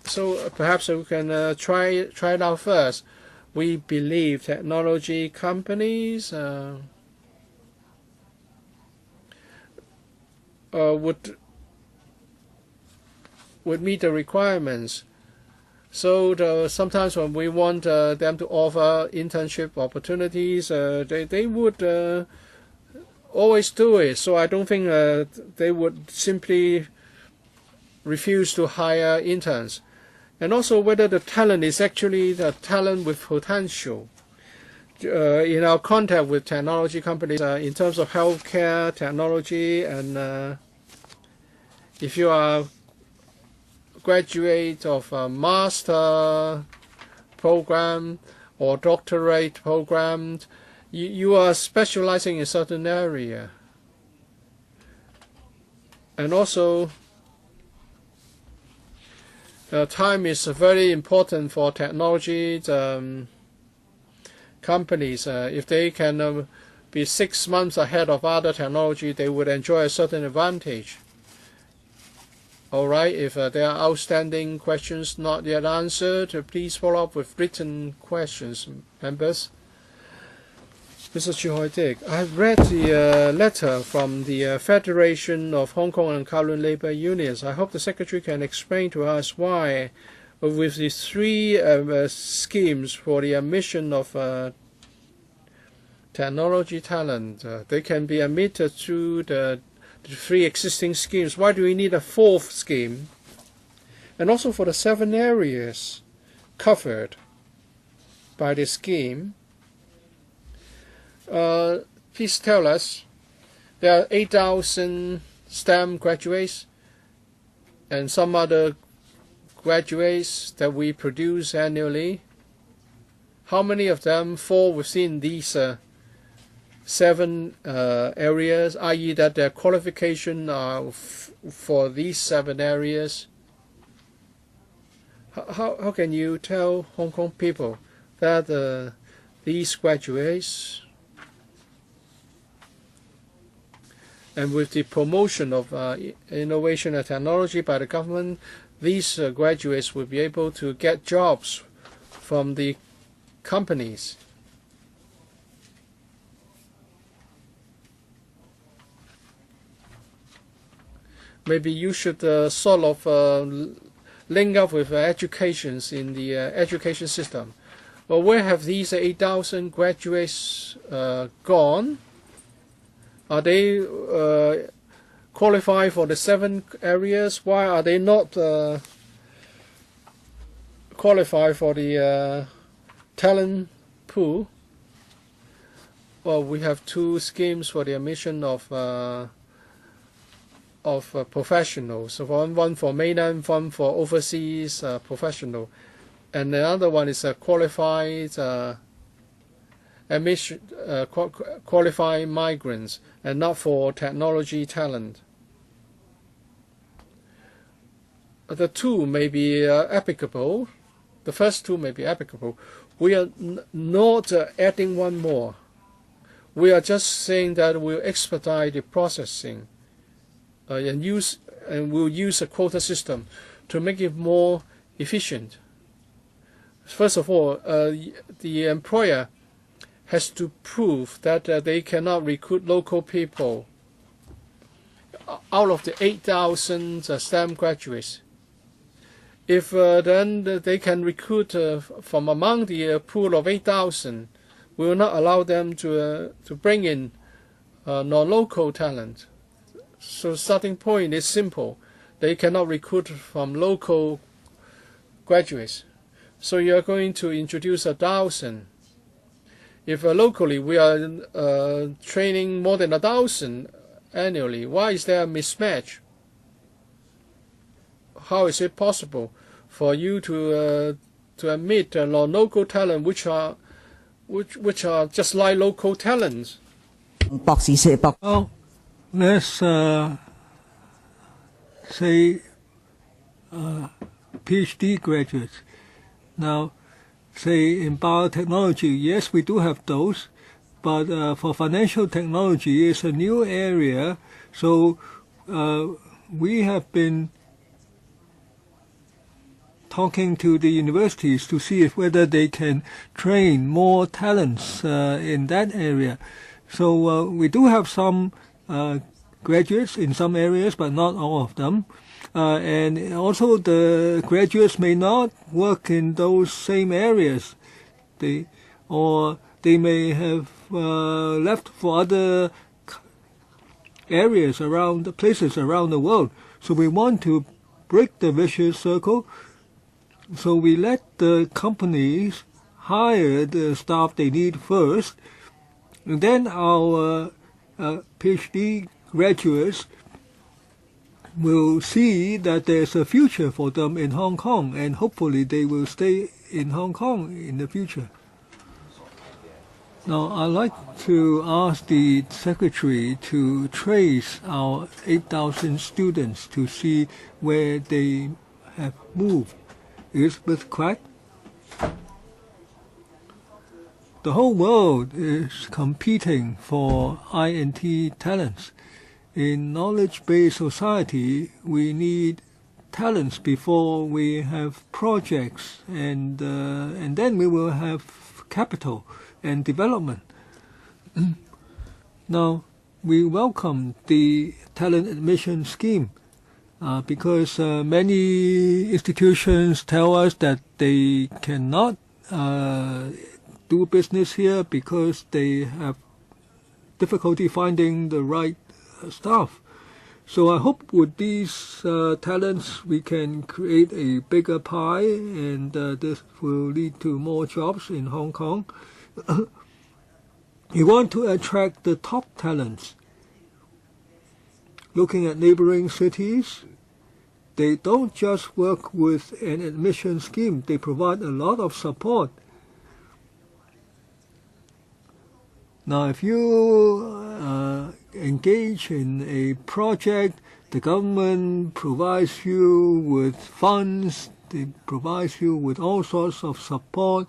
So perhaps we can try it out first. We believe technology companies would meet the requirements. So sometimes when we want them to offer internship opportunities, they would always do it. So I don't think they would simply refuse to hire interns. And also whether the talent is actually the talent with potential. in our contact with technology companies in terms of healthcare technology, and if you are a graduate of a master program or doctorate program, you are specializing in a certain area. And also, time is very important for technology companies. If they can be 6 months ahead of other technology, they would enjoy a certain advantage. All right, if there are outstanding questions not yet answered, please follow up with written questions, members. Mr. Chu Hoi-dik, I have read the letter from the Federation of Hong Kong and Kowloon Labour Unions. I hope the Secretary can explain to us why, with the 3 schemes for the admission of technology talent, they can be admitted through the 3 existing schemes. Why do we need a 4th scheme? And also for the 7 areas covered by the scheme, please tell us, there are 8,000 STEM graduates and some other graduates that we produce annually. How many of them fall within these 7 areas, i.e. that their qualification are for these 7 areas? How can you tell Hong Kong people that these graduates, and with the promotion of innovation and technology by the government, these graduates will be able to get jobs from the companies? Maybe you should sort of link up with educations in the education system. Well, where have these 8,000 graduates gone? Are they qualified for the 7 areas? Why are they not qualified for the talent pool? Well, we have 2 schemes for the admission of professionals. So one for mainland, one for overseas professional, and another one is a qualified admission, qualified migrants, and not for technology talent. The 2 may be applicable. The first 2 may be applicable. We are not adding one more. We are just saying that we'll expedite the processing and we'll use a quota system to make it more efficient. First of all, the employer has to prove that they cannot recruit local people. Out of the 8,000 STEM graduates, if then they can recruit from among the pool of 8,000, we will not allow them to bring in non-local talent. So starting point is simple. They cannot recruit from local graduates. So you are going to introduce 1,000. If locally we are training more than 1,000 annually, why is there a mismatch? How is it possible for you to admit non-local talent which are just like local talents? Well, let's say PhD graduates. Now, say in biotechnology, yes, we do have those, but for financial technology, it's a new area. So we have been talking to the universities to see whether they can train more talents in that area. So we do have some graduates in some areas, but not all of them. And also the graduates may not work in those same areas. They may have left for other areas around, places around the world. So we want to break the vicious circle. So we let the companies hire the staff they need first. And then our PhD graduates will see that there's a future for them in Hong Kong, and hopefully they will stay in Hong Kong in the future. Now, I'd like to ask the Secretary to trace our 8,000 students to see where they have moved. Elizabeth Quack. The whole world is competing for INT talents. In knowledge-based society, we need talents before we have projects, and then we will have capital and development. Now, we welcome the talent admission scheme because many institutions tell us that they cannot do business here because they have difficulty finding the right staff. So I hope with these talents we can create a bigger pie, and this will lead to more jobs in Hong Kong. We want to attract the top talents. Looking at neighboring cities, they don't just work with an admission scheme, they provide a lot of support. Now, if you engage in a project, the government provides you with funds, they provides you with all sorts of support.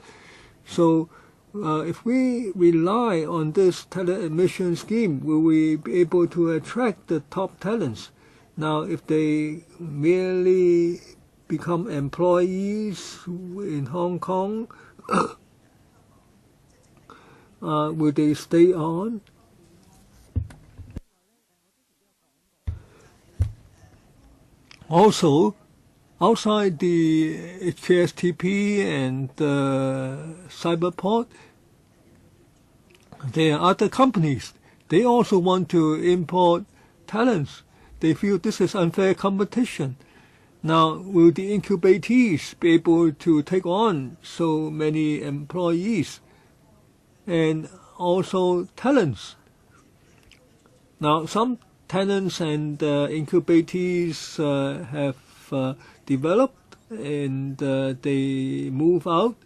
So if we rely on this talent admission scheme, will we be able to attract the top talents? Now, if they merely become employees in Hong Kong, will they stay on? Also, outside the HKSTP and Cyberport, there are other companies. They also want to import talents. They feel this is unfair competition. Now, will the incubatees be able to take on so many employees and also talents? Now, some talents and incubatees have developed and they move out.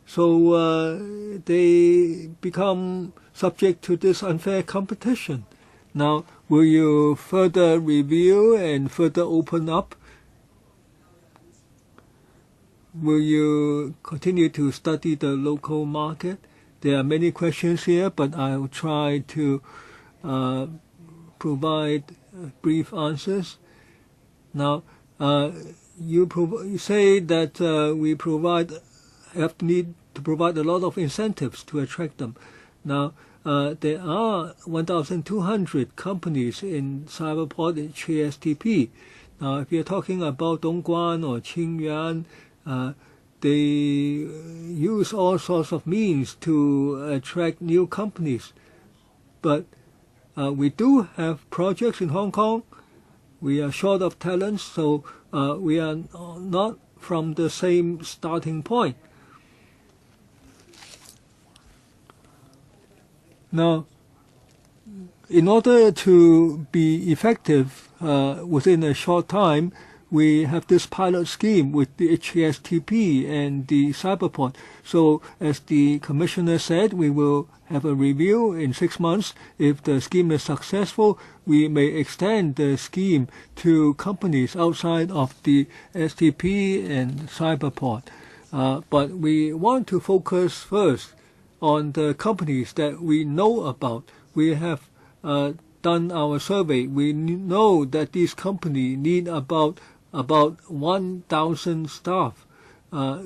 So they become subject to this unfair competition. Now, will you further review and further open up? Will you continue to study the local market? There are many questions here, but I'll try to provide brief answers. Now, you say that we need to provide a lot of incentives to attract them. Now, there are 1,200 companies in Cyberport and HKSTP. Now, if you're talking about Dongguan or Qingyuan, they use all sorts of means to attract new companies. But we do have projects in Hong Kong. We are short of talents, so we are not from the same starting point. Now, in order to be effective within a short time, we have this pilot scheme with the HKSTP and the Cyberport. So, as the Commissioner said, we will have a review in 6 months. If the scheme is successful, we may extend the scheme to companies outside of the STP and Cyberport. But we want to focus first on the companies that we know about. We have done our survey. We know that these companies need about 1,000 staff.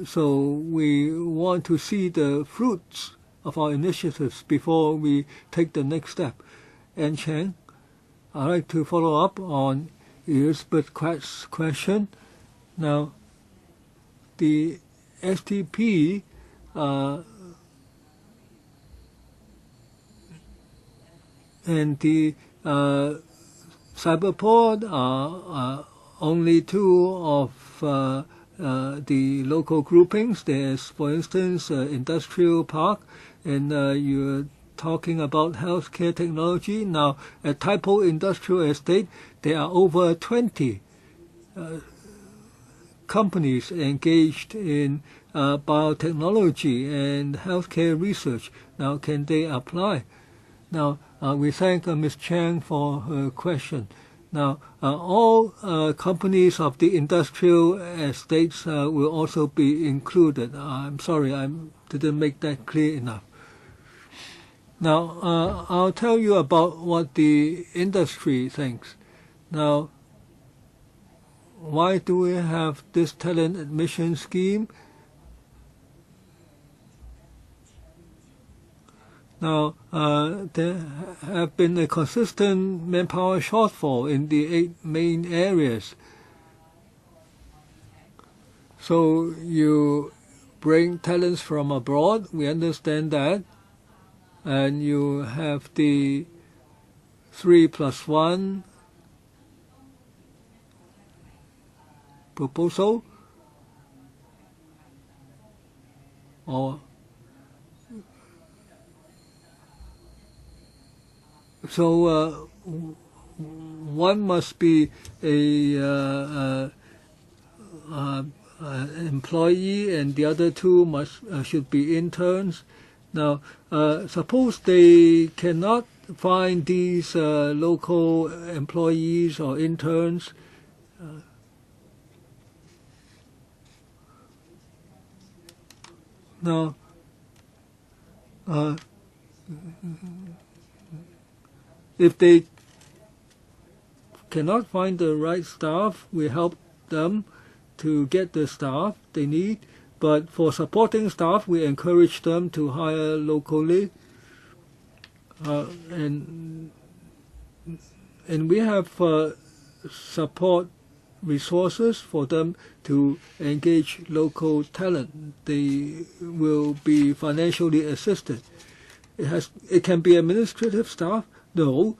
So we want to see the fruits of our initiatives before we take the next step. And Cheng, I'd like to follow up on Elizabeth Quack's question. Now, the STP and the Cyberport are only two of the local groupings. There's, for instance, industrial park, and you're talking about healthcare technology. Now, at Typo Industrial Estate, there are over 20 companies engaged in biotechnology and healthcare research. Now, can they apply? Now, we thank Ms. Chang for her question. Now, all companies of the industrial estates will also be included. I'm sorry, I didn't make that clear enough. Now, I'll tell you about what the industry thinks. Now, why do we have this talent admission scheme? Now, there have been a consistent manpower shortfall in the 8 main areas. So you bring talents from abroad, we understand that, and you have the 3+1 proposal, or so one must be a employee, and the other two should be interns. Now, suppose they cannot find these local employees or interns. Now, if they cannot find the right staff, we help them to get the staff they need. But for supporting staff, we encourage them to hire locally. And we have support resources for them to engage local talent. They will be financially assisted. It can be administrative staff. No,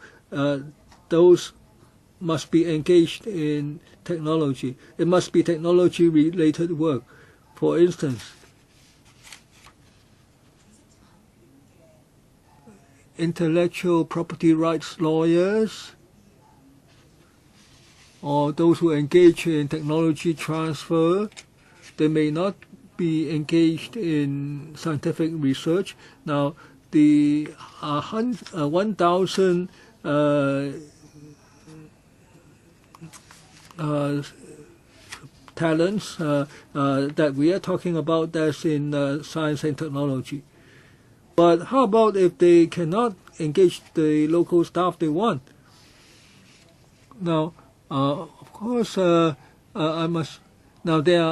those must be engaged in technology. It must be technology-related work. For instance, intellectual property rights lawyers, or those who engage in technology transfer. They may not be engaged in scientific research. Now, the 1,000 talents that we are talking about, that's in science and technology. But how about if they cannot engage the local staff they want? Now, of course, I must. Now there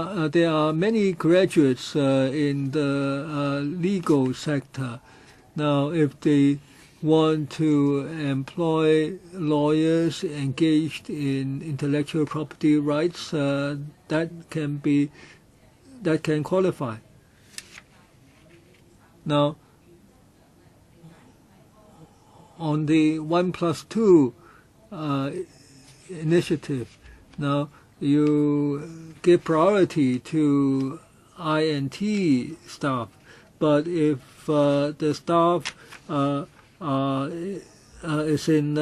are many graduates in the legal sector. Now, if they want to employ lawyers engaged in intellectual property rights, that can qualify. Now, on the 1+2 initiative, now you give priority to INT staff, but if the staff is in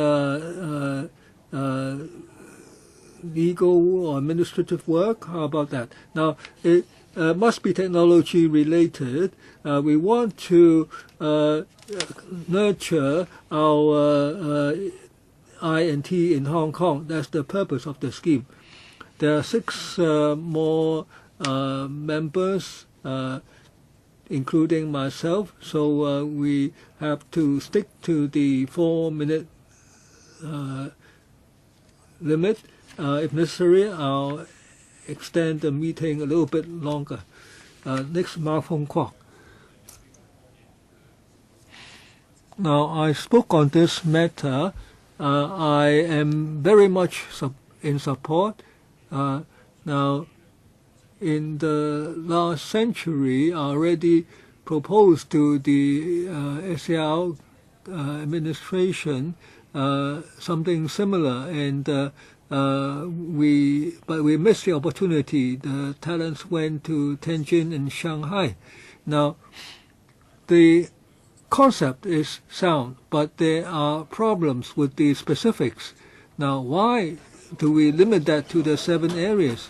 legal or administrative work, how about that? Now, it must be technology related. We want to nurture our INT in Hong Kong. That's the purpose of the scheme. There are 6 more members, including myself, so we have to stick to the 4-minute limit. If necessary, I'll extend the meeting a little bit longer. Next, Mark Hong Kwok. Now, I spoke on this matter. I am very much in support. Now, in the last century, I already proposed to the SAR administration something similar, and we missed the opportunity. The talents went to Tianjin and Shanghai. Now, the concept is sound, but there are problems with the specifics. Now, why do we limit that to the 7 areas?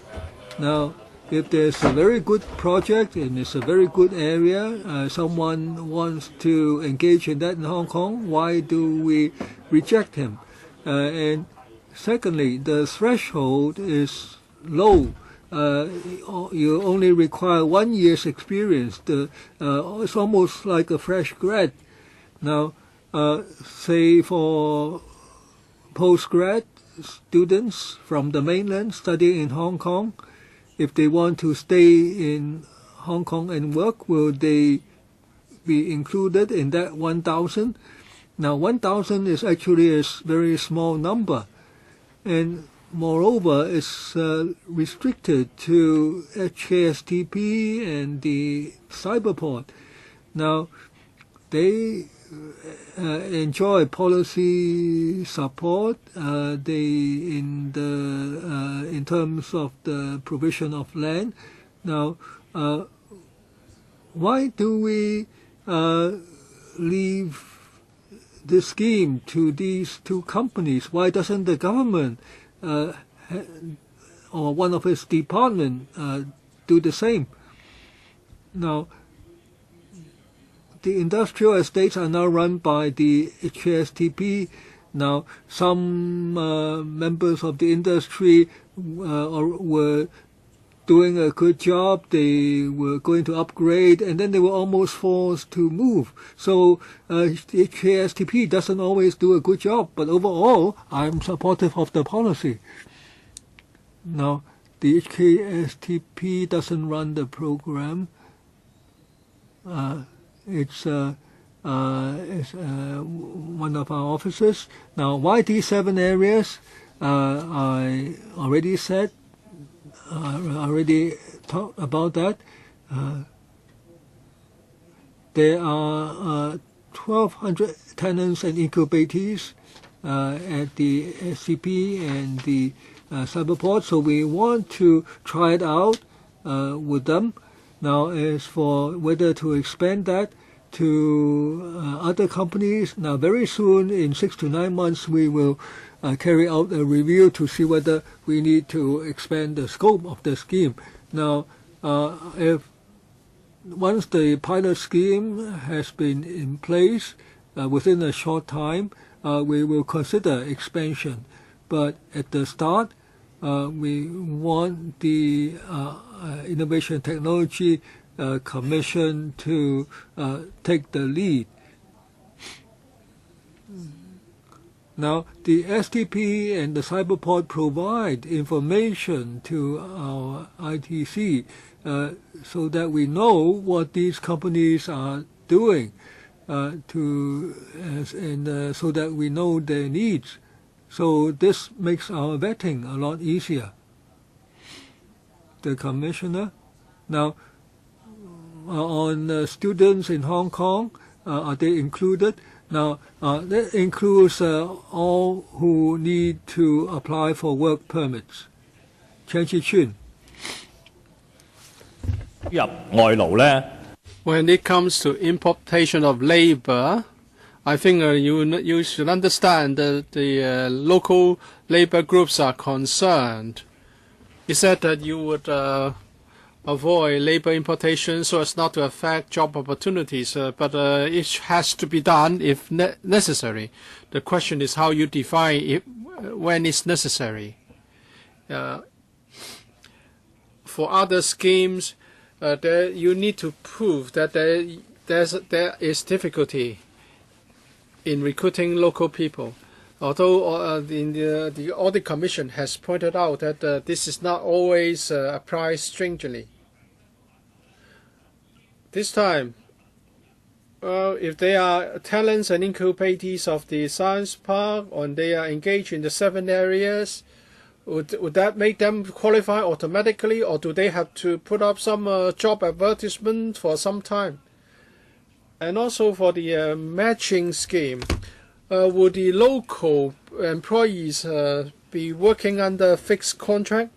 Now, if there's a very good project and it's a very good area, someone wants to engage in that in Hong Kong, why do we reject him? And secondly, the threshold is low. You only require 1 year's experience. It's almost like a fresh grad. Now, say for postgrad students from the mainland studying in Hong Kong, if they want to stay in Hong Kong and work, will they be included in that 1,000? Now, 1,000 is actually a very small number, and moreover, it's restricted to HKSTP and the cyberport. Now, they enjoy policy support. In terms of the provision of land. Now, why do we leave the scheme to these 2 companies? Why doesn't the government or one of its department do the same? Now, the industrial estates are now run by the HKSTP. Now, some members of the industry were doing a good job. They were going to upgrade, and then they were almost forced to move. So the HKSTP doesn't always do a good job, but overall, I'm supportive of the policy. Now, the HKSTP doesn't run the program. It's one of our officers. Now, why these 7 areas? I already said, already talked about that. There are 1,200 tenants and incubators at the SCP and the cyberport, so we want to try it out with them. Now, as for whether to expand that to other companies, now very soon, in 6 to 9 months, we will carry out a review to see whether we need to expand the scope of the scheme. Now, if once the pilot scheme has been in place within a short time, we will consider expansion. But at the start, we want the Innovation Technology Commission to take the lead. Now, the STP and the cyberport provide information to our ITC so that we know what these companies are doing, so that we know their needs. So this makes our vetting a lot easier. The commissioner. Now, on students in Hong Kong, are they included? Now, that includes all who need to apply for work permits. Chen Chi-chun. When it comes to importation of labor, I think you should understand that the local labor groups are concerned. You said that you would avoid labor importation so as not to affect job opportunities, but it has to be done if necessary. The question is how you define it when it's necessary. For other schemes, you need to prove that there is difficulty in recruiting local people. Although the Audit Commission has pointed out that this is not always applied stringently. This time, if they are talents and incubators of the science park, and they are engaged in the 7 areas, would that make them qualify automatically, or do they have to put up some job advertisement for some time? And also for the matching scheme, would the local employees be working under a fixed contract.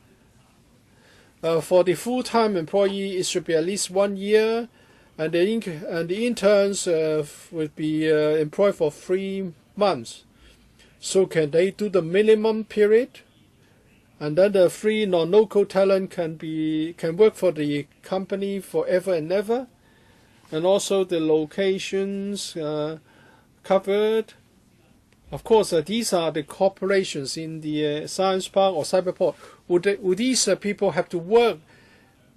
For the full-time employee, it should be at least 1 year, and the interns would be employed for 3 months. So can they do the minimum period? And then the free non-local talent can work for the company forever and ever. And also the locations covered. Of course, these are the corporations in the science park or cyberport. Would these people have to work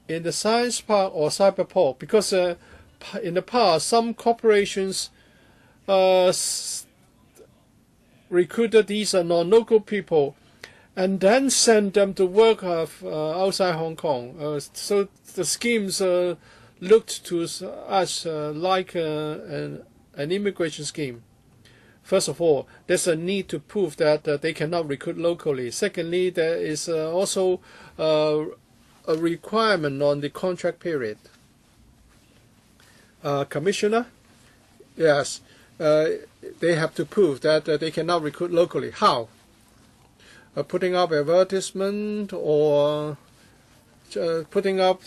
in the science park or cyberport? Because in the past, some corporations recruited these non-local people and then sent them to work outside Hong Kong. So the schemes looked to us like an immigration scheme. First of all, there's a need to prove that they cannot recruit locally. Secondly, there is also a requirement on the contract period. Commissioner? Yes. They have to prove that they cannot recruit locally. How? Putting up advertisement or putting up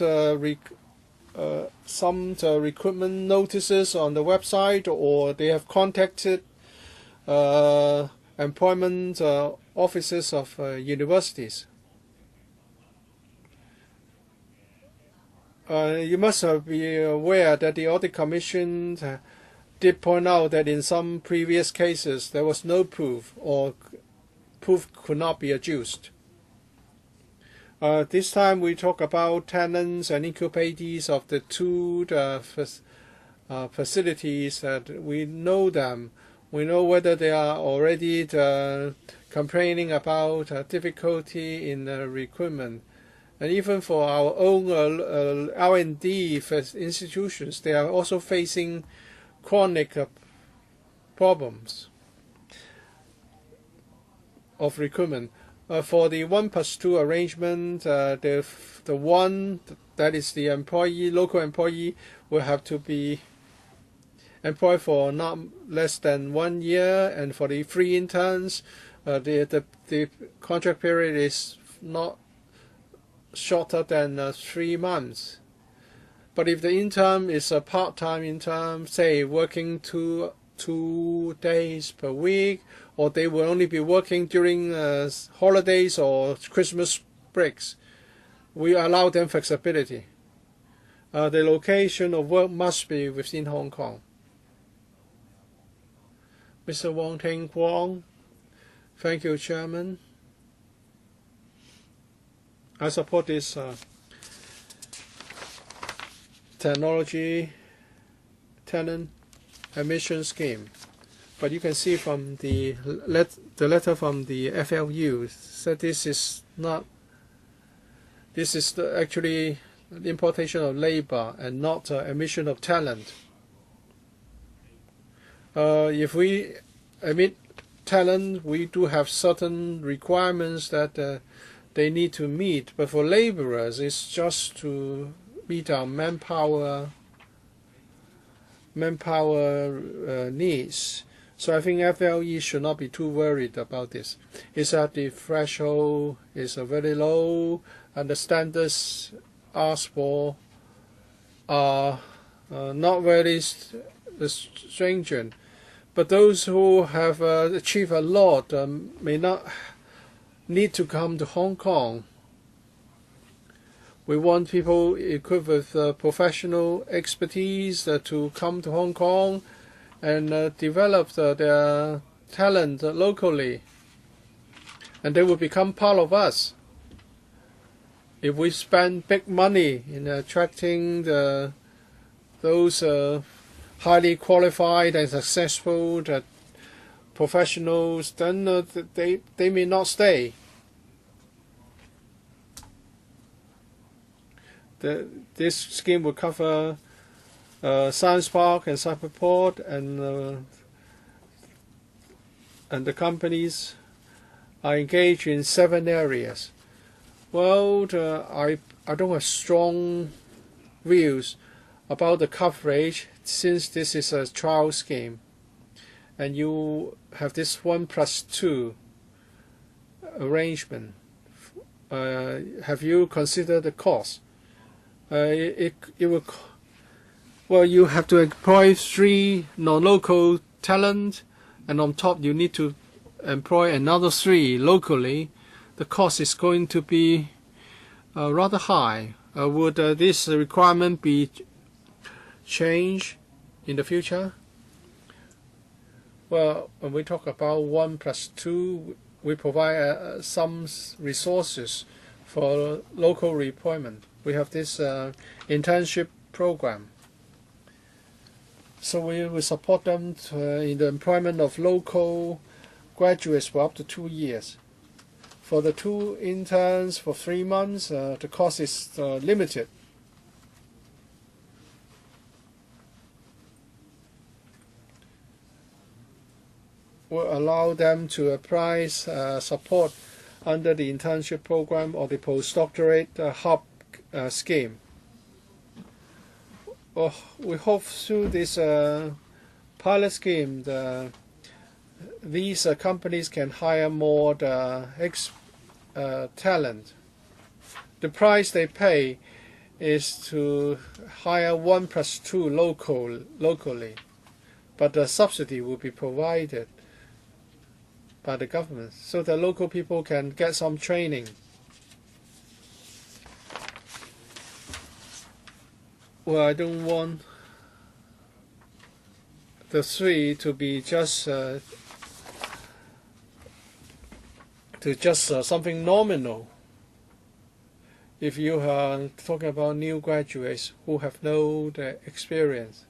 some recruitment notices on the website, or they have contacted employment offices of universities. You must be aware that the Audit Commission did point out that in some previous cases there was no proof, or proof could not be adduced. This time we talk about tenants and incubators of the two facilities that we know them. We know whether they are already complaining about difficulty in recruitment. And even for our own R&D institutions, they are also facing chronic problems of recruitment. For the 1+2 arrangement, the one that is the employee, local employee, will have to be employed for not less than 1 year, and for the free interns, the contract period is not shorter than 3 months. But if the intern is a part-time intern, say working two days per week, or they will only be working during holidays or Christmas breaks, we allow them flexibility. The location of work must be within Hong Kong. Mr. Wong Ting Kwong. Thank you, Chairman. I support this technology tenant admission scheme. But you can see from the letter from the FLU that this is actually the importation of labor and not admission of talent. If we admit talent, we do have certain requirements that they need to meet. But for laborers, it's just to meet our manpower needs. So I think FLE should not be too worried about this. It's that the threshold is very low, and the standards asked for are not very stringent. But those who have achieved a lot may not need to come to Hong Kong. We want people equipped with professional expertise to come to Hong Kong and develop their talent locally. And they will become part of us. If we spend big money in attracting those highly qualified and successful professionals, then they may not stay. This scheme will cover Science Park and Cyberport, and the companies are engaged in 7 areas. Well, I don't have strong views about the coverage, since this is a trial scheme, and you have this 1+2 arrangement. Have you considered the cost? It will. Well, you have to employ 3 non-local talent, and on top you need to employ another 3 locally. The cost is going to be rather high. Would this requirement be changed in the future? Well, when we talk about 1+2, we provide some resources for local redeployment. We have this internship program. So we will support them in the employment of local graduates for up to 2 years. For the 2 interns for 3 months, the cost is limited. Will allow them to apply support under the internship program or the postdoctorate hub scheme. We hope through this pilot scheme, these companies can hire more talent. The price they pay is to hire 1+2 locally, but the subsidy will be provided by the government so that local people can get some training. Well, I don't want the 3 to be just something nominal. If you are talking about new graduates who have no experience,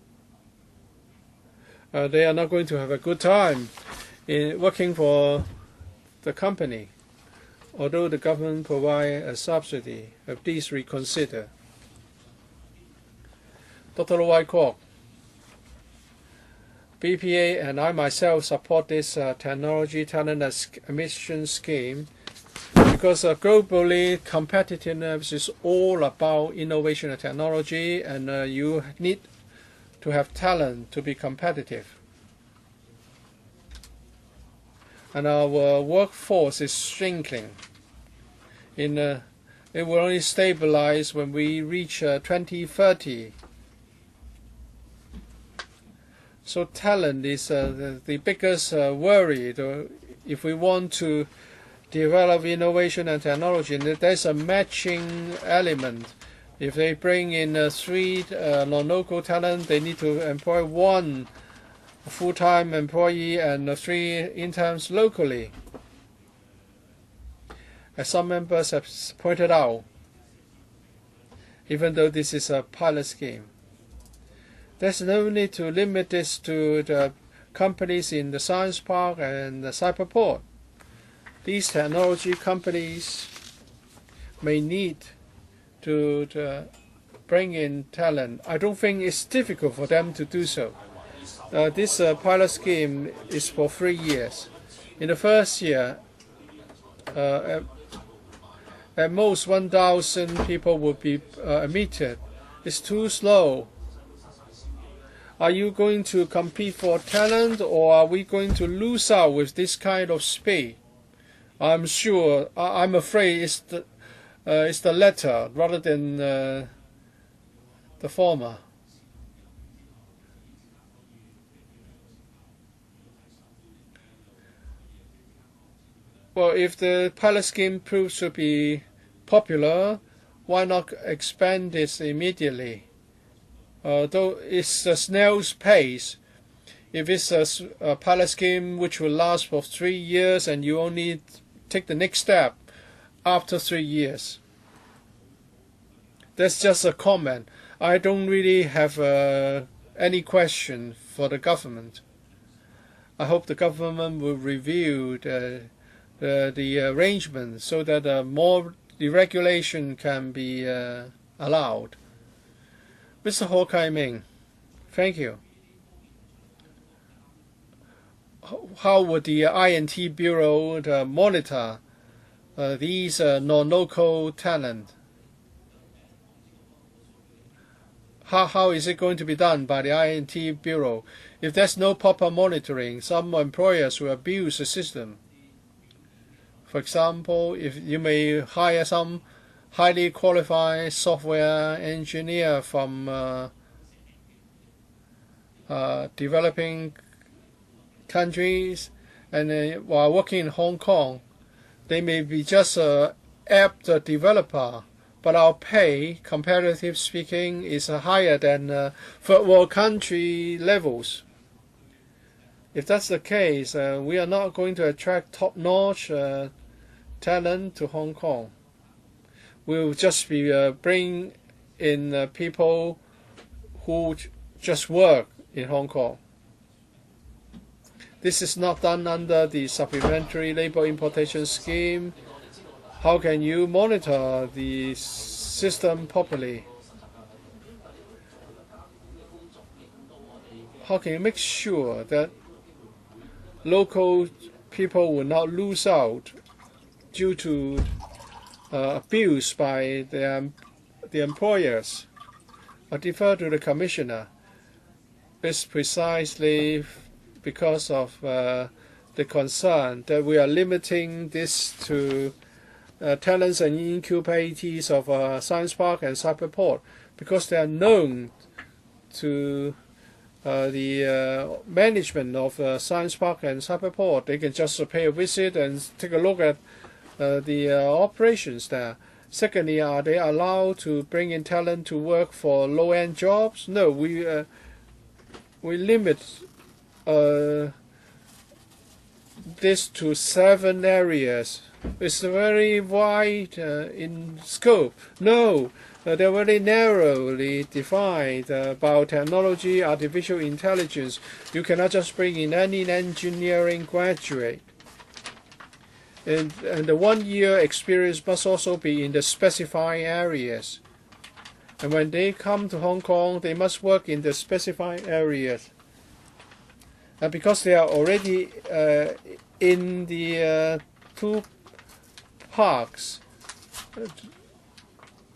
they are not going to have a good time in working for the company, although the government provide a subsidy. Please reconsider. Dr. Lo Wai Kwok, BPA and I myself support this technology talent admission scheme because globally competitiveness is all about innovation and technology, and you need to have talent to be competitive. And our workforce is shrinking. It will only stabilize when we reach 2030. So talent is the biggest worry. If we want to develop innovation and technology, and there's a matching element. If they bring in 3 non-local talent, they need to employ 1 full-time employee and 3 interns locally. As some members have pointed out, even though this is a pilot scheme, there's no need to limit this to the companies in the science park and the cyberport. These technology companies may need to bring in talent. I don't think it's difficult for them to do so. This pilot scheme is for 3 years. In the first year, at most 1,000 people will be admitted. It's too slow. Are you going to compete for talent, or are we going to lose out with this kind of speed? I'm afraid it's the latter rather than the former. Well, if the pilot scheme proves to be popular, why not expand this immediately? Though it's a snail's pace. If it's a pilot scheme which will last for 3 years and you only take the next step after 3 years. That's just a comment. I don't really have any question for the government. I hope the government will review the arrangement so that more deregulation can be allowed. Mr. Ho Kai-ming, thank you. How would the INT Bureau monitor these non-local talent? How is it going to be done by the INT Bureau? If there's no proper monitoring, some employers will abuse the system. For example, if you may hire some highly qualified software engineer from developing countries, and while working in Hong Kong, they may be just an app developer, but our pay, comparative speaking, is higher than third world country levels. If that's the case, we are not going to attract top-notch talent to Hong Kong. We'll just be bringing in people who just work in Hong Kong. This is not done under the Supplementary Labour Importation Scheme. How can you monitor the system properly? How can you make sure that local people will not lose out due to abuse by the employers? I defer to the Commissioner. It's precisely because of the concern that we are limiting this to talents and incubators of Science Park and Cyberport, because they are known to the management of Science Park and Cyberport. They can just pay a visit and take a look at the operations there. Secondly, are they allowed to bring in talent to work for low-end jobs? No, we limit this to 7 areas. It's very wide in scope. No, they're very narrowly defined. Biotechnology, artificial intelligence. You cannot just bring in any engineering graduate. And the 1-year experience must also be in the specified areas. And when they come to Hong Kong, they must work in the specified areas. And because they are already in the 2 parks,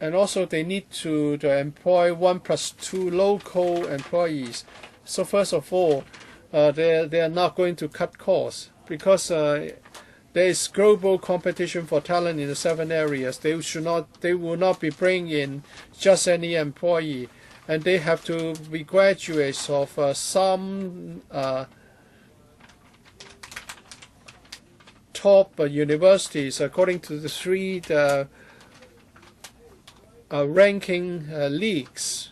and also they need to employ 1+2 local employees. So first of all, they are not going to cut costs, because there is global competition for talent in the 7 areas. They will not be bringing in just any employee, and they have to be graduates of some top universities according to the 3 ranking leagues.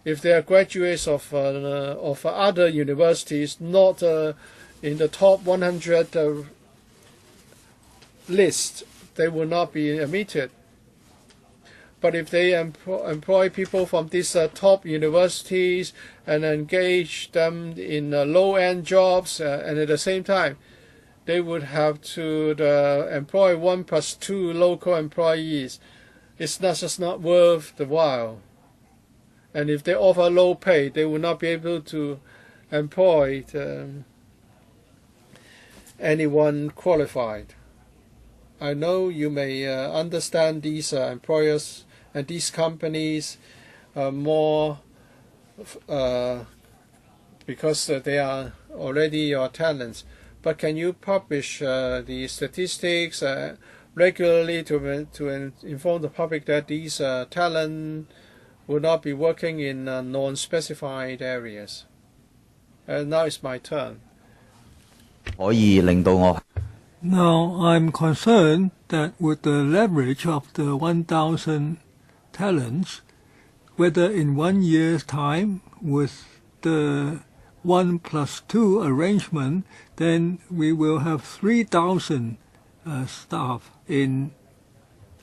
If they are graduates of other universities, not in the top 100 list, they will not be admitted. But if they employ people from these top universities and engage them in low-end jobs, and at the same time, they would have to employ 1+2 local employees, it's just not worth the while. And if they offer low pay, they will not be able to employ anyone qualified. I know you may understand these employers and these companies more because they are already your talents. But can you publish the statistics regularly to inform the public that these talent will not be working in non-specified areas? Now it's my turn. Now, I'm concerned that with the leverage of the 1,000 talents, whether in 1 year's time with the 1+2 arrangement, then we will have 3,000 staff in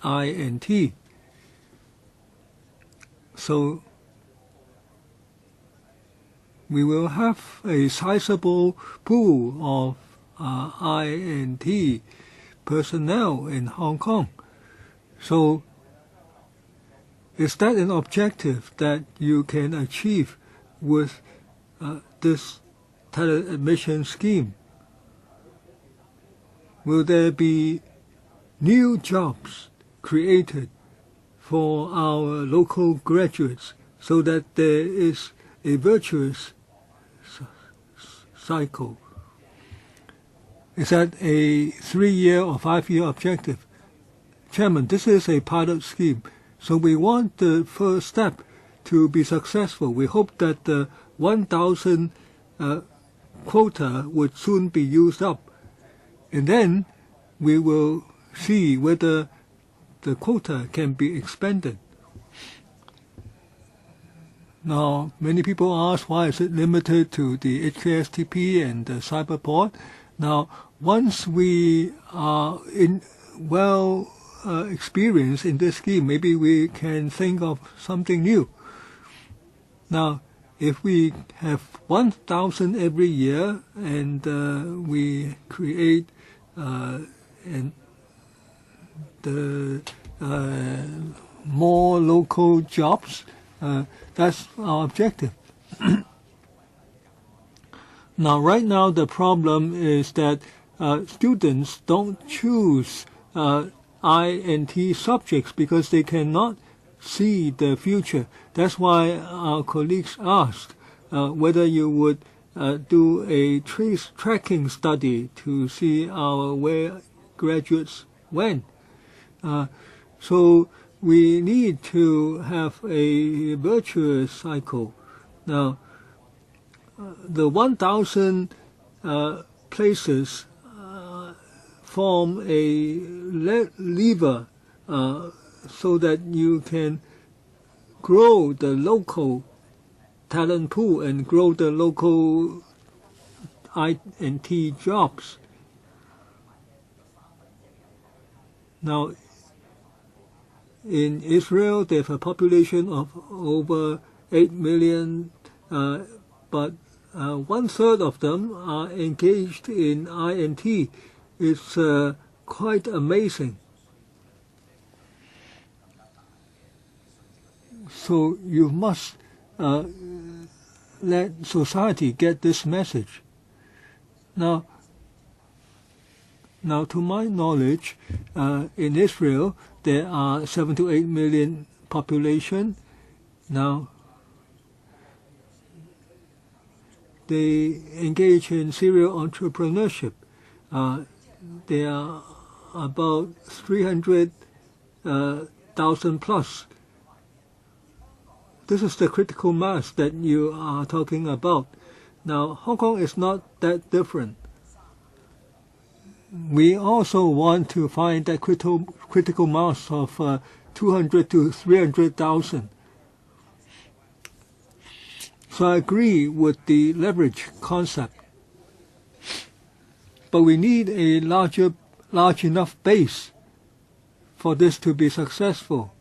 INT. So we will have a sizable pool of INT personnel in Hong Kong. So is that an objective that you can achieve with this talent admission scheme? Will there be new jobs created for our local graduates so that there is a virtuous cycle? Is that a 3-year or 5-year objective? Chairman, this is a pilot scheme, so we want the first step to be successful. We hope that the 1,000 quota would soon be used up, and then we will see whether the quota can be expanded. Now, many people ask, why is it limited to the HKSTP and the cyberport? Now, once we are experienced in this scheme, maybe we can think of something new. Now, if we have 1,000 every year and we create more local jobs, that's our objective. Now, right now, the problem is that students don't choose INT subjects because they cannot see the future. That's why our colleagues asked whether you would do a tracking study to see where graduates went. So we need to have a virtuous cycle. Now, the 1,000 places form a lever so that you can grow the local talent pool and grow the local INT jobs. Now, in Israel, they have a population of over 8 million, but 1/3 of them are engaged in INT. It's quite amazing. So you must let society get this message. Now, to my knowledge, in Israel, there are 7 to 8 million population. Now, they engage in serial entrepreneurship. There are about 300,000 plus. This is the critical mass that you are talking about. Now, Hong Kong is not that different. We also want to find that critical mass of 200 to 300,000. So I agree with the leverage concept. But we need a large enough base for this to be successful.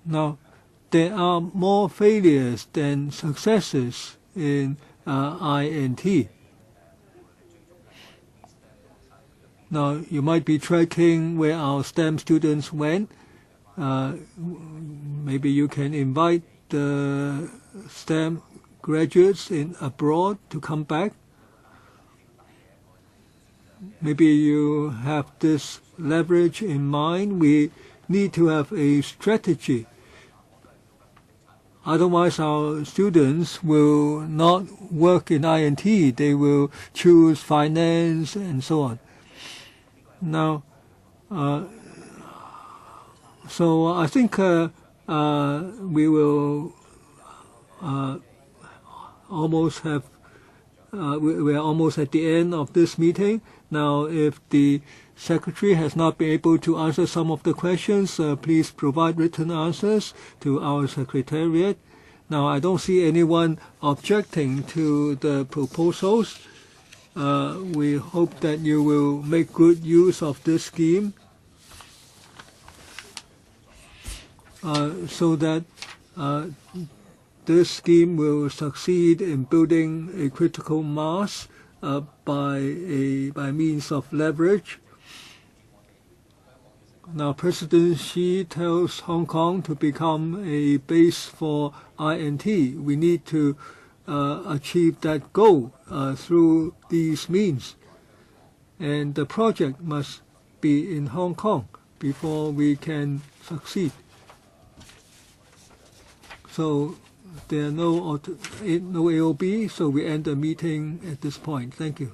Now, there are more failures than successes in INT. Now, you might be tracking where our STEM students went. Maybe you can invite the STEM graduates abroad to come back. Maybe you have this leverage in mind. We need to have a strategy. Otherwise, our students will not work in INT. They will choose finance and so on. Now, so I think we will almost have. We are almost at the end of this meeting. Now, if the Secretary has not been able to answer some of the questions, please provide written answers to our Secretariat. Now, I don't see anyone objecting to the proposals. We hope that you will make good use of this scheme so that this scheme will succeed in building a critical mass by means of leverage. Now, President Xi tells Hong Kong to become a base for INT. We need to achieve that goal through these means. And the project must be in Hong Kong before we can succeed. So there are no AOB, so we end the meeting at this point. Thank you.